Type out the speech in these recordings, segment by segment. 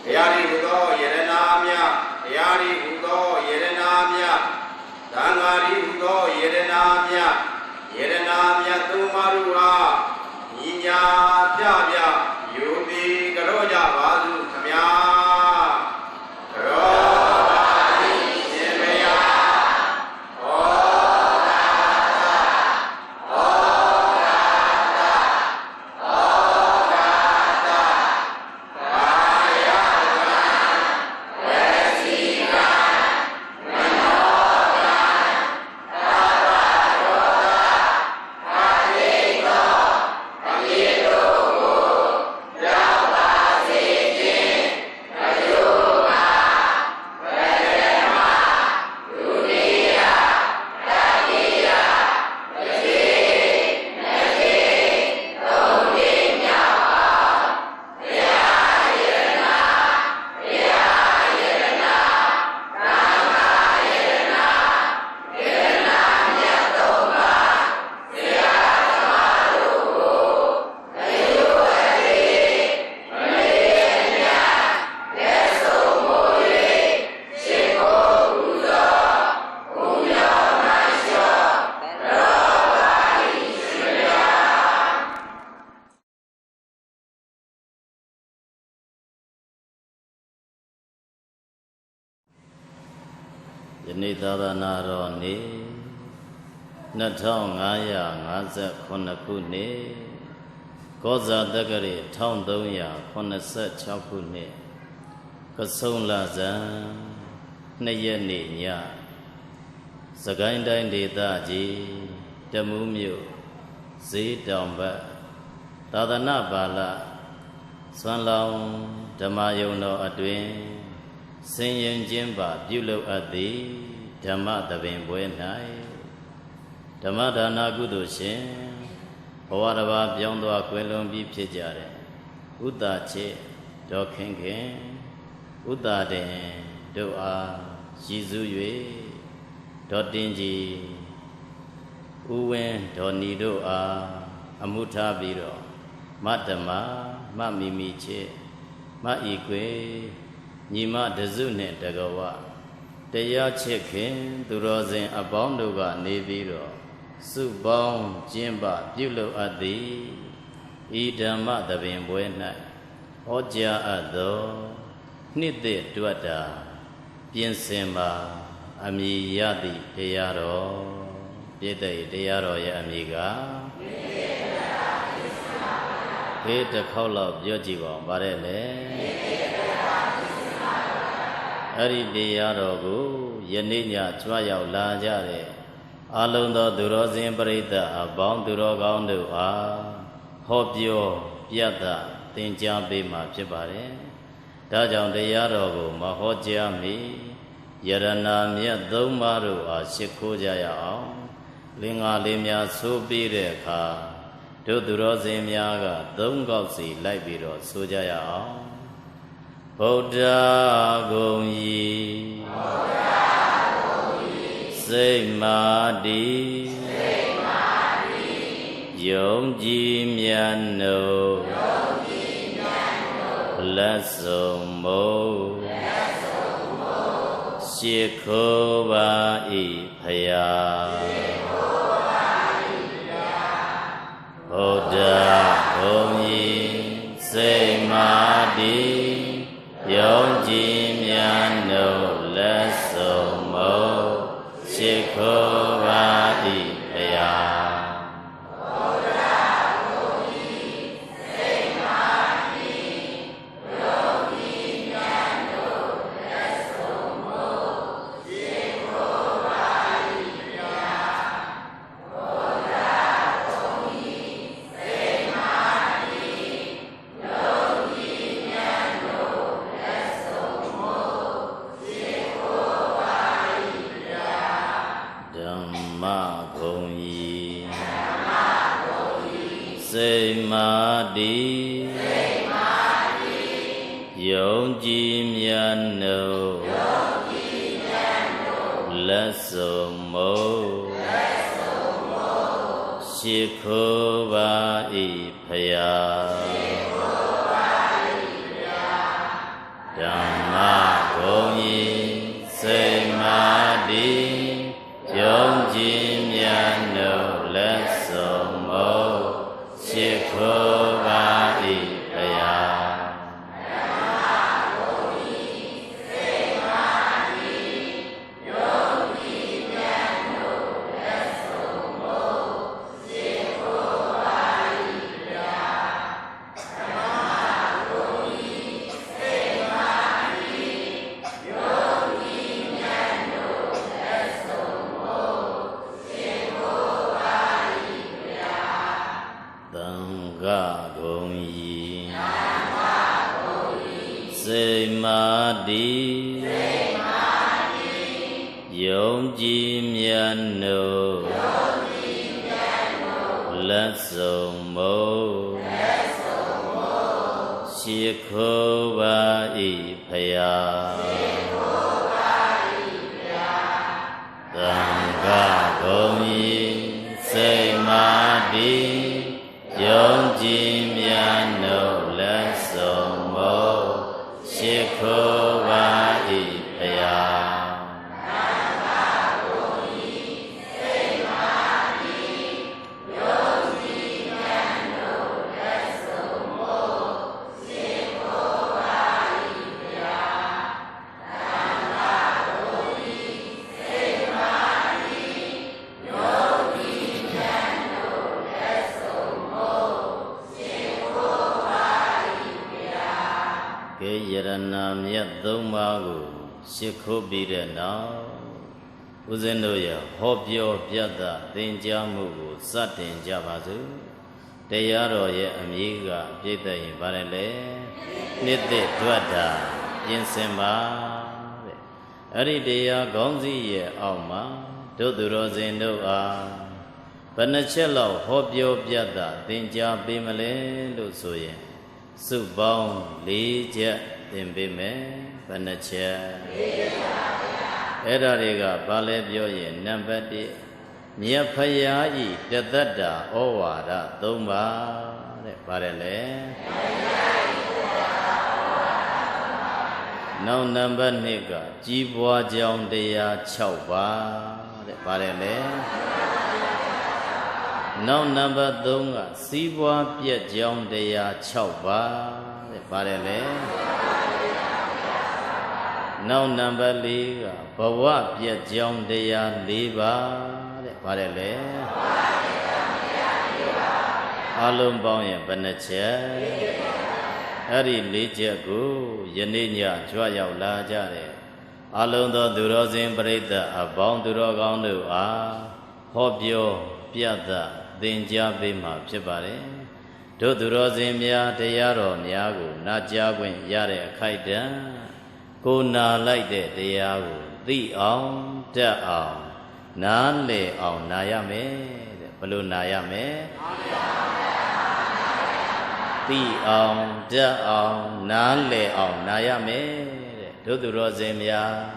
Yari Budo Yerenamia, Yari Budo Yerenamia, Dangari Budo Yerenamia, Yerenamia Tumarua, Ninya Pyabya, Yudi Garoja Vazu Kamya, Karobadi Yemeya, Nidadana Roni Natongaya Naza Konakune Koza Dagari Tondoya Konasa Chakune Kasong Laza Nayani Nya Sagainda Daji Damumyo Zidamba Tadana Bala Swanlong Damayono Adwin Singing Jimba, Bulo Adi, Dhamma Davin Buenai, Dhammadana Gudushin, Owadava Byondo Aquelum Bipjare, Udache, Dokinkin, Udaden, Doa, Jizuyue, Dodinji, Uwen, Donidoa, Amuta Biro, Matama, Mamimiche, Maikwe, Nima Dazune Dagawa, Daya Chicken, Durozin Abondoga Neviro, Subon, Jimba, Bulo Adi, Idama Davin Buena, Oja Ado, Nide Duada, Piensemba, Ami Yadi, Deyaro, Dede Deyaro Amiga, Hate the call of Yojibo, Barele. Ari Deyarogu, Yaninya, Twaya, Lajare, Alunda Durozin Parita, Abound Durogandu, Hopio, Piata, Tinja Bima Chipare, Dajan Deyarogu, Mahojami, Yarana Mia Domaru, Shikujaya, Linga Limia Subireka, Dudurozim Yaga, Dongopsi, Libiro, Sujaya. Buddha Gonyi Saimadi Yongji Miano Lasomo Shikoba Ipaya Buddha Gonyi Saimadi Yongji Miano Lasomo Shikoba Ipaya Saimadi Yongji Miano Lasomo Shikoba Ipaya Dhamma Gongyi Samadhi Yong Jin Nhan No Let Song Mo Shikho Ba I Paya Samadhi Yong Jin Nhan No Let Song Mo Shikho Ba I Phaya Tanga Gongyi Samadhi Yong Jin Nhan No Let Song Mo Shikho Ba I Phaya Yadana Myat Dhamma Shikho Bide Now Uzenoya Hobyo Pyata Tinja Mugu Satin Jabazu Teyaro Ye Amiga Pita Imbarele Nite Dwada Yinsemba Arideya Gongzi Ye Auma Doduro Zendo A Panachelo Hobyo Pyata Tinja Bimale Lusoye Subong Lija Timbime Panacha Erariga Bale Bioye Nambati Nyapaya I Dadada Owada Tumba Parele No number nigga Jibwa Jong Dea Chauba Parele No number Dunga Sibwa Pia Jong Dea Chauba Parele No number Liga Bawa Pia Jong Dea Liba Parele Alum Bong Panacha Ari Lijagu Yaninya Joya La Jare Alum the Durozin Breda Abong Durogandu A Hobyo Piata Dinja Bima Pibare Do Durozimia Deyaro Miagu Najawin Yare Kaida Kuna like the Deagu The on Da on Nale on Nayame Balu Nayame The on Da on Nale on Nayame Do Durozimia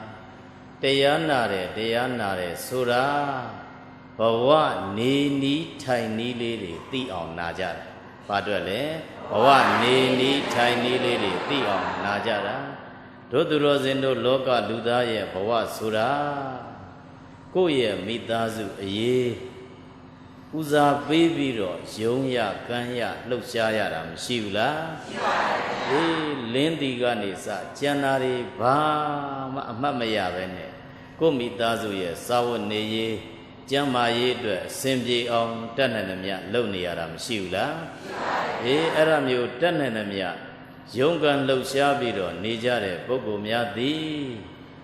Deyanare Sura Bawa ni tiny lady the on Najara. Padwale, Bawa ni tiny lady the on Najara. Dodurozendo Loka Ludaye Bawa Sura Koye Mitazu Ye Uza baby ro, Yonya Kanya, Luxaya Shivla Lindy Ganisa, Janari Ba Mamaya Vene Komitazu Ye, Sawa Neye Jama Yedwe, Simji on Tananamia, Loniaram Shivla, Aramio Tananamia, Yongan Luxabiro, Nijare, Bogomia di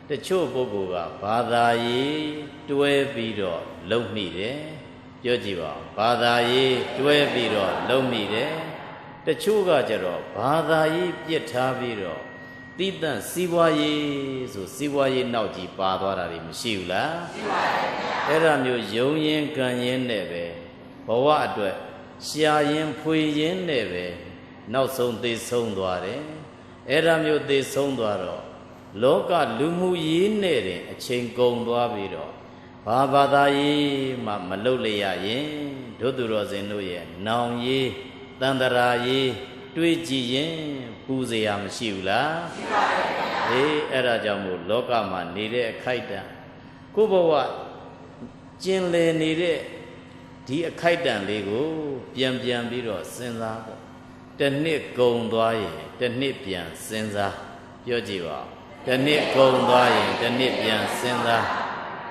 the Cho Bogoga, Bada Ye, Due Biro, Lomide, Jojiva, Bada Ye, Due Biro, Lomide, the Chuga Jero, Bada Ye, Pietabiro, Titan Siwaye, so Siwaye Nauji, Bada Shivla. Eramio Yoyin Ganyen Neve, Bawadwe, Xiayin Puyin Neve, now son de Sondware, Eramio de Sondwaro, Loka Lumu Yin Nere, a chain gong duabiro, Babada ye, Malolea yin, Doduros in Nuye, Naum ye, Dandara ye, Twiji yin, Puzeam Shivla. အဲ့ဒါကြောင့်မို့လောကမှာနေတဲ့အခိုက်အတန့်ကိုယ့်ဘဝကျင်လည်နေတဲ့ဒီအခိုက်အတန့်လေးကိုပြန်ပြီးတော့စဉ်းစားပေါ့တစ်နှစ်ကုန်သွားရင်တစ်နှစ်ပြန်စဉ်းစားပြောကြည့်ပါတစ်နှစ်ကုန်သွားရင်တစ်နှစ်ပြန်စဉ်းစား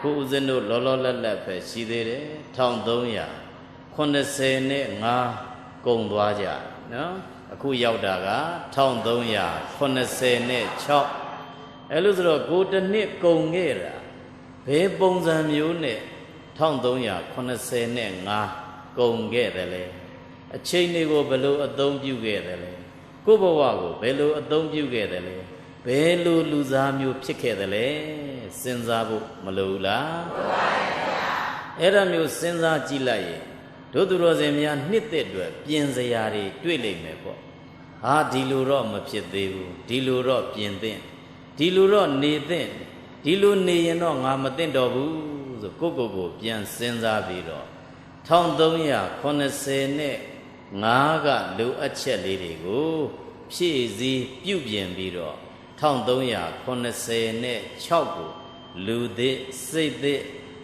ခုဦးဇင်းတို့လောလောလတ်လတ်ပဲရှိသေးတယ်1385ကုန်သွားကြနော်အခုရောက်တာက1386အဲ့လိုဆိုတော့ကိုတစ်နှစ်ကုန်ခဲ့တာဘယ်ပုံစံမျိုးနဲ့1385ကုန်ခဲ့တယ်လဲအချိန်တွေကိုဘယ်လိုအသုံးပြုခဲ့တယ်လဲကိုယ့်ဘဝကိုဘယ်လိုအသုံးပြုခဲ့တယ်လဲဘယ်လိုလူစားမျိုးဖြစ်ခဲ့တယ်လဲစဉ်းစားဖို့မလိုဘူးလားလိုပါရဲ့ဗျာအဲ့ဒါမျိုးစဉ်းစားကြည့်လိုက်ရင်တို့သူတော်စင်များနှစ်သက်အတွက်ပြင်စရာတွေတွေ့လိမ့်မယ်ပေါ့ဟာဒီလိုတော့မဖြစ်သေးဘူးဒီလိုတော့ပြင်သင့်ဒီလိုတော့နေသင့်ဒီလိုနေရင်တော့ငါမသင့်တော့ဘူးဆိုကိုပြန်စဉ်းစားပြီးတော့1385ကလိုအပ်ချက်လေးတွေကိုဖြည့်ဆည်းပြုပြင်ပြီးတော့1386ကိုလူသစ်စိတ်သစ်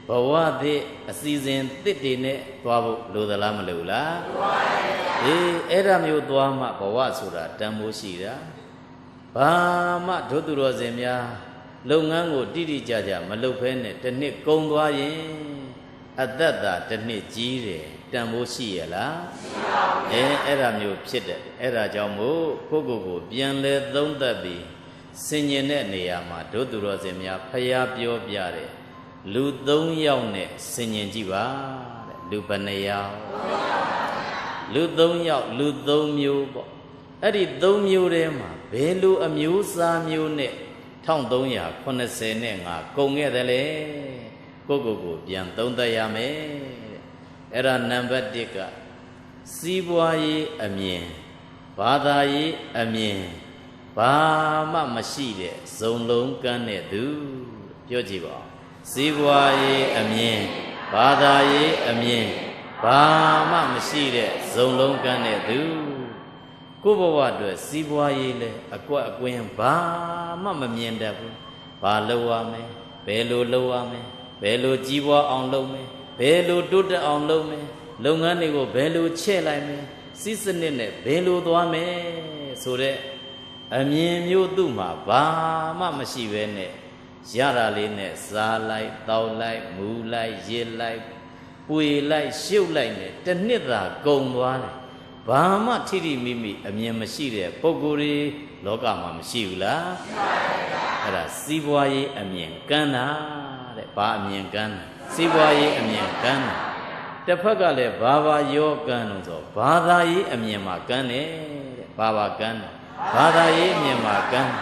ဘဝသစ်အစီအစဉ်သစ်တွေနဲ့သွားဖို့လိုသလားမလိုလားလိုပါရဲ့ဗျာအဲ့ဒါမျိုးသွားမှဘဝဆိုတာတန်ဖိုးရှိတာဘာမှတို့သူတော်စင်များလုပ်ငန်းကိုတိတိကျကျမလုပ်ဖဲနဲ့တစ်နှစ်ကုန်သွားရင်အသက်သာတစ်နှစ်ကြီးတယ်တန်ဖိုးရှိရလားမရှိပါဘူးအဲ့ဒါမျိုးဖြစ်တယ်အဲ့ဒါကြောင့်မို့ကိုပြန်လဲသုံးသပ်ပြီးဆင်ញင်တဲ့နေရာမှာတို့သူတော်စင်များဖျားပြောပြတယ်လူ3ယောက်နဲ့ဆင်ញင်ကြည့်ပါတဲ့လူဘယ်နှယောက်လူ3ယောက်လူ3မျိုးပေါ့အဲ့ဒီ3မျိုးထဲမှာဘယ်လိုအမျိုးအစားမျိုးနဲ့1385ကုန်ခဲ့တယ်လေကိုပြန်သုံးသပ်ရမယ်အဲ့ဒါနံပါတ်1ကစီးပွားရေးအမြင်ဘာသာရေးအမြင်ဘာမှမရှိတဲ့ဇုံလုံးကန်းတဲ့သူပြောကြည့်ပါစီးပွားရေးအမြင်ဘာသာရေးအမြင်ဘာမှမရှိတဲ့ဇုံလုံးကန်းတဲ့သူကိုယ့်ဘဝအတွက်စီးပွားရေးလဲအကွက်အကွင်းဘာမှမမြင်တတ်ဘူးဘာလုပ်ရမလဲဘယ်လိုလုပ်ရမလဲဘယ်လိုကြီးပွားအောင်လုပ်မယ်ဘယ်လိုတိုးတက်အောင်လုပ်မယ်လုပ်ငန်းတွေကိုဘယ်လိုချဲ့လိုက်မယ်စီးစနစ်နဲ့ဘယ်လိုသွားမယ်ဆိုတဲ့အမြင်မျိုးသူ့မှာဘာမှမရှိဘဲနဲ့ရတာလေးနဲ့စားလိုက်တောက်လိုက်မူလိုက်ရစ်လိုက်ပွေလိုက်ရှုပ်လိုက်နဲ့တစ်နှစ်သာကုန်သွားတယ်ဘာမှထိထိမိမိအမြင်မရှိတဲ့ပုဂ္ဂိုလ်တွေလောကမှာမရှိဘူးလားရှိပါရဲ့ဗျာအဲ့ဒါစီးပွားရေးအမြင်ကမ်းတာတဲ့ဘာအမြင်ကမ်းတာစီးပွားရေးအမြင်ကမ်းတာတစ်ဖက်ကလည်းဘာရောကမ်းလို့ဆိုဘာသာရေးအမြင်မှာကမ်းတယ်တဲ့ဘာကမ်းတယ်ဘာသာရေးအမြင်မှာကမ်း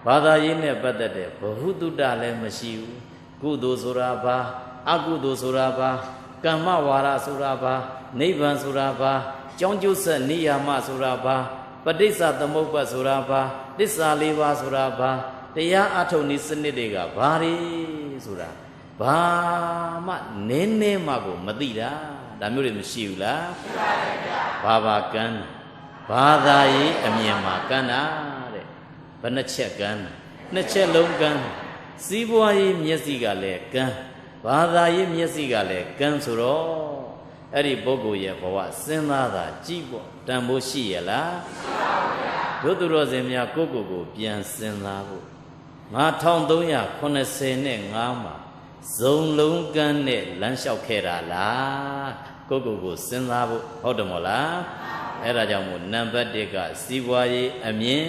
ဘာသာရေးနဲ့ပတ်သက်တဲ့ဘဟုတုတလည်းမရှိဘူးကုသိုလ်ဆိုတာဘာအကုသိုလ်ဆိုတာဘာကမ္မဝါဒဆိုတာဘာနိဗ္ဗာန်ဆိုတာဘာကြောင်းကျုပ်ဆက်နိယာမဆိုတာဘာပဋိစ္စသမုပ္ပါဆိုတာဘာသစ္စာ၄ပါးဆိုတာဘာတရားအထုတ်နည်းစနစ်တွေကဘာတွေဆိုတာဘာမှနည်းနည်းမှကိုမသိတာဒါမျိုးတွေမရှိဘူးလားရှိပါရဲ့ဗျာဘာကမ်းဘာသာရေးအမြင်မှာကမ်းတာတဲ့ဘယ်နှချက်ကမ်းတာနှစ်ချက်လုံးကမ်းစီးပွားရေးမျက်စိကလည်းကမ်းဘာသာရေးမျက်စိကလည်းကမ်းဆိုတော့အဲ့ဒီပုဂ္ဂိုလ်ရဲ့ဘဝစဉ်းစားတာကြည့်ပေါ့တန်ဖိုးရှိရလားရှိပါဘူးဗျာတို့သူတော်စင်များကိုပြန်စဉ်းစားဖို့ငါ1385မှာဇုံလုံးကန်းနဲ့လမ်းလျှောက်ခဲ့တာလားကိုစဉ်းစားဖို့ဟုတ်တယ်မို့လားအဲ့ဒါကြောင့်မို့နံပါတ်1ကစီးပွားရေးအမြင်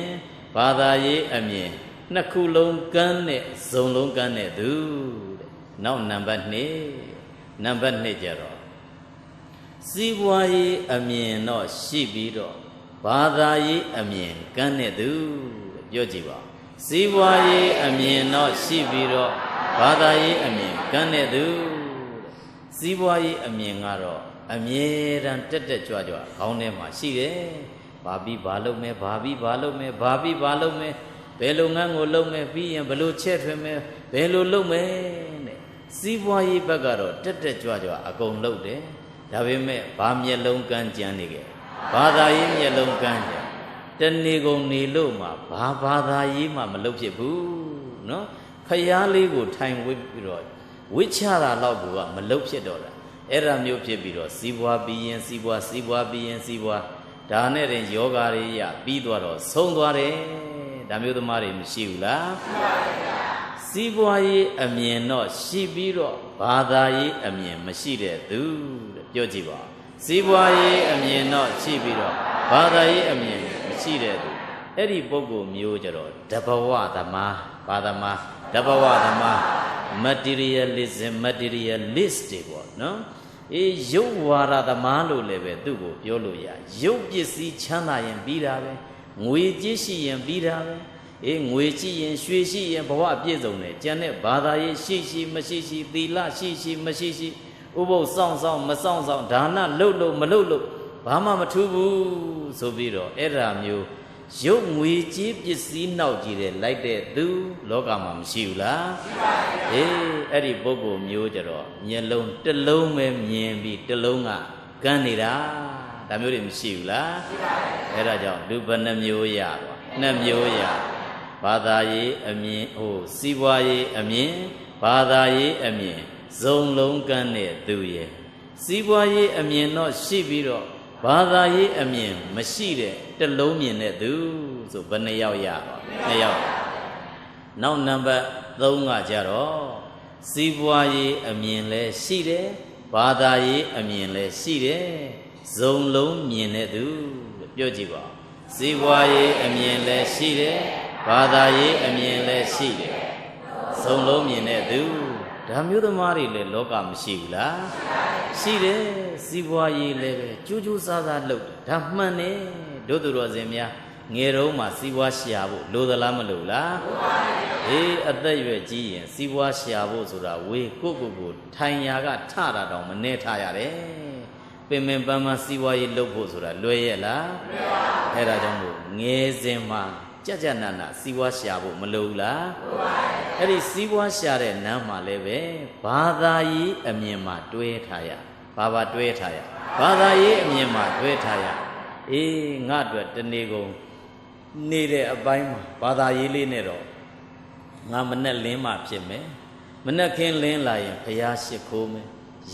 ဘာသာရေးအမြင်နှစ်ခုလုံးကန်းနဲ့ဇုံလုံးကန်းနဲ့သူတဲ့နောက်နံပါတ်2ကျတော့စီးပွားရေးအမြင်တော့ရှိပြီးတော့ဘာသာရေးအမြင်ကန်းတဲ့သူပြောကြည့်ပါစီးပွားရေးအမြင်တော့ရှိပြီးတော့ဘာသာရေးအမြင်ကန်းတဲ့သူစီးပွားရေးအမြင်ကတော့အမြဲတမ်းတက်ကြွခေါင်းထဲမှာရှိတယ်ဘာပြီးဘာလုပ်မယ်ဘာပြီးဘာလုပ်မယ်ဘာပြီးဘာလုပ်မယ်ဘယ်လုပ်ငန်းကိုလုပ်မယ်ပြီးရင်ဘယ်လိုချဲ့ထွင်မယ်ဘယ်လိုလုပ်မယ်တဲ့စီးပွားရေးဘက်ကတော့တက်ကြွအကုန်လုပ်တယ်ဒါပေမဲ့ဘာမျက်လုံးကန်းကြမ်းနေခဲ့ဘာသာရေးမျက်လုံးကန်းကြ တဏီကုံနေလို့မှဘာသာရေးမှမလုပ်ဖြစ်ဘူးနော်ဖျားလေးကိုထိုင်ဝစ်ပြီးတော့ဝိချတာတော့ကမလုပ်ဖြစ်တော့တာအဲ့ဒါမျိုးဖြစ်ပြီးတော့စီးပွားပြီးရင်စီးပွားပြီးရင်စီးပွားဒါနဲ့တင်ယောဂတွေရပြီးသွားတော့ဆုံးသွားတယ်ဒါမျိုးသမားတွေမရှိဘူးလားရှိပါဗျာစီးပွားရေးအမြင်တော့ရှိပြီးတော့ဘာသာရေးအမြင်မရှိတဲ့သူတဲ့ပြောကြည့်ပါစီးပွားရေးအမြင်တော့ရှိပြီးတော့ဘာသာရေးအမြင်မရှိတဲ့သူအဲ့ဒီပုဂ္ဂိုလ်မျိုးကြတော့တဘဝသမားဘာသမားတဘဝသမား materialism materialist တွေပေါ့နော်အေးရုပ်ဝါဒသမားလို့လည်းပဲသူ့ကိုပြောလို့ရရုပ်ပစ္စည်းချမ်းသာရင်ပြီးတာပဲငွေကြေးရှိရင်ပြီးတာပဲအေးငွေရှိရင်ရွှေရှိရင်ဘဝပြည့်စုံတယ်ကျန်တဲ့ဘာသာရေးရှိမရှိသီလရှိမရှိဥပုသ်စောင့်မစောင့်ဒါနလှုပ်မလှုပ်ဘာမှမထူးဘူးဆိုပြီးတော့အဲ့ဒါမျိုးရုပ်ငွေကြေးပစ္စည်းနောက်ကြည့်တယ်လိုက်တဲ့သူလောကမှာမရှိဘူးလားရှိပါဘူးအေးအဲ့ဒီပုဂ္ဂိုလ်မျိုးကြတော့မျက်လုံးတစ်လုံးပဲမြင်ပြီးတစ်လုံးကကန်းနေတာဒါမျိုးတွေမရှိဘူးလားရှိပါဘူးအဲ့ဒါကြောင့်လူဘယ်နှမျိုးရပါနှစ်မျိုးရဘာသာရေးအမြင်စီးပွားရေးအမြင်ဘာသာရေးအမြင်ဇုံလုံးကန်းတဲ့သူရဲ့စီးပွားရေးအမြင်တော့ရှိပြီးတော့ဘာသာရေးအမြင်မရှိတဲ့တလုံးမြင်တဲ့သူဆိုဘယ်နှယောက်ရပါနှစ်ယောက်နောက်နံပါတ်3ကကြတော့စီးပွားရေးအမြင်လည်းရှိတယ်ဘာသာရေးအမြင်လည်းရှိတယ်ဇုံလုံးမြင်တဲ့သူပြောကြည့်ပါစီးပွားရေးအမြင်လည်းရှိတယ်ဘာသာရေးအမြင်လည်းရှိတယ်ဇုံလုံးမြင်တဲ့သူဒါမျိုးသမားတွေလည်းလောကမရှိဘူးလားရှိတယ်စီးပွားရေးလည်းပဲကြိုးကြိုးစားစားလုပ်တယ်ဒါမှန်တယ်တို့သူတော်စင်များငယ်တုန်းမှာစီးပွားရှာဖို့လိုသလားမလိုလားအေးအသက်ရွယ်ကြီးရင်စီးပွားရှာဖို့ဆိုတာဝေးကိုထိုင်ရာကထတာတောင်မနေထရတယ်ပင်ပန်းစီးပွားရေးလုပ်ဖို့ဆိုတာလွယ်ရဲ့လားအဲ့ဒါကြောင့်မို့ငယ်စဉ်မှာကြနာစီးပွားရှာဖို့မလိုဘူးလားအဲ့ဒီစီးပွားရှာတဲ့နန်းမှာလည်းပဲဘာသာရေးအမြင်မှာတွဲထားရဘာတွဲထားရဘာသာရေးအမြင်မှာတွဲထားရအေးငါအတွက်တနေ့ကုန်နေတဲ့အပိုင်းမှာဘာသာရေးလေးနဲ့တော့ငါမနဲ့လင်းမှဖြစ်မယ်မနဲ့ခင်းလင်းလာရင်ဖျားရှိခိုးမယ်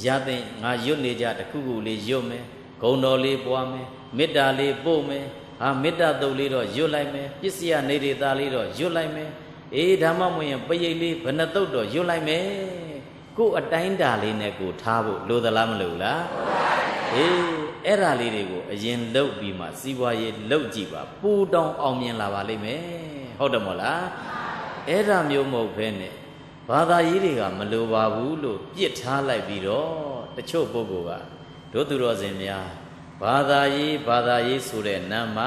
ရတဲ့ငါရွတ်နေကြတခုခုလေးရွတ်မယ်ဂုံတော်လေးပွားမယ်မေတ္တာလေးပို့မယ်မေတ္တာတုတ်လေးတော့ရွတ်လိုက်မယ်ပစ္စယနေရတာလေးတော့ရွတ်လိုက်မယ်အေးဓမ္မမဝင်ပရိတ်လေးဘယ်နှတုတ်တော့ရွတ်လိုက်မယ်ကို့အတိုင်းတာလေးနဲ့ကိုထားဖို့လိုသလားမလိုလားအေးအဲ့ဒါလေးတွေကိုအရင်လှုပ်ပြီးမှစီးပွားရေးလှုပ်ကြည့်ပါပူတောင်အောင်မြင်လာပါလိမ့်မယ်ဟုတ်တယ်မို့လားအဲ့ဒါမျိုးမဟုတ်ဘဲနဲ့ဘာသာရေးတွေကမလိုပါဘူးလို့ပြစ်ထားလိုက်ပြီးတော့တချို့ပုဂ္ဂိုလ်ကတို့သူတော်စင်များဘာသာရေးဆိုတဲ့နာမ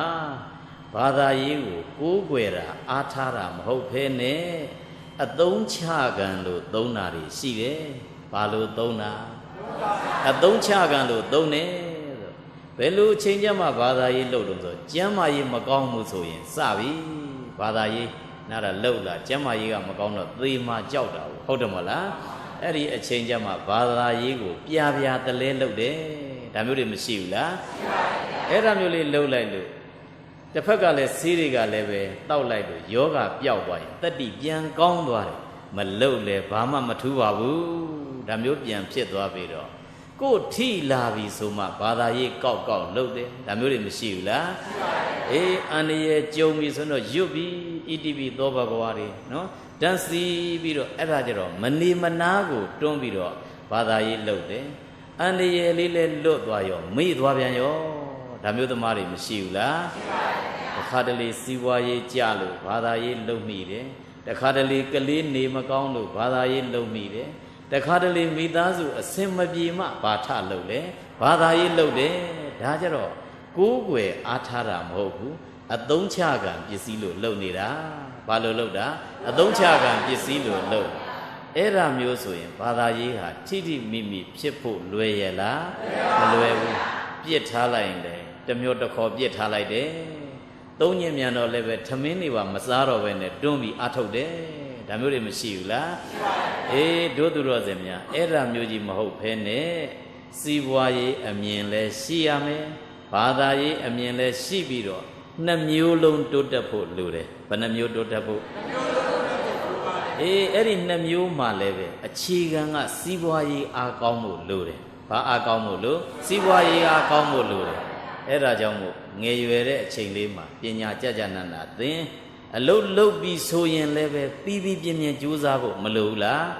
ဘာသာရေးကိုကိုးကွယ်တာအားထားတာမဟုတ်ဘဲနဲ့အသုံးချကံလို့သုံးတာတွေရှိတယ်ဘာလို့သုံးတာအသုံးချကံလို့သုံးတယ်ဘယ်လိုအချိန်ကျမှဘာသာရေးလုပ်လို့ဆိုကျမ်းမာရေးမကောင်းမှုဆိုရင်စပြီဘာသာရေးနားတာလှုပ်လာကျမ်းမာရေးကမကောင်းတော့သေမှကြောက်တာဟုတ်တယ်မလားအဲ့ဒီအချိန်ကျမှဘာသာရေးကိုပြတလဲလှုပ်တယ်ဒါမျိုးတွေမရှိဘူးလားရှိပါဘူးအဲ့ဒါမျိုးလေးလှုပ်လိုက်လို့တစ်ဖက်ကလည်းဆေးတွေကလည်းပဲတောက်လိုက်လို့ယောဂပျောက်သွားရင်တတိပြန်ကောင်းသွားတယ်မလှုပ်လဲဘာမှမထူးပါဘူးဒါမျိုးပြန်ဖြစ်သွားပြီတော့ကိုယ်ထိလာပြီဆိုမှဘာသာရေးကောက်လှုပ်တယ်ဒါမျိုးတွေမရှိဘူးလားရှိပါဘူးအေးအန္တရာယ်ကြုံပြီဆိုတော့ရွတ်ပြီးဣတိပိသောဘဂဝါတွေနော်တန်းစီပြီးတော့အဲ့ဒါကြတော့မနေမနာကိုတွန်းပြီးတော့ဘာသာရေးလှုပ်တယ်အန္တရာယ်လေးလဲလွတ်သွားရောမေ့သွားပြန်ရောဒါမျိုးသမားတွေမရှိဘူးလားရှိပါဘူးတစ်ခါတလေစီးပွားရေးကြလို့ဘာသာရေးလှုပ်မိတယ်တစ်ခါတလေကလေးနေမကောင်းလို့ဘာသာရေးလှုပ်မိတယ်တခါတလေမိသားစုအစင်မပြေမှဘာထလှုပ်လဲဘာသာရေးလှုပ်တယ်ဒါကြတော့ကိုးကွယ်အားထားတာမဟုတ်ဘူးအသုံးချကံပစ္စည်းလို့လှုပ်နေတာဘာလို့လှုပ်တာအသုံးချကံပစ္စည်းလို့လှုပ်အဲ့ဒါမျိုးဆိုရင်ဘာသာရေးဟာထိမိဖြစ်ဖို့လွယ်ရဲ့လားမလွယ်ဘူးပြစ်ထားလိုက်ရင်လည်းတမျိုးတစ်ခေါ်ပြစ်ထားလိုက်တယ်သုံးညင်မြန်တော့လည်းပဲထမင်းတွေပါမစားတော့ဘဲနဲ့တွန်းပြီးအားထုတ်တယ်ဒါမျိုးတွေမရှိဘူးလားအေးတို့သူတော်စင်များအဲ့ဒါမျိုးကြီးမဟုတ်ဘဲနဲ့စီးပွားရေးအမြင်လဲရှိရမယ်ဘာသာရေးအမြင်လဲရှိပြီးတော့ Namulo to the put lure, Panamu to the put. Eri Namu Maleve, a chiganga, Siwai Akamu lure, Pa Akamu lu, Siwai Akamu lure, Era Jamu, Nayuere, Chinglima, Pinya Jajanana, then a low be so yen leve, Pibi Pinya Juzabo, Malula,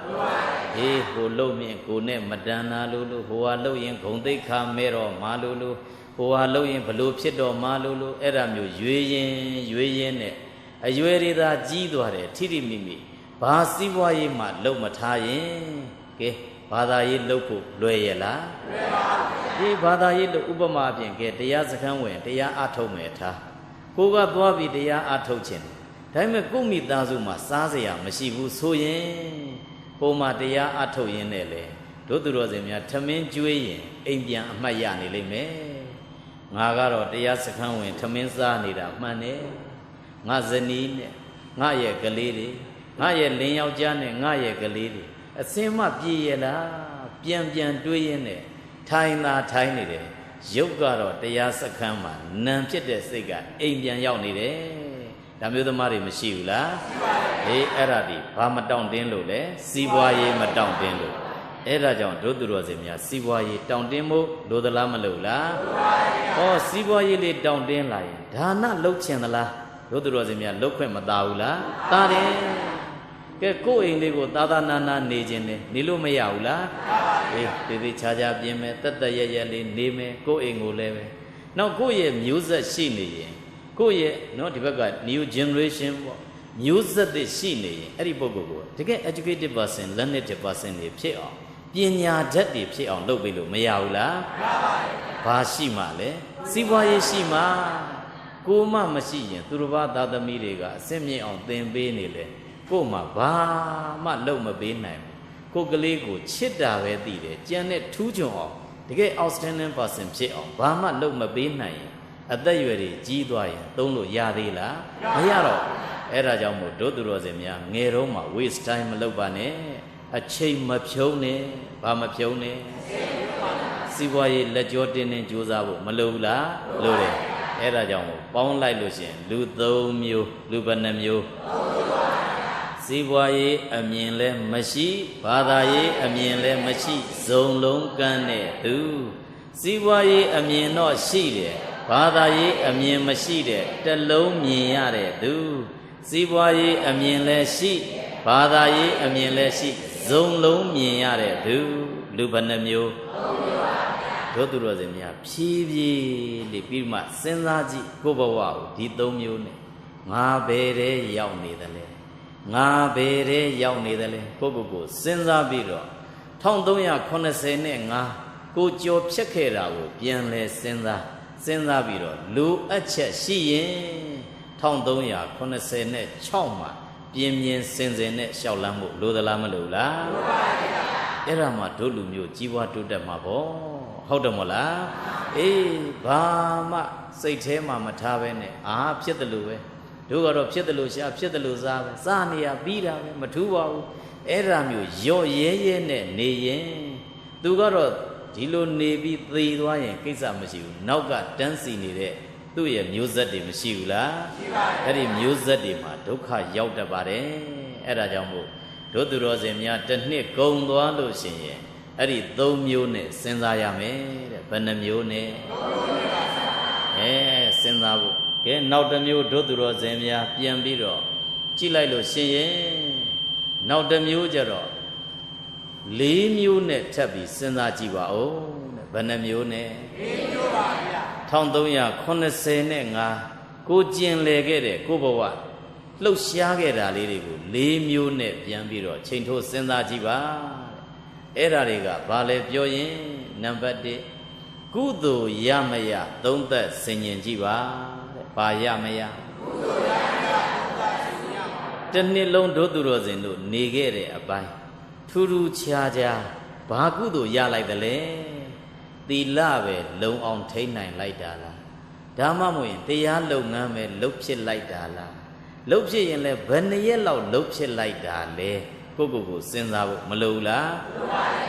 who low me, Kune, Madana Lulu, who are low in Konde Camero, Malulu. Who are low in Palupshido Malulu, Eramu, Yuyen, a Yuerida Giduare, Tirimimi, Basiwayima, Lomataye, Badayi Lopu, Loyela, Badayi Ubamabian, get the Yazakan, the Ya Atometa, Kuga Bobi, the Ya Atochin, Time Gumi Dazuma, Sazia, Mashibu Soyen, Poma de Ya Atoyenele, Dodurozemia, Tamin Juyen, Indian Mayani Lime. Nagaro, the Yasakan, Taminza, Nida, Mane, Nazani, Naya Galidi, Naya Liao Jane, Naya Galidi, a Sima Piela, Pian Duyene, Taina Tiny, Yogaro, the Yasakama, Nampita Siga, Indian Yauni, Damu Mari Mashula, E Eradi, Pamadown Denlule, Siwaye Madown Denlu. Era John, Dodurozemia, Siwaye, down demo, Dodala Malula. Oh, Siwaye down den lion. Dana Lochanala, Dodurozemia, Loque Madaula, Tade. Get going, Lego, Dada Nana, Nejene, Nilumayaula. Eh, the Chaja Bime, Tata Yayali, Neme, going Oleve. Now go ye, music Shini. Go ye, not develop new generation. Music the Shini, Eribogo. To get educated person, learned person, they pay off. Pinya Jati Pay on Lobilo, Mayaula, Pashimale, Siwaye Shima, Goma Machine, Turuba Dada Mirega, Semi on them Benile, Goma, Ba, Maloma Benam, Kogalego, Chita Vedide, Janet Tujo, to get outstanding person pay on, Bama Loma Benai, at the Yuri, Gidway, Dolo Yadila, Mayaro, Era Jamo, Dodurozemia, Neroma, waste time Lobane. A chain Mapione, Bamapione, Siwaye, let your dinner Josabo, Malula, Lure, Erajamo, Pound like Lucian, Ludomio, Lubanamio, Siwaye, Amienle, Machi, Badaye, Amienle, Machi, Zolong Gane, do Siwaye, Amien not sheede, Badaye, Amien Machide, the low Miare, do Siwaye, Amienle, she, Badaye, Amienle, she. Zonlo Miare, do Lubanamio Dodurozemia, Pivi, Lipima, Senzaji, Gobawa, Didomune, Nga Bere Yauni the Le, Nga Bere Yauni the Le, Gogo, Senzabiro, Tondoya Conesene, Nga, Gojo Chekera, Pianle Senza, Senzabiro, Lu Ache Shien, Tondoya Conesene, Choma. Piemian Senzene, Shaulamu, Lodalama Lula, Erama Dolumio, Jiwa to the Mabo, Hodamola, Bama, say Tema Matavene, Pietalu, Dugaro Pietalusha, Pietaluza, Zania, Bida, Matuwa, Eramu, Yo Ye, Neye, Dugaro, Dilo Nevi, 3 Dwayne, Kisa Machu, Nauga, dancing it. Do ye music de Mishula? Very music de Maduka Yauda Bare, Erajamu, Dodurozemia, Technique, Gondwa Lucian, Eri Domune, Senzayame, Benamune, Senzabu, now the mu Dodurozemia, Piambiro, Chila Lucian, now the mujero, Limune Tabi, Senzajiva, oh, Benamune. Tondoya, Conesene, Gojin Legere, Gobowa, Loshiagera Lady, Limune, Piambiro, Chinto Senzajiva, Erariga, Vale Joyin, Nambade, Gudo Yamaya, don't that singing Jiva, Bayamaya. Tenilon Dodurozino, Nigere, Abai, Turu Chaja, Bagudo Ya like the lane. The lave low on 10 like Dala. Damamoin, they are low name, lopshit like Dala. Lopshit and le Benayello, lopshit like Dale. Gogo, Senza Malula.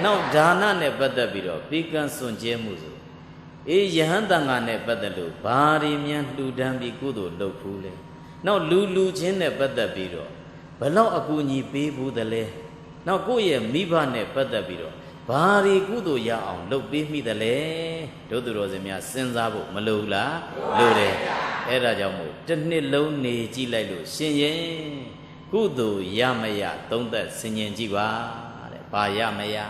Now Dana never the biro, Pican Sun Jemuzo. Yahantanga ne Padalu, Bari Mian Ludambi Kudo Lopule. Now Lulu Jene Padabiro, Balau Akuni Bebu the Le. Now go ye Miba ne Padabiro, Bari Kudo Yaon, Look Be me the Le, Dodorozemia, Senzabu, Malula, Lure, Era Jamu, Tene Lone Gilalu, Shenye, Kudo Yamaya, don't that Senyen Jiva, Bayamaya.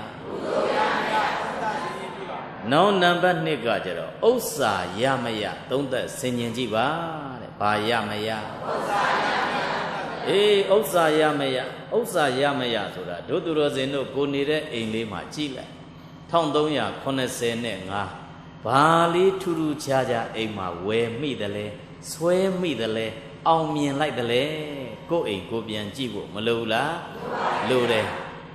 No number negajero, Osa Yamaya, don't that Senyen Jiva, Bayamaya. Osa Yamaya, Soda, Dodorozeno, Gonire, Elima Chile. Tondoya, Conesene, Bali Turu Chaja, Ema, where me the le, swear me the le, on me like the le, go a Gobian Jibo, Malula, Lure,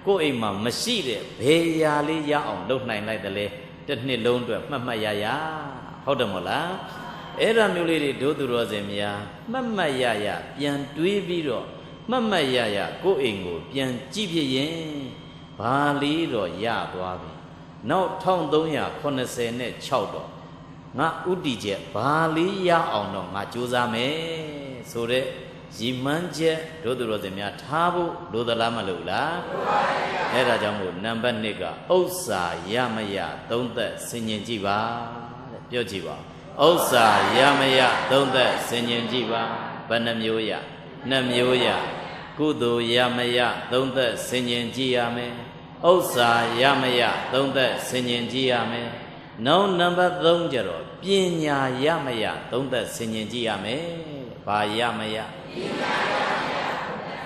go a Machide, Payali ya on, look nine like the le, that need loan to Mamma Yaya, Hodamola. Era muliri Dodorozemia, Mamma Yaya, Pian Duiviro, Mamma Yaya, go ingo, Pian Jibian, Bali or Ya Babi. Now town donya, Conesene, Chowdo. Na Udije, Bali ya ono, Machuzame, Sore, Jimanje, Dodorozemia, Tabu, Dodalama Lula, Era Jamu, Namba Nigga, Osa, Yamaya, don't that singing Jiva, Yojiva. Osa Yamaya, don't that Senyen Jiva, Banamyoya, Namyoya, Kudo Yamaya, don't that Senyen Jiame, Osa Yamaya, don't that Senyen Jiame, no number dongero, Pinya Yamaya, don't that Senyen Jiame, Ba Yamaya.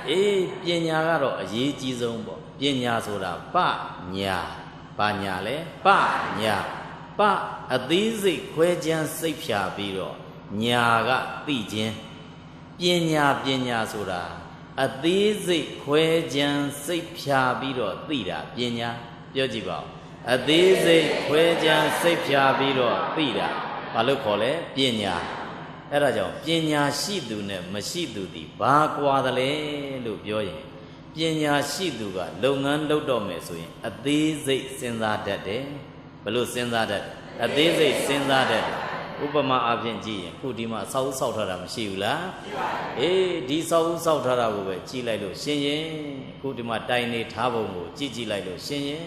Pinyagaro, a ye jizombo, Pinya soda, Ba Nya, Banyale, Ba Nya. Pa a dizzy question Sipia Biro, Nyaga Tijin, Pinya Sura, a dizzy question Sipia Biro, Tida, Pinya, Yojibo, a dizzy question Sipia Biro, Tida, Palocole, Pinya, Erajo, Pinya Shidune, Mashidudi, Baguadale, Lubioy, Pinya Shiduga, Longan Lodomesui, a dizzy Senza Dade. Below sends that a day sends that Upama Avenji, Kudima, South Southara, Shila, this South Southara, Chilalo, Shenye, Kudima, Tiny Tabo, Gigi Lilo, Shenye,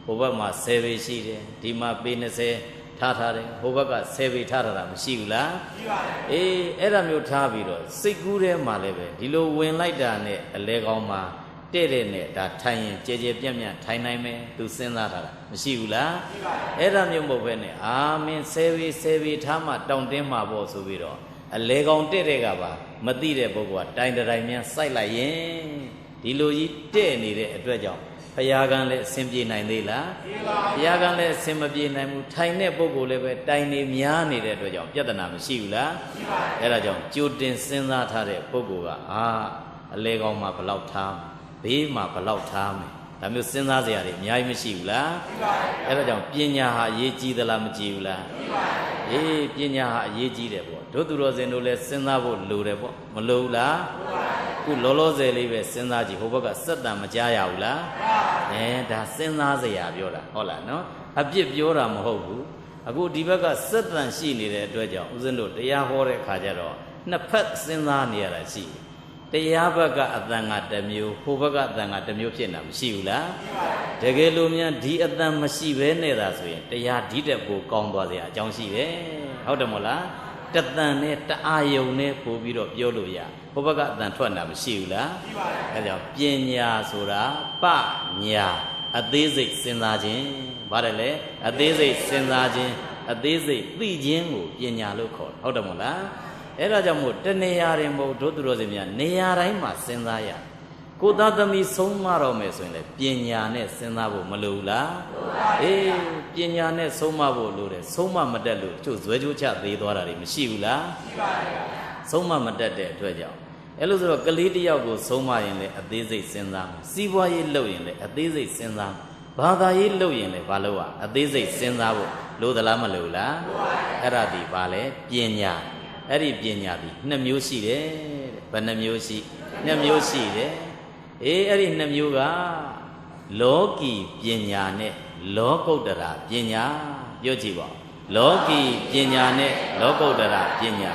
Obama, Sevi Shide, Dima Benese, Tatare, Hobaga, Sevi Tataram, Shila, Eramio Tabiro, Sigure Maleve, Dilo win like that, a leg on my. Terene, that time, JJ Piamia, Tainame, to send that. Shula, Eramio Bene, Amen, Sevi, Tama, down Dema Bosubiro, a leg on Teregaba, Madire Bogua, Time the Raimia, Sila Yen, Diloji, Teni, a dredger, Payagan let Simpi Naila, Yagan let Simabi Namu, Tiny Bogo Leve, Tiny Miani, the dredger, Yatanam, Shula, Erajon, Judin Senzatare, Bogoa, a leg on my beloved time. Be my beloved time. The Musinazia, Yamishula, Erajon, Pinya, Yeji the Lamajula, Pinya, Yeji the boy. Dodurozeno, Senavo, Lurebo, Malula, who Lolo Zelive, Senaji, Hoboga, Sada Majayaula, and the Senazia Viola, Hola, no? A bit Biora Mohobu, a good divaga, certain she needed Dredger, Uzendo, the Yahore Kajaro, Napet Senania, I see. The Yabaga Adanga Demu, Hobaga Danga Demu Pianam, Shula, the Gelumia, D. Adam Masive, Nedaswe, the Yadita Combosia, John Sive, Hodamola, Tatane, Ayone, Pobiro, Yoluya, Hobaga than Twanam, Shula, Pienya Sura, Pa, Nya, a daisy Senajin, Barele, a daisy Senajin, a daisy, Lijin, Pienya local, Hodamola. Era Jamu, Tenearimo, Dodrozimia, Nearaima, Sendaya. Kudadami Somaro Mesone, Pinyane, Senavo, Malula, Pinyane, Somavo, Lure, Soma Madelu, choose Vejucha, the Dora, Mishula, Soma Madade, Dweja. Eluzo Galidia go Soma in the Adese Sendam, Siwa low in the Adese Sendam, Bada low in the Valua, Adese Sendavo, Loda Lama Lula, Eradi Vale, Pinya. Eri Pinyadi, Namusi, Panamusi, Namusi, Eri Namuga, Loki, Pinyane, Lokodara, Pinya, Yojiba, လောကီပညာနဲ့လောကုတ္တရာပညာ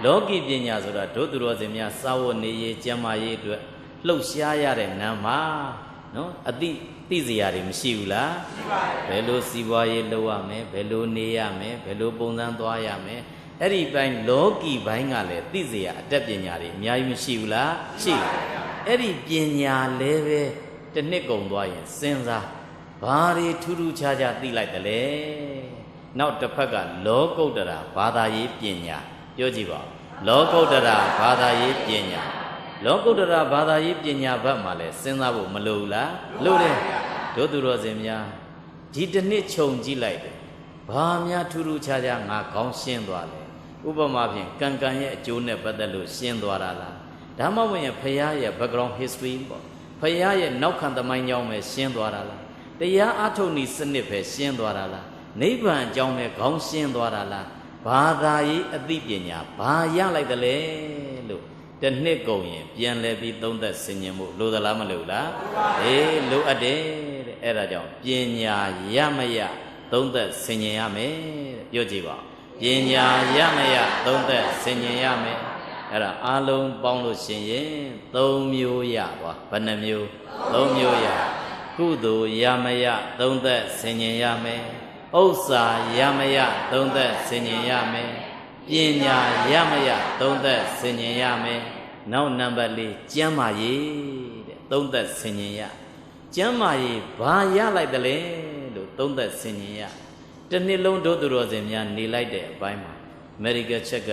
လောကီပညာဆိုတာဒုသူတော်စင်များစာဝတ်နေရေးကျမ်းမာရေးအတွက်လှုပ်ရှားရတဲ့နာမှာနော်အသိစရာတွေမရှိဘူးလားရှိပါတယ်ဘယ်လိုစီးပွားရေးလုပ်ရမလဲဘယ်လိုနေရမယ်ဘယ်လိုပုံစံသွားရမယ်အဲ့ဒီပိုင်းလောကီဘိုင်းကလည်းသိစရာအတတ်ပညာတွေအများကြီးမရှိဘူးလားရှိတယ်အဲ့ဒီပညာလည်းပဲတစ်နှစ်ကုန်သွားရင်စဉ်းစားဘာတွေထူးထူးခြားခြားသိလိုက်တယ်လေနောက်တစ်ဖက်ကလောကုတ္တရာဘာသာရေးပညာပြောကြည့်ပါလောကုတ္တရာဘာသာရေးပညာလောကုတ္တရာဘာသာရေးပညာဘက်မှာလဲစဉ်းစားဖို့မလိုဘူးလားလိုတယ်တို့သူတော်စင်များဒီတစ်နှစ်ခြုံကြည့်လိုက်တယ်ဘာများထူးထူးခြားခြားငါခေါင်းရှင်းသွားလဲဥပမာဖြင့်ကံရဲ့အကျိုးနဲ့ပတ်သက်လို့ရှင်းသွားတာလားဒါမှမဟုတ်ရင်ဖရာရဲ့ background history ပေါ့ဖရာရဲ့နောက်ခံသမိုင်းကြောင်းပဲရှင်းသွားတာလားတရားအထုတ်နည်းစနစ်ပဲရှင်းသွားတာလားနိဗ္ဗာန်အကြောင်းပဲခေါင်းရှင်းသွားတာလားဘာသာရေးအသိပညာဘာရလိုက်တယ်လဲလို့တစ်နှစ်ကုန်ရင်ပြန်လဲပြီးသုံးသက်ဆင်ញင်မှုလိုသလားမလိုဘူးလားအေးလိုအပ်တယ်တဲ့အဲ့ဒါကြောင့်ပညာရမရသုံးသက်ဆင်ញင်ရမယ်တဲ့ပြောကြည့်ပါပညာရမရသုံးသက်ဆင်ញင်ရမယ်အဲ့ဒါအလုံးပေါင်းလို့ရှင်ရင်၃မျိုးရပါဘယ်နှမျိုး၃မျိုးရကုသိုလ်ရမရသုံးသက်ဆင်ញင်ရမယ်ဥစ္စာရမရသုံးသက်ဆင်ញင်ရမယ်ပညာရမရသုံးသက်ဆင်ញင်ရမယ်နောက်နံပါတ်၄ကျမ်းမာရေးတဲ့သုံးသက်ဆင်ញင်ရကျမ်းမာရေးဘာရလိုက်တယ်လဲလို့သုံးသက်ဆင်ញင်ရတစ်နှစ်လုံးတို့သူတော်စင်များနေလိုက်တဲ့အပိုင်းမှာ medical check က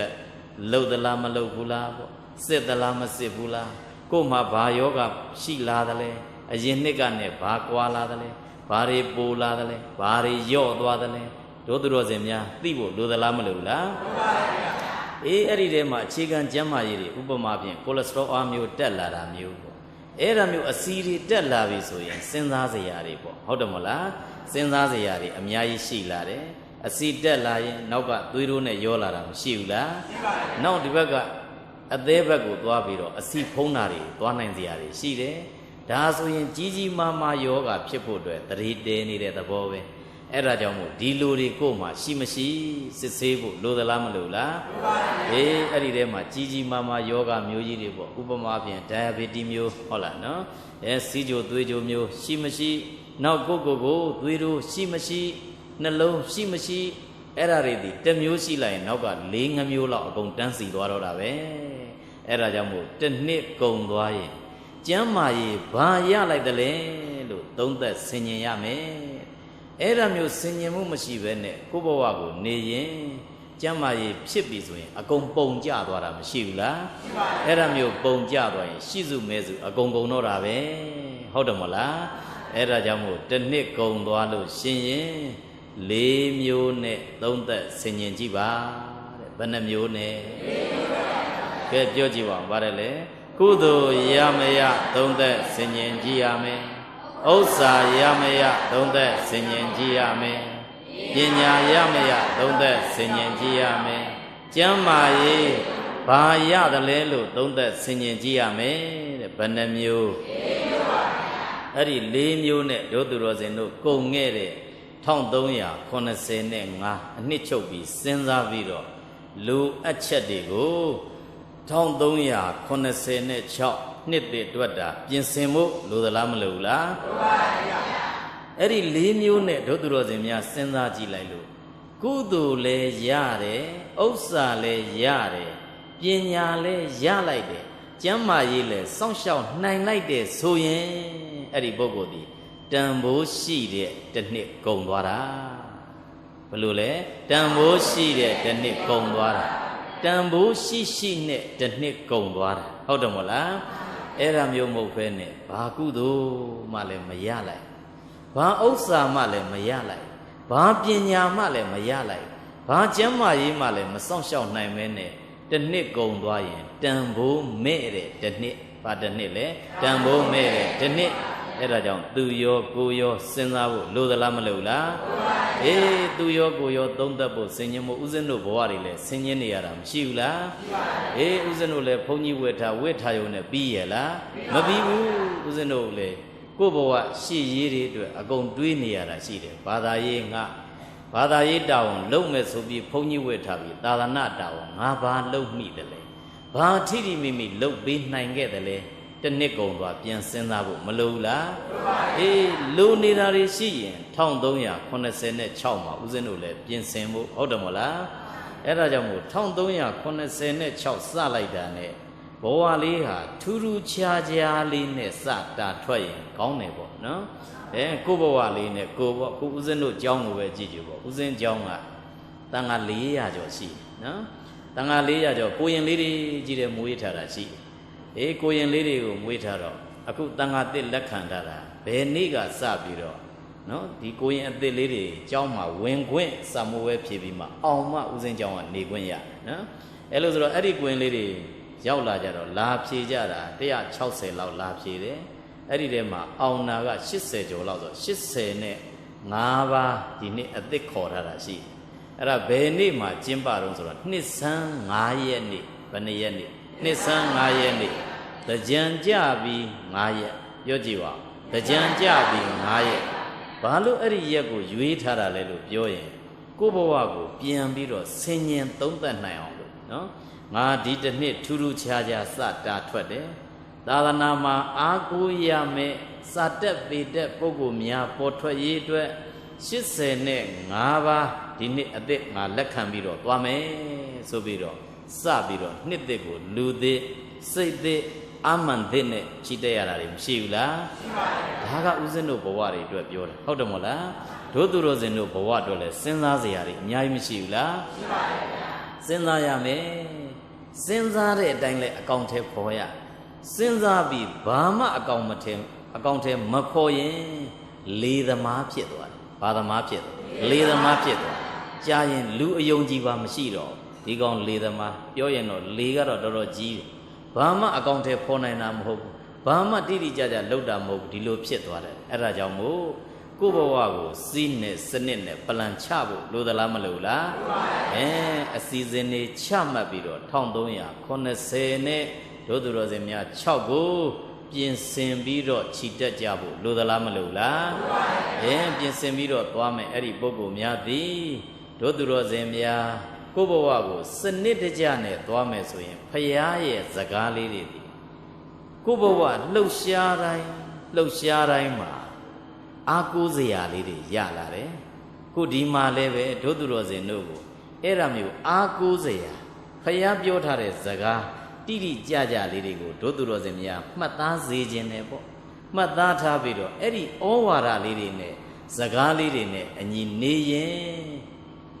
လှုပ်သလားမလှုပ်ဘူးလားပေါ့စစ်သလားမစစ်ဘူးလားကို့မှာဘာယောဂရှိလာသလဲအရင်နှစ်ကနဲ့ဘာကွာလာသလဲဘာတွေပိုလာသလဲဘာတွေယော့သွားသလဲတို့သူတော်စင်များသိဖို့လိုသလားမလိုဘူးလားမှန်ပါဗျာအေးအဲ့ဒီထဲမှာအခြေခံကျန်းမာရေးတွေဥပမာဖြင့်ကိုလက်စထရောအားမျိုးတက်လာတာမျိုးပေါ့အဲ့ဒါမျိုးအဆီတွေတက်လာပြီဆိုရင်စဉ်းစားစရာတွေပေါ့ဟုတ်တယ်မလားစဉ်းစားစရာတွေအများကြီးရှိလာတယ်အဆီတက်လာရင်နောက်ကသွေးတိုးနဲ့ရောလာတာမရှိဘူးလားရှိပါတယ်နောက်ဒီဘက်ကအသေးဘက်ကိုသွားပြီးတော့အဆီဖုံးတာတွေသွားနိုင်စရာတွေရှိတယ်ဒါဆိုရင်ကြီးကြီးမားမားယောဂဖြစ်ဖို့အတွက်တရေတဲနေတဲ့သဘောပဲအဲ့ဒါကြောင့်မို့ဒီလူတွေကိုမှရှိမရှိစစ်ဆေးဖို့လိုသလားမလိုလားအေးအဲ့ဒီထဲမှာကြီးကြီးမားမားယောဂမျိုးကြီးတွေပေါ့ဥပမာဖြင့် diabetes မျိုးဟုတ်လားနော်စီးကြိုသွေးကြိုမျိုးရှိမရှိနောက်ကိုသွေးတိုးရှိမရှိနှလုံးရှိမရှိအဲ့ဒါတွေဒီတစ်မျိုးရှိလိုက်ရင်နောက်က၄၅မျိုးလောက်အကုန်တန်းစီသွားတော့တာပဲအဲ့ဒါကြောင့်မို့တစ်နှစ်ကုန်သွားရင်ကျမ်းမာရေးဘာရလိုက်တယ်လဲလို့သုံးသက်ဆင်ញင်ရမယ်အဲ့ဒါမျိုးဆင်ញင်မှုမရှိဘဲနဲ့ကိုယ့်ဘဝကိုနေရင်ကျမ်းမာရေးဖြစ်ပြီဆိုရင်အကုန်ပုံကျသွားတာမရှိဘူးလားရှိပါဘူးအဲ့ဒါမျိုးပုံကျသွားရင်ရှိစုမဲစုအကုန်တော့တာပဲဟုတ်တယ်မလားအဲ့ဒါကြောင့်မို့တစ်နှစ်ကုန်သွားလို့ရှင်ရင်၄မျိုးနဲ့သုံးသက်ဆင်ញင်ကြည့်ပါတဲ့ဘယ်နှမျိုးနဲ့ကဲပြောကြည့်ပါဦးပါတယ်လေကုသိုလ်ရမရသုံးသက်ဆင်ញင်ကြည့်ရမယ်ဥစ္စာရမရသုံးသက်ဆင်ញင်ကြည့်ရမယ်ပညာရမရသုံးသက်ဆင်ញင်ကြည့်ရမယ်ကျမ်းမာရေးဘာရတယ်လဲလို့သုံးသက်ဆင်ញင်ကြည့်ရမယ်တဲ့ဘယ်နှမျိုးအဲ့ဒီ၄မျိုးနဲ့တို့သူတော်စင်တို့ကုန်ခဲ့တဲ့1385အနှစ်ချုပ်ပြီးစဉ်းစားပြီးတော့လူအချက်တွေကို1386နှစ်တည်းတွက်တာပြင်ဆင်မှုလိုသလားမလိုဘူးလားလိုပါဗျာအဲ့ဒီ၄မျိုးနဲ့တို့သူတော်စင်များစဉ်းစားကြည့်လိုက်လို့ကုသိုလ်လည်းရတယ်ဥစ္စာလည်းရတယ်ပညာလည်းရလိုက်တယ်ကျမ်းမာရေးလည်းစောင့်ရှောက်နိုင်လိုက်တယ်ဆိုရင်အဲ့ဒီပုဂ္ဂိုလ်ဒီတန်ဖိုးရှိတဲ့တစ်နှစ်ကုန်သွားတာဘယ်လိုလဲတန်ဖိုးရှိတဲ့တစ်နှစ်ကုန်သွားတာတန်ဖိုးရှိနဲ့တစ်နှစ်ကုန်သွားတာဟုတ်တယ်မလားအဲ့ဒါမျိုးမဟုတ်ဘဲနဲ့ဘာကုသိုလ်မှလည်းမရလိုက်ဘာဥစ္စာမှလည်းမရလိုက်ဘာပညာမှလည်းမရလိုက်ဘာကျမ်းမာရေးမှလည်းမစောင့်ရှောက်နိုင်မဲနဲ့တစ်နှစ်ကုန်သွားရင်တန်ဖိုးမဲ့တဲ့တစ်နှစ်ဘာတစ်နှစ်လဲတန်ဖိုးမဲ့တဲ့တစ်နှစ်အဲ့ဒါကြောင့်သူရောကိုရောစဉ်းစားဖို့လိုသလားမလိုလားအေးသူရောကိုရောသုံးသပ်ဖို့ဆင်ញင်မှုဥစဉ်တို့ဘဝတွေလည်းဆင်ញင်နေရတာမရှိဘူးလားအေးဥစဉ်တို့လည်းဘုန်းကြီးဝတ်ထားရုံနဲ့ပြီးရလားမပြီးဘူးဥစဉ်တို့လည်းကိုယ့်ဘဝရှေ့ရေးတွေအတွက်အကုန်တွေးနေရတာရှိတယ်ဘာသာရေးငါ ဘာသာရေးတာဝန်လုံမဲ့ဆိုပြီးဘုန်းကြီးဝတ်ထားပြီးသာသနာတာဝန်ငါဘာလုံမိတယ်လဲဘာထိထိမိမိလုံပေးနိုင်ခဲ့တယ်လဲတနစ်ကုံသွားပြန်စဉ်းစားဖို့မလိုလားအေးလိုနေတာတွေရှိရင်1386မှာဦးဇင်းတို့လည်းပြင်ဆင်ဖို့ဟုတ်တယ်မလားအဲ့ဒါကြောင့်မို့1386စလိုက်တာနဲ့ဘဝလေးဟာထူးထူးခြားခြားလေးနဲ့စတာထွက်ရင်ကောင်းတယ်ပေါ့နော်ကိုဘဝလေးနဲ့ကိုပေါ့ကိုဦးဇင်းတို့ကျောင်းကိုပဲကြည့်ကြပေါ့ဦးဇင်းကျောင်းကတန်ခါ400ကျော်ရှိနော်တန်ခါ400ကျော်ကိုရင်လေးတွေကြီးတယ်မွေးထားတာရှိကိုရင်လေးတွေကိုမွေးထားတော့အခုတန်ခါတစ်လက်ခံထားတာဘယ်နေ့ကစပြီးတော့နော်ဒီကိုရင်အစ်စ်လေးတွေကျောင်းမှာဝင်ခွင့်စာမိုးပဲဖြည့်ပြီးမှအောင်မဦးစင်းကျောင်းကနေခွင့်ရနော်အဲ့လိုဆိုတော့အဲ့ဒီကိုရင်လေးတွေရောက်လာကြတော့လာဖြည့်ကြတာ160လောက်လာဖြည့်တယ်အဲ့ဒီထဲမှာအောင်နာက80ကျော်လောက်ဆို80နဲ့5ပါးဒီနေ့အစ်စ်ခေါ်ထားတာရှိအဲ့ဒါဘယ်နေ့မှကျင်းပတော့ဆိုတော့နှစ်ဆန်း9ရက်နေ့ဘယ်နှစ်ရက်နေ့နှစ်ဆန်း9ရက်နေ့တကြံကြပြီး9ရက်ပြောကြည့်ပါတကြံကြပြီး9ရက်ဘာလို့အဲ့ဒီရက်ကိုရွေးထားတာလဲလို့ပြောရင်ကိုယ့်ဘဝကိုပြန်ပြီးတော့ဆင်ញင်သုံးသပ်နိုင်အောင်လို့နော်ငါဒီတစ်နှစ်ထူးထူးခြားခြားစတာထွက်တယ်သာသနာမှာအားကိုးရမယ်စာတက်ပေတက်ပုဂ္ဂိုလ်များပေါ်ထွက်ရေးအတွက်85ပါးဒီနှစ်အသက်ငါလက်ခံပြီးတော့သွားမယ်ဆိုပြီးတော့စပြီးတော့နှစ်သက်ကိုလူသက်စိတ်သက်အာမန်သက်နဲ့ချီတက်ရတာတွေမရှိဘူးလားရှိပါဘူးဒါကဥစဉ်တို့ဘဝတွေအတွက်ပြောတယ်ဟုတ်တယ်မို့လားတို့သူတို့စဉ်တို့ဘဝအတွက်လည်းစဉ်းစားစရာတွေအများကြီးမရှိဘူးလားရှိပါဘူးစဉ်းစားရမယ်စဉ်းစားတဲ့အတိုင်းလဲအကောင့်ထဲပေါ်ရစဉ်းစားပြီးဘာမှအကောင့်ထဲမပေါ်ရင်လေသမားဖြစ်သွားတယ်ဘာသမားဖြစ်လေသမားဖြစ်သွားကြားရင်လူအယုံကြည်ပါမရှိတော့ဒီကောင်လေသမားပြောရင်တော့လေကတော့တော်တော်ကြီးတယ်ဘာမှအကောင့်ထဲပေါ်နိုင်တာမဟုတ်ဘူးဘာမှတိတိကျကျလောက်တာမဟုတ်ဘူးဒီလိုဖြစ်သွားတယ်အဲ့ဒါကြောင့်မို့ကိုယ့်ဘဝကိုစီးနဲ့စနစ်နဲ့ပလန်ချဖို့လိုသလားမလိုလားအစီအစဉ်တွေချမှတ်ပြီးတော့1380နဲ့တို့သူတော်စင်များ6ကိုပြင်ဆင်ပြီးတော့ခြိတက်ကြဖို့လိုသလားမလိုလားပြင်ဆင်ပြီးတော့သွားမယ်အဲ့ဒီပုဂ္ဂိုလ်များသည်တို့သူတော်စင်များကိုယ့်ဘဝကိုစနစ်တကျနဲ့သွားမယ်ဆိုရင်ဖရာရဲ့စကားလေးတွေဒီကိုယ့်ဘဝလှုပ်ရှားတိုင်းမှာအာကိုးစရာလေးတွေရလာတယ်ခုဒီမှာလည်းပဲတို့သူတော်စင်တို့ကိုအဲ့ဒါမျိုးအာကိုးစရာဖရာပြောထားတဲ့စကားတိတိကျကျလေးတွေကိုတို့သူတော်စင်များမှတ်သားစေခြင်းနဲ့ပေါ့မှတ်သားထားပြီးတော့အဲ့ဒီဩဝါဒလေးတွေနဲ့စကားလေးတွေနဲ့အညီနေရင်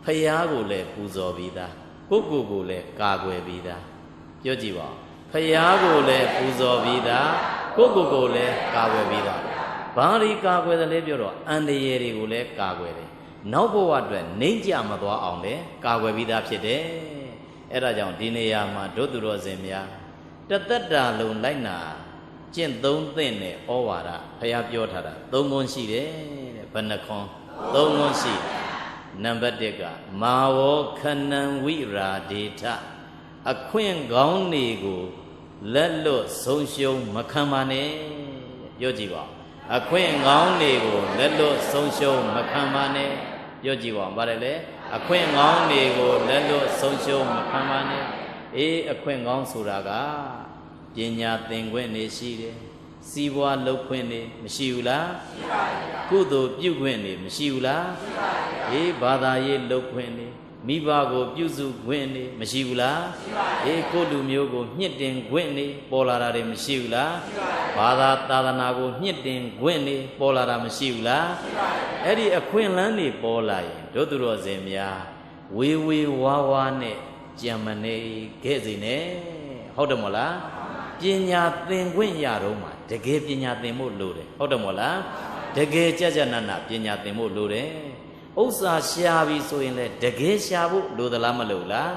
ဖရာကိုလည်းပူဇော်ပြီးသားကိုယ့်ကိုယ်လည်းကာကွယ်ပြီးသားပြောကြည့်ပါဖရာကိုလည်းပူဇော်ပြီးသားကိုယ့်ကိုယ်လည်းကာကွယ်ပြီးသားဘာတွေကာကွယ်တယ်လဲပြောတော့အန္တရာယ်တွေကိုလည်းကာကွယ်တယ်နောက်ဘဝအတွက်နှိမ့်ကြမသွားအောင်လည်းကာကွယ်ပြီးသားဖြစ်တယ်အဲ့ဒါကြောင့်ဒီနေရာမှာတို့သူတော်စင်များတသက်တာလုံးလိုက်နာကျင့်သုံးသင့်တဲ့ဩဝါဒဘုရားပြောထားတာ၃ခွန်းရှိတယ်တဲ့ဘယ်နှခွန်း၃ခွန်းရှိနံပါတ်1ကမာဝောခဏံဝိရာဒေထအခွင့်ကောင်းတွေကိုလက်လွတ်ဆုံးရှုံးမခံပါနဲ့ပြောကြည့်ပါအခွင့်ကောင်းတွေကိုလက်လွတ်ဆုံးရှုံးမခံပါနဲ့ပြောကြည့်ပါဘာလဲလဲအခွင့်ကောင်းတွေကိုလက်လွတ်ဆုံးရှုံးမခံပါနဲ့အခွင့်ကောင်းဆိုတာကပညာသင်ခွင့်နေရှိတယ်စီးပွားလုပ်ခွင့်နေမရှိဘူးလားရှိပါဘူးကုသိုလ်ပြုခွင့်နေမရှိဘူးလားရှိပါဘူးဘာသာရေးလုပ်ခွင့်နေမိဘကိုပြုစုခွင့်နေမရှိဘူးလားရှိပါဘူးကိုလူမျိုးကိုညှစ်တင်ခွင့်နေပေါ်လာတာတွေမရှိဘူးလားရှိပါဘူးဘာသာသာသနာကိုညှစ်တင်ခွင့်နေပေါ်လာတာမရှိဘူးလားရှိပါဘူးအဲ့ဒီအခွင့်အလမ်းတွေပေါ်လာရင်တို့သူတော်စင်များဝေဝေဝါဝါနဲ့ကြံမနေခဲ့စေနဲ့ဟုတ်တယ်မဟုတ်လားပညာသင်ခွင့်ရတော့မှတကယ်ပညာသင်ဖို့လိုတယ်ဟုတ်တယ်မဟုတ်လားတကယ်ကြကြနနပညာသင်ဖို့လိုတယ်ဥစ္စာရှားပြီဆိုရင်လည်းတကယ်ရှားဖို့လိုသလားမလိုလား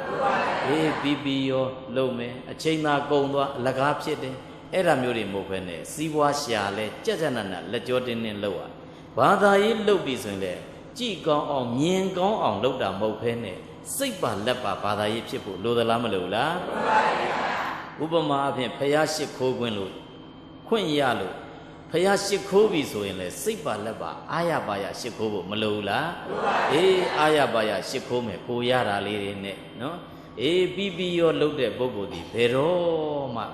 ပြီးပြီးရောလုံးမယ်အချိန်သာကုန်သွားအလကားဖြစ်တယ်အဲ့ဒါမျိုးတွေမဟုတ်ဘဲနဲ့စီးပွားရှားလဲကြကြနနလက်ကြောတင်းတင်းလောက်ရဘာသာရေးလုပ်ပြီဆိုရင်လည်းကြည်ကောင်းအောင်မြင်ကောင်းအောင်လုပ်တာမဟုတ်ဘဲနဲ့စိတ်ပါလက်ပါဘာသာရေးဖြစ်ဖို့လိုသလားမလိုလားဥပမာအဖြစ်ဖယားရှိခိုးခွင့်လို့ခွင့်ရလို့ဖ ဖះရှိခိုးပြီဆိုရင်လေစိတ်ပါလက်ပါအာရပါရရှိခိုးဖို့မလိုဘူးလားအေးအာရပါရရှိခိုးမယ်ကိုရတာလေးတွေနဲ့နော်အေးပြီးရောလှုပ်တဲ့ပုဂ္ဂိုလ်ဒီဘယ်တော့မှ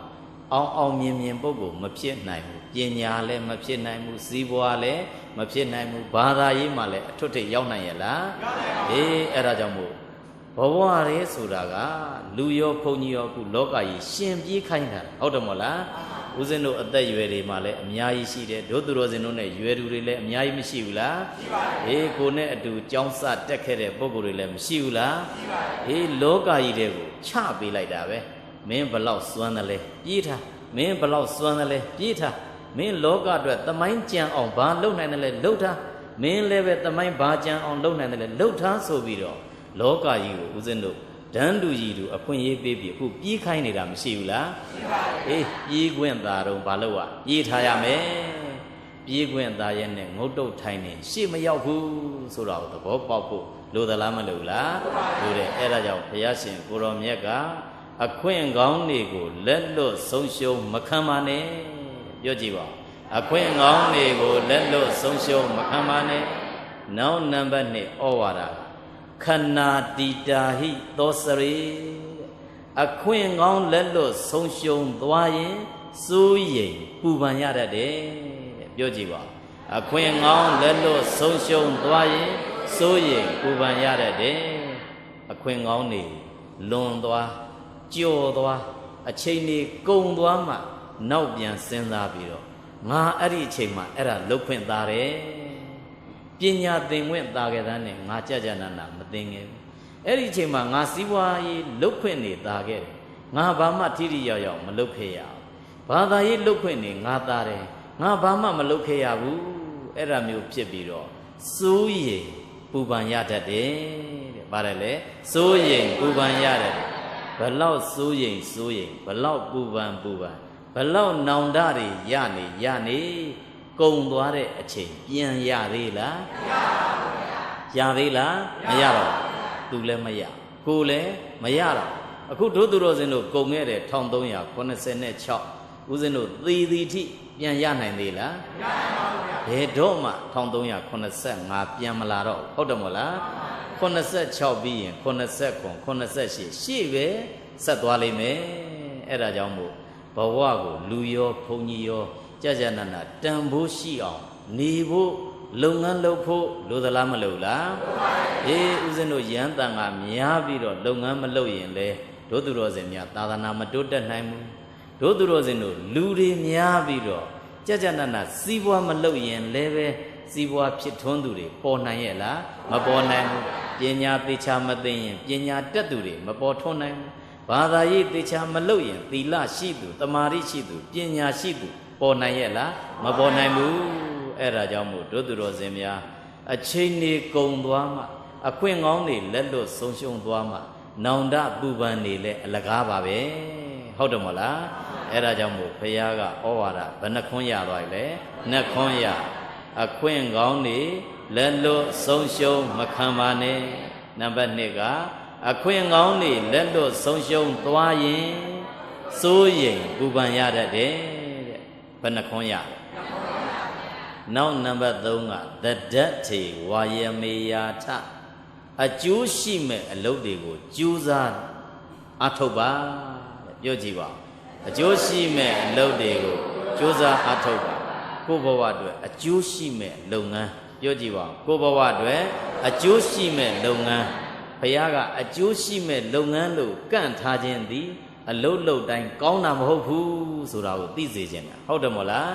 အောင်မြင်ပုဂ္ဂိုလ်မဖြစ်နိုင်ဘူးပညာလည်းမဖြစ်နိုင်ဘူးစီးပွားလည်းမဖြစ်နိုင်ဘူးဘာသာရေးမှလည်းအထွတ်ထိပ်ရောက်နိုင်ရလားအေးအဲ့ဒါကြောင့်မို့ဘဝရဲဆိုတာကလူရောဘုံကြီးရောအခုလောကကြီးရှင်ပြေးခိုင်းတာဟုတ်တယ်မို့လားဦးဇင်းတို့အသက်ရွယ်တွေမှာလည်းအများကြီးရှိတယ်ဒုသူတော်စင်တို့နဲ့ရွယ်သူတွေလည်းအများကြီးမရှိဘူးလားရှိပါဘူးအေးကိုနဲ့အတူကြောင်းစတက်ခဲ့တဲ့ပုဂ္ဂိုလ်တွေလည်းမရှိဘူးလားရှိပါဘူးအေးလောကကြီးတွေကိုချပေးလိုက်တာပဲမင်းဘလောက်စွမ်းတယ်လဲပြေးထားမင်းဘလောက်စွမ်းတယ်လဲပြေးထားမင်းလောကအတွက်သမိုင်းကြံအောင်ဘာလုပ်နိုင်တယ်လဲလုပ်ထားမင်းလည်းပဲသမိုင်းဘာကြံအောင်လုပ်နိုင်တယ်လဲလုပ်ထားဆိုပြီးတော့လောကကြီးကိုဦးဇင်းတို့ဒန်းတူကြီးတို့အခွင့်အရေးပေးပြီးအခုပြေးခိုင်းနေတာမရှိဘူးလားရှိပါဘူးအေးပြေးခွင့်သာတော့ဘာလို့ပြေးထားရမယ်ပြေးခွင့်သာရဲ့နဲ့ငုတ်တုတ်ထိုင်နေရှေ့မရောက်ဘူးဆိုတော့သဘောပေါက်ဖို့လိုသလားမလိုလားလိုတယ်အဲ့ဒါကြောင့်ဘုရားရှင်ကိုရောမြတ်ကအခွင့်ကောင်းတွေကိုလက်လွတ်ဆုံးရှုံးမခံပါနဲ့ပြောကြည့်ပါအခွင့်ကောင်းတွေကိုလက်လွတ်ဆုံးရှုံးမခံပါနဲ့နောက်နံပါတ်2ဩဝါဒခဏတိတာဟိသောစရေအခွင့်ကောင်းလက်လွတ်ဆုံးရှုံးသွားရင်စိုးရိမ်ပူပန်ရတတ်တယ်ပြောကြည့်ပါအခွင့်ကောင်းလက်လွတ်ဆုံးရှုံးသွားရင်စိုးရိမ်ပူပန်ရတတ်တယ်အခွင့်ကောင်းနေလွန်သွားကြော်သွားအချိန်ကြီးကုန်သွားမှနောက်ပြန်စဉ်းစားပြီးတော့ငါအဲ့ဒီအချိန်မှာအဲ့ဒါလုတ်ခွင့်သားတယ်ပညာသင်ခွင့်သားခဲ့တဲ့နဲ့ငါကြနာနာမသင်ခဲ့ဘူးအဲ့ဒီအချိန်မှာငါစီးပွားရေးလုတ်ခွင့်နေသားခဲ့တယ်ငါဘာမှထိထိရောက်ရောက်မလုတ်ခဲ့ရအောင်ဘာသာရေးလုတ်ခွင့်နေငါသားတယ်ငါဘာမှမလုတ်ခဲ့ရဘူးအဲ့ဒါမျိုးဖြစ်ပြီးတော့စိုးရိမ်ပူပန်ရတတ်တယ်တဲ့ပါတယ်လေစိုးရိမ်ပူပန်ရတယ်ဘလောက်စိုးရိမ်ဘလောက်ပူပန်ဘလောက်နောင်တတွေရနေကုံသွားတဲ့အချိန်ပြန်ရသေးလားမရပါဘူးဗျာရသေးလားမရတော့သူလည်းမရကိုလည်းမရတော့အခုတို့သူတော်စင်တို့ကုံခဲ့တဲ့1386ဦးဇင်းတို့သေသည်ထိပြန်ရနိုင်သေးလားမရပါဘူးဗျာဘယ်တော့မှ1385ပြန်မလာတော့ဟုတ်တယ်မို့လား86ပြီးရင်89 88ရှေ့ပဲဆက်သွားလိမ့်မယ်အဲ့ဒါကြောင့်မို့ဘဝကိုလူရောဘုံကြီးရောကြနာနာတန်ဖိုးရှိအောင်နေဖို့လုပ်ငန်းလုပ်ဖို့လိုသလားမလိုလားလိုပါဘူးအေးဦးဇင်းတို့ရန်တန်ကများပြီးတော့လုပ်ငန်းမလုပ်ရင်လေတို့သူတော်စင်များသာသနာမတိုးတက်နိုင်ဘူးတို့သူတော်စင်တို့လူတွေများပြီးတော့ကြနာနာစီးပွားမလုပ်ရင်လည်းပဲစီးပွားဖြစ်ထွန်းသူတွေပေါ်နိုင်ရဲ့လားမပေါ်နိုင်ဘူးပညာသေချာမသိရင်ပညာတက်သူတွေမပေါ်ထွန်းနိုင်ဘူးဘာသာရေးသေချာမလုပ်ရင်သီလရှိသူတမာရီရှိသူပညာရှိသူပေါ်နိုင်ရဲ့လားမပေါ်နိုင်ဘူးအဲ့ဒါကြောင့်မို့တို့သူတော်စင်များအချိန်နေကုန်သွားမှအခွင့်ကောင်းတွေလက်လွတ်ဆုံးရှုံးသွားမှနောင်တပူပန်နေလဲအလကားပါပဲဟုတ်တယ်မလားအဲ့ဒါကြောင့်မို့ဘုရားကဩဝါဒဘယ်နှခွန်းရသွားလဲနှစ်ခွန်းရအခွင့်ကောင်းတွေလက်လွတ်ဆုံးရှုံးမခံပါနဲ့နံပါတ်2ကအခွင့်ကောင်းတွေလက်လွတ်ဆုံးရှုံးသွားရင်စိုးရိမ်ပူပန်ရတတ်တယ်တဲ့ဘယ်နှခွန်းရနောက်နံပါတ်3ကသဒ္ဒတ်ထေဝါယမေယာထအကျိုးရှိမဲ့အလုပ်တွေကိုကြိုးစားအထောက်ပါပြောကြည့်ပါအကျိုးရှိမဲ့အလုပ်တွေကိုကြိုးစားအထောက်ပါကိုယ့်ဘဝအတွက်အကျိုးရှိမဲ့လုပ်ငန်းပြောကြည့်ပါကိုယ့်ဘဝအတွက်အကျိုးရှိမဲ့လုပ်ငန်းဘုရားကအကျိုးရှိမဲ့လုပ်ငန်းလို့ကန့်ထားခြင်းသည်အလုပ်လုပ်တိုင်းကောင်းတာမဟုတ်ဘူးဆိုတာကိုသိစေခြင်းဟုတ်တယ်မို့လား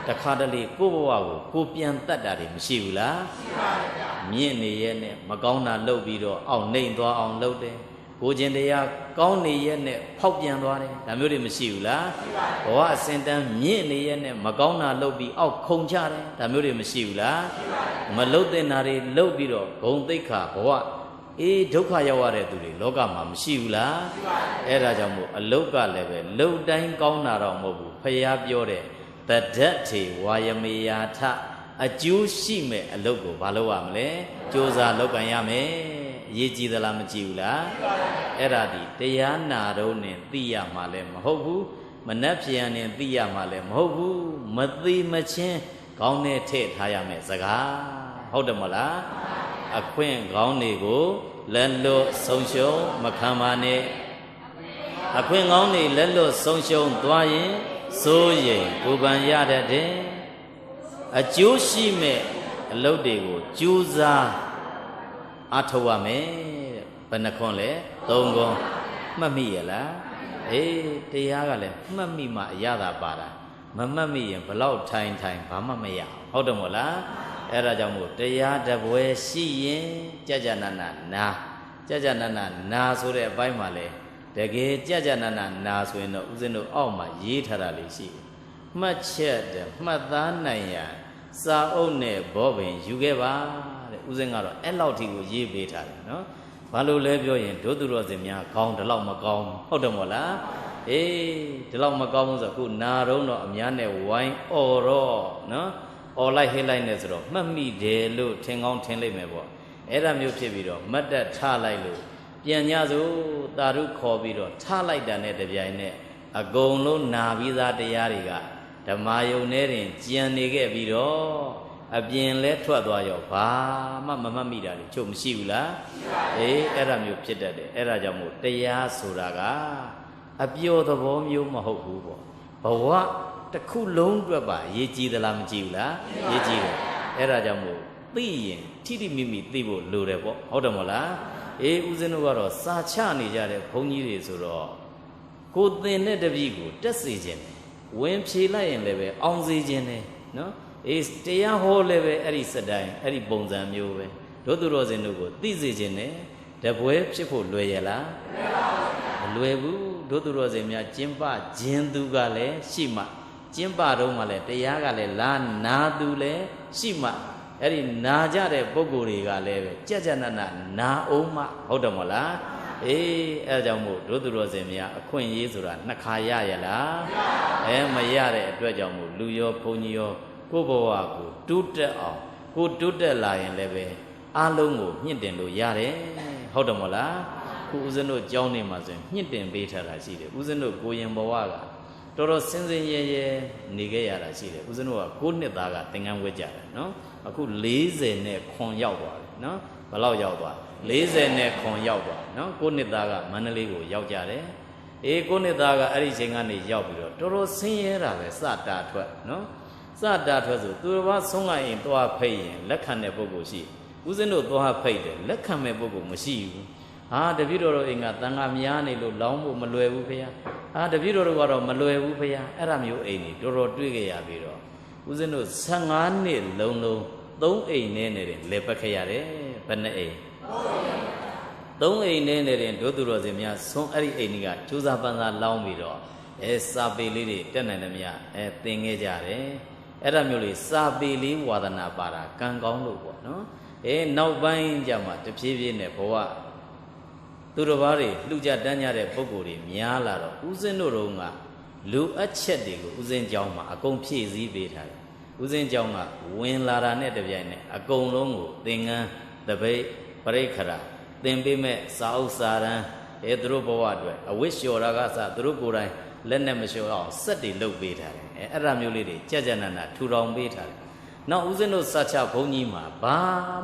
တခါတလေကိုယ့်ဘဝကိုပြန်တတ်တာတွေမရှိဘူးလားရှိပါဗျာမြင့်နေရဲ့နဲ့မကောင်းတာလုပ်ပြီးတော့အောက်နှိမ်သွားအောင်လုပ်တယ်ကိုကျင်တရားကောင်းနေရဲ့နဲ့ဖောက်ပြန်သွားတယ်ဒါမျိုးတွေမရှိဘူးလားရှိပါဘဝအစဉ်တန်းမြင့်နေရဲ့နဲ့မကောင်းတာလုပ်ပြီးအောက်ခုန်ချတယ်ဒါမျိုးတွေမရှိဘူးလားရှိပါမလုပ်တဲ့နာတွေလုပ်ပြီးတော့ဂုံသိက္ခာဘဝအေးဒုက္ခရောက်ရတဲ့သူတွေလောကမှာမရှိဘူးလားရှိပါအဲ့ဒါကြောင့်မို့အလုတ်ကလည်းပဲလှုပ်တိုင်းကောင်းတာတော့မဟုတ်ဘူးဖျားပြောတဲ့သဒ္ဒတ်ထေဝါယမေယာထအကျိုးရှိမဲ့အလုပ်ကိုဘာလုပ်ရမလဲကြိုးစားလုပ်ကန်ရမယ်အရေးကြီးသလားမကြည့်ဘူးလားအဲ့ဒါဒီတရားနာတော့နဲ့သိရမှာလည်းမဟုတ်ဘူး မနှက်ပြန်ရင်သိရမှာလဲမဟုတ်ဘူးမသိမချင်းခေါင်းနဲ့ထည့်ထားရမယ်စကားဟုတ်တယ်မလားအခွင့်ခေါင်းတွေကိုလက်လွတ်ဆုံးရှုံးမခံပါနဲ့အခွင့်ကောင်းတွေလက်လွတ်ဆုံးရှုံးသွားရင်စိုးရိမ်ပူပန်ရတတ်တယ်အကျိုးရှိမဲ့အလုပ်တွေကိုကြိုးစားအားထုတ်ရမယ်ဘယ်နှခွန်းလဲ3ခွန်းမှတ်မိရလားအေးတရားကလည်းမှတ်မိမှအရသာပါတာမမှတ်မိရင်ဘလောက်ထိုင်ဘာမှမရဟုတ်တယ်မို့လားအဲ့ဒါကြောင့်မို့တရားတပွဲရှိရင်ကြနာနာနာဆိုတဲ့အပိုင်းမှာလဲတကယ်ကြနာနာဆိုရင်တော့ဦးဇင်းတို့အောက်မှာရေးထားတာလေးရှိတယ်မှတ်ချက်တဲ့မှတ်သားနိုင်ရန်စာအုပ်နဲ့ဘောပင်ယူခဲ့ပါတဲ့ဦးဇင်းကတော့အဲ့လောက်ထိကိုရေးပေးထားတယ်နော်ဘာလို့လဲပြောရင်ဒုသူတော်စင်များကောင်းဒီလောက်မကောင်းဟုတ်တယ်မို့လားအေးဒီလောက်မကောင်းဘူးဆိုအခုနာတော့အများနဲ့ဝိုင်းអော်တော့နော်អော်လိုက်ဟစ်လိုက်နေဆိုတော့မှတ်မိတယ်လို့ထင်ကောင်းထင်လိမ့်မယ်ပေါ့အဲ့ဒါမျိုးဖြစ်ပြီးတော့မတ်တက်ထားလိုက်လို့ပြန်ညဆိုတာရုခေါ်ပြီးတော့ထားလိုက်တာနဲ့တပြိုင်နက်အကုန်လုံးနာပြီးသားတရားတွေကဓမ္မယုံထဲတွင်ကြံနေခဲ့ပြီးတော့အပြင်လဲထွက်သွားရောဘာမှမမှတ်မိတာလေချုပ်မရှိဘူးလားအေးအဲ့ဒါမျိုးဖြစ်တတ်တယ်အဲ့ဒါကြောင့်မို့တရားဆိုတာကအပျော်သဘောမျိုးမဟုတ်ဘူးပေါ့ဘဝတစ်ခုလုံးအတွက်ပါရေးကြည့်သလားမကြည့်ဘူးလားရေးကြည့်တယ်အဲ့ဒါကြောင့်မို့သိရင်ထိထိမိမိသိဖို့လိုတယ်ပေါ့ဟုတ်တယ်မလားအေးဦးဇင်းတို့ကတော့စာချနေကြတဲ့ဘုန်းကြီးတွေဆိုတော့ကိုသင်တဲ့တပည့်ကိုတက်စေခြင်းတယ်ဝင်ဖြေလိုက်ရင်လည်းပဲအောင်စေခြင်းတယ်နော်အေးတရားဟောလည်းပဲအဲ့ဒီစတိုင်းအဲ့ဒီပုံစံမျိုးပဲတို့သူတော်စင်တို့ကိုသိစေခြင်းတယ်တပွဲဖြစ်ဖို့လွယ်ရလားမလွယ်ဘူးတို့သူတော်စင်များကျင့်ပခြင်းသူကလည်းရှိမှကျင့်ပတော့မှလည်းတရားကလည်းလာနာသူလည်းရှိမှအဲ့ဒီနာကြတဲ့ပုဂ္ဂိုလ်တွေကလည်းပဲကြနာနာအောင်မှဟုတ်တယ်မလားအေးအဲ့ဒါကြောင့်မို့တို့သူတော်စင်များအခွင့်အရေးဆိုတာနှစ်ခါရရလားမရတဲ့အတွက်ကြောင့်မို့လူရောဘုန်းကြီးရောကိုယ့်ဘဝကိုတိုးတက်အောင်ကိုတိုးတက်လာရင်လည်းပဲအားလုံးကိုမြင့်တင်လို့ရတယ်ဟုတ်တယ်မလားခုဦးဇင်းတို့ကြောင်းနေမှာဆိုရင်မြင့်တင်ပေးထားတာရှိတယ်ဦးဇင်းတို့ကိုရင်ဘဝကတော်တော်စင်စင်ရဲရဲနေခဲ့ရတာရှိတယ်ဦးဇင်းတို့က9နှစ်သားကသင်္ကန်းဝတ်ကြတယ်နော်အခု40နဲ့ခွန်ရောက်သွားတယ်နော်ဘယ်လောက်ရောက်သွား40နဲ့ခွန်ရောက်သွားနော်9နှစ်သားကမန္တလေးကိုရောက်ကြတယ်အေး9နှစ်သားကအဲ့ဒီချိန်ကနေရောက်ပြီးတော့တော်တော်ဆင်းရဲတာပဲစတာထွက်နော်စတာထွက်ဆိုသူတစ်ပါးဆုံးလိုက်ရင်သွားဖိတ်ရင်လက်ခံတဲ့ပုဂ္ဂိုလ်ရှိဦးဇင်းတို့သွားဖိတ်တယ်လက်ခံမဲ့ပုဂ္ဂိုလ်မရှိဘူးဟာတပည့်တော်တို့အိမ်ကတန်ခါများနေလို့လောင်းဖို့မလွယ်ဘူးဖေဟာတပည့်တော်တို့ကတော့မလွယ်ဘူးဖေဟာအဲ့ဒါမျိုးအိမ်တွေတော်တော်တွေ့ကြရပြီးတော့ဦးဇင်းတို့15နှစ်လုံး3အိမ်နဲ့နေတယ်လေပတ်ခဲ့ရတယ်ဘယ်နဲ့အိမ်3အိမ်နဲ့နေတယ်ဒုသူတော်စင်များဆုံးအဲ့ဒီအိမ်ကြီးကကျိုးစားပန်းစားလောင်းပြီးတော့စာပေလေးတွေတက်နိုင်တယ်မြသင်ခဲ့ကြတယ်အဲ့ဒါမျိုးလေးစာပေလေးဝါဒနာပါတာကံကောင်းလို့ပေါ့နော်နောက်ပိုင်းကျမှတဖြည်းဖြည်းနဲ့ဘဝသူတစ်ပါးတွေလှူကြတန်းကြတဲ့ပုံကိုယ်တွေများလာတော့ဦးဇင်းတို့ကလူအချက်တွေကိုဦးဇင်းကျောင်းမှာအကုန်ဖြည့်ဆည်းပေးထားတယ်ဦးဇင်းကျောင်းကဝင်လာတာနဲ့တပြိုင်နက်အကုန်လုံးကိုသင်္ကန်းတပိတ်ပရိခရာသင်ပေးမဲ့စာအုပ်စာတမ်းသူတို့ဘဝအတွက်အဝိရှော်တာကစသူတို့ကိုယ်တိုင်လက်နဲ့မလျှော်အောင်စက်တွေလုပ်ပေးထားတယ်အဲ့ဒါမျိုးလေးတွေကြနာနာထူထောင်ပေးထားတယ်နောက်ဦးဇင်းတို့စာချဘုန်းကြီးမှာဘာ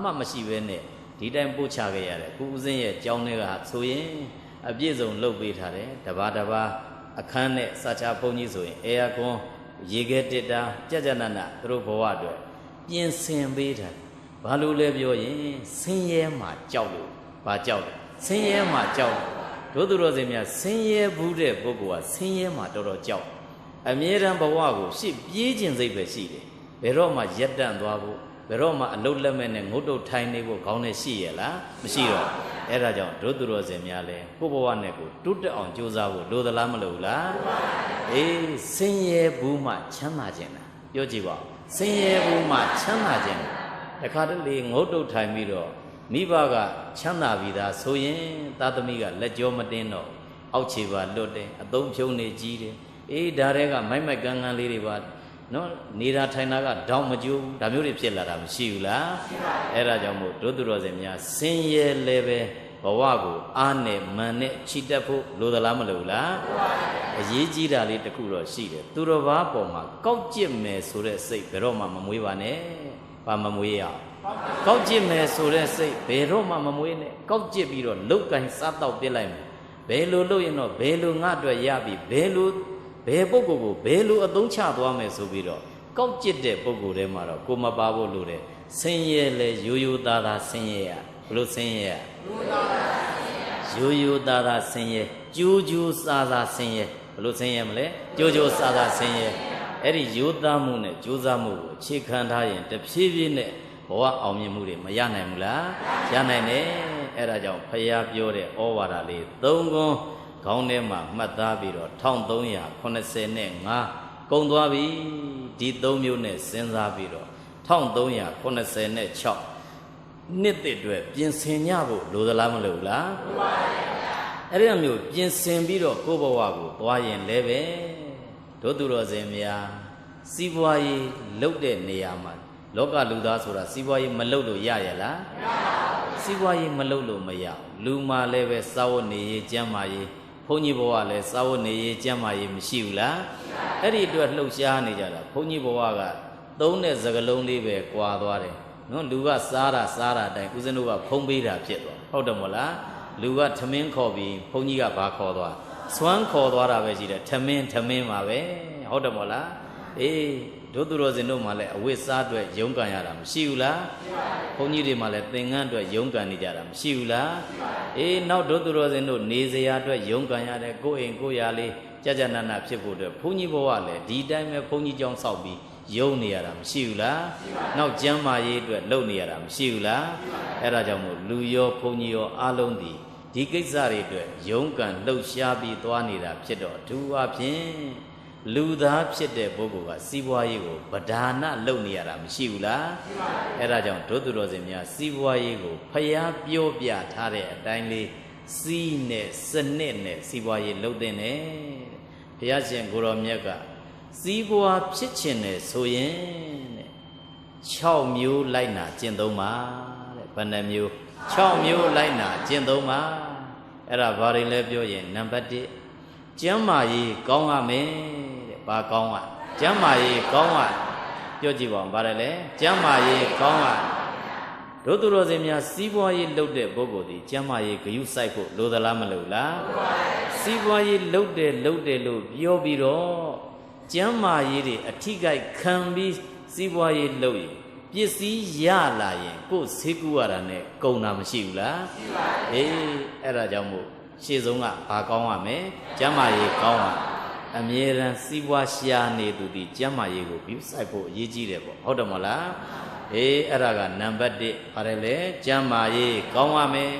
မှမရှိဘဲနဲ့ဒီတိုင်းပို့ချခဲ့ရတယ်ခုဦးဇင်းရဲ့ကျောင်းတွေကဆိုရင်အပြည့်စုံလုပ်ပေးထားတယ်တပါးအခန်းနဲ့စာချဘုန်းကြီးဆိုရင်အေယာကွန်ရေခဲတစ်တာကြနာနာသူတို့ဘဝအတွက်ပြင်ဆင်ပေးထားတယ်ဘာလို့လဲပြောရင်ဆင်းရဲမှာကြောက်လို့ဘာကြောက်လဲဆင်းရဲမှာကြောက်တို့သူတော်စင်များဆင်းရဲဘူးတဲ့ပုဂ္ဂိုလ်ကဆင်းရဲမှာတော်တော်ကြောက်အမြဲတမ်းဘဝကိုရှစ်ပြေးခြင်းစိတ်ပဲရှိတယ်ဘယ်တော့မှရက်တန့်သွားဖို့ဘယ်တော့မှအလုတ်လက်မဲ့နဲ့ငုတ်တုတ်ထိုင်နေဖို့ခေါင်းနဲ့ရှိရလားမရှိတော့အဲ့ဒါကြောင့်တို့သူတော်စင်များလဲကိုယ့်ဘဝနဲ့ကိုတိုးတက်အောင်ကြိုးစားဖို့လိုသလားမလိုဘူးလားအေးဆင်းရဲဘူးမှချမ်းသာခြင်းလားပြောကြည့်ပါဆင်းရဲဘူးမှချမ်းသာခြင်းတခါတလေငုတ်တုတ်ထိုင်ပြီးတော့မိဘကချမ်းသာပြီးသားဆိုရင်သားသမီးကလက်ကြောမတင်းတော့အောက်ခြေပါလွတ်တယ်အသုံးဖြုံးနေကြီးတယ်အေးဒါတွေကမိုက်မိုက်ကန်းကန်းလေးတွေပါနော်နေတာထိုင်တာကတောင်းမကြိုးဘူးဒါမျိုးတွေဖြစ်လာတာမရှိဘူးလားအဲ့ဒါကြောင့်မို့တို့သူတော်စင်များဆင်းရဲလဲပဲဘဝကိုအားနဲ့မန်နဲ့ချီတက်ဖို့လိုသလားမလိုဘူးလား ရေးကြီးတာလေးတစ်ခုတော့ရှိတယ်သူတော်ဘာပေါ်မှာကောက်ကျစ်မယ်ဆိုတဲ့စိတ်ဘယ်တော့မှမမွေးပါနဲ့ဘာမမွေးရအောင်ကောက်ကျစ်မယ်ဆိုတဲ့စိတ်ဘယ်တော့မှမမွေးနဲ့ကောက်ကျစ်ပြီးတော့လုတ်ကန်စားတော့ပြစ်လိုက်မယ်ဘယ်လိုလုပ်ရင်တော့ဘယ်လိုငါအတွက်ရပြီဘယ်ပုဂ္ဂိုလ်ကိုဘယ်လိုအသုံးချသွားမယ်ဆိုပြီးတော့ကောက်ကျစ်တဲ့ပုဂ္ဂိုလ်တွေမှာတော့ကိုမပါဖို့လိုတယ်ဆင်းရဲလဲရိုးရိုးသားသားဆင်းရဲရဘလို့ဆင်းရဲရရိုးရိုးသားသားဆင်းရဲကြိုးကြိုးစားစားဆင်းရဲဘလို့ဆင်းရဲမလဲကြိုးကြိုးစားစားဆင်းရဲအဲ့ဒီရိုးသားမှုနဲ့ကြိုးစားမှုကိုအခြေခံထားရင်တဖြည်းဖြည်းနဲ့ဘဝအောင်မြင်မှုတွေမရနိုင်ဘူးလားရနိုင်တယ်အဲ့ဒါကြောင့်ဖျားပြောတဲ့ဩဝါဒလေး၃ခွန်းခေါင်းထဲမှာမှတ်သားပြီးတော့1385ကုန်သွားပြီဒီ၃မျိုးနဲ့စဉ်းစားပြီးတော့1386နှစ်သစ်အတွက်ပြင်ဆင်ကြဖို့လိုသလားမလိုဘူးလားလိုပါဘူးအဲ့ဒီမျိုးပြင်ဆင်ပြီးတော့ကိုယ့်ဘဝကိုသွားရင်လည်းပဲတို့သူတော်စင်များစီးပွားရေးလုပ်တဲ့နေရာမှာလောကလူသားဆိုတာစီးပွားရေးမလုပ်လို့ရရလားမရပါဘူးစီးပွားရေးမလုပ်လို့မရလူမှလည်းပဲစာဝတ်နေရေးကျမ်းမာရေးဘုန်းကြီးဘဝလည်းစာဝတ်နေရေးကျမ်းမာရေးမရှိဘူးလားအဲ့ဒီအတွက်လှုပ်ရှားနေကြတာဘုန်းကြီးဘဝကသုံးတဲ့စကားလုံးလေးပဲကွာသွားတယ်နော်လူကစားတာအတိုင်းဦးဇင်းတို့ကဖုံးပေးတာဖြစ်သွားဟုတ်တယ်မို့လားလူကထမင်းခေါ်ပြီးဘုန်းကြီးကဘာခေါ်သွားစွမ်းခေါ်သွားတာပဲရှိတယ်ထမင်းပါပဲဟုတ်တယ်မို့လားအေးတို့သူတော်စင်တို့မှလည်းအဝိစားအတွက်ရုန်းကန်ရတာမရှိဘူးလားဘုန်းကြီးတွေမှလည်းသင်္ကန်းအတွက်ရုန်းကန်နေကြတာမရှိဘူးလားအေးနောက်တို့သူတော်စင်တို့နေစရာအတွက်ရုန်းကန်ရတယ်ကိုယ်အိမ်ကိုယ်ရာလေးကြနာနာဖြစ်ဖို့အတွက်ဘုန်းကြီးဘဝလည်းဒီတိုင်းပဲဘုန်းကြီးကျောင်းဆောက်ပြီးယုံနေရတာမရှိဘူးလားနောက်ကျမ်းမာရေးအတွက်လုပ်နေရတာမရှိဘူးလားအဲ့ဒါကြောင့်မို့လူရောဘုန်းကြီးရောအားလုံးဒီကိစ္စတွေအတွက်ယုံကန်လှုပ်ရှားပြီးသွားနေတာဖြစ်တော့အထူးအဖြင့်လူသားဖြစ်တဲ့ပုဂ္ဂိုလ်ကစီးပွားရေးကိုဗဒါနလုပ်နေရတာမရှိဘူးလားအဲ့ဒါကြောင့်ဒုသူတော်စင်များစီးပွားရေးကိုဖျားပြောပြထားတဲ့အတိုင်းလေးစီးနဲ့စနစ်နဲ့စီးပွားရေးလုပ်တဲ့နဲ့ဘုရားရှင်ကိုရောမြတ်ကစီးပွားဖြစ်ခြင်းနဲ့ဆိုရင်တဲ့6မျိုးလိုက်နာကျင့်သုံးပါတဲ့ဘယ်နှမျိုး6မျိုးလိုက်နာကျင့်သုံးပါအဲ့ဒါဘာတွေလဲပြောရင်နံပါတ်1ကျမ်းမာရေးကောင်းရမယ်တဲ့ဘာကောင်းရကျမ်းမာရေးကောင်းရပြောကြည့်ပါဦးဘာလဲကျမ်းမာရေးကောင်းရတို့သူတော်စင်များစီးပွားရေးလုပ်တဲ့ပုဂ္ဂိုလ်ဒီကျမ်းမာရေးဂရုစိုက်ဖို့လိုသလားမလိုလားစီးပွားရေးလုပ်တယ်လို့ပြောပြီးတော့ကျမ်းမာရေးတွေအထိကိုက်ခံပြီးစီးပွားရေးလုပ်ရင်ပစ္စည်းရလာရင်ကိုယ်ဆေးကူရတာနဲ့ကုန်တာမရှိဘူးလားရှိပါဘူးအေးအဲ့ဒါကြောင့်မို့ရှေ့ဆုံးကဘာကောင်းရမလဲကျမ်းမာရေးကောင်းရအမြဲတမ်းစီးပွားရှာနေသူဒီကျမ်းမာရေးကိုပြီးစိုက်ဖို့အရေးကြီးတယ်ပေါ့ဟုတ်တယ်မလားအေးအဲ့ဒါကနံပါတ်1ပါတယ်လေကျမ်းမာရေးကောင်းရမယ်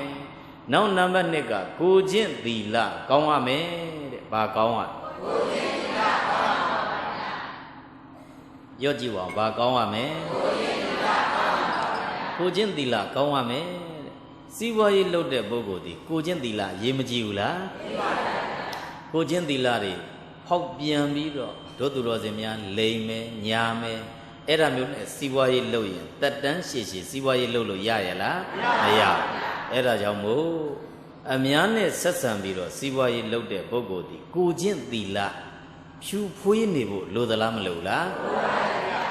နောက်နံပါတ်2ကကိုကျင့်သီလကောင်းရမယ်တဲ့ဘာကောင်းရကိုကျင့်သီလကောင်းရပါဗျာပြောကြည့်ပါဦးဘာကောင်းရမယ်ကိုကျင့်သီလကောင်းရမယ်တဲ့စီးပွားရေးလုပ်တဲ့ပုဂ္ဂိုလ်ဒီကိုကျင့်သီလရေးမကြည့်ဘူးလားရေးပါဗျာကိုကျင့်သီလတွေဖောက်ပြန်ပြီးတော့တို့သူတော်စင်များလိမ်မယ်ညာမယ်အဲ့ဒါမျိုးနဲ့စီးပွားရေးလုပ်ရင်တက်တန်းရှည်စီးပွားရေးလုပ်လို့ရရလားမရအဲ့ဒါကြောင့်မို့အများနဲ့ဆက်ဆံပြီးတော့စီးပွားရေးလုပ်တဲ့ပုဂ္ဂိုလ်ဒီကိုကျင့်သီလဖြူဖွေးနေဖို့လိုသလားမလိုလားလိုပါဗျာ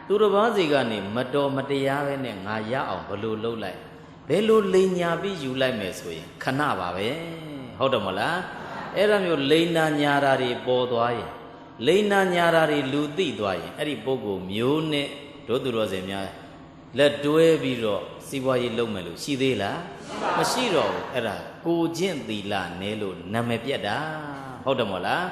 သူတစ်ပါးစီကနေမတော်မတရားပဲနဲ့ငါရအောင်ဘလို့လုပ်လိုက်ဘယ်လိုလိန်ညာပြီးယူလိုက်မယ်ဆိုရင်ခဏပါပဲဟုတ်တယ်မလားအဲ့ဒါမျိုးလိန်နာညာတာတွေပေါ်သွားရင်လိန်နာညာတာတွေလူသိသွားရင်အဲ့ဒီပုဂ္ဂိုလ်မျိုးနဲ့တို့သူတော်စင်များလက်တွဲပြီးတော့စီးပွားရေးလုပ်မယ်လို့ရှိသေးလားမရှိတော့ဘူးအဲ့ဒါကိုကျင့်သီလနဲလို့နာမည်ပြတ်တာဟုတ်တယ်မလား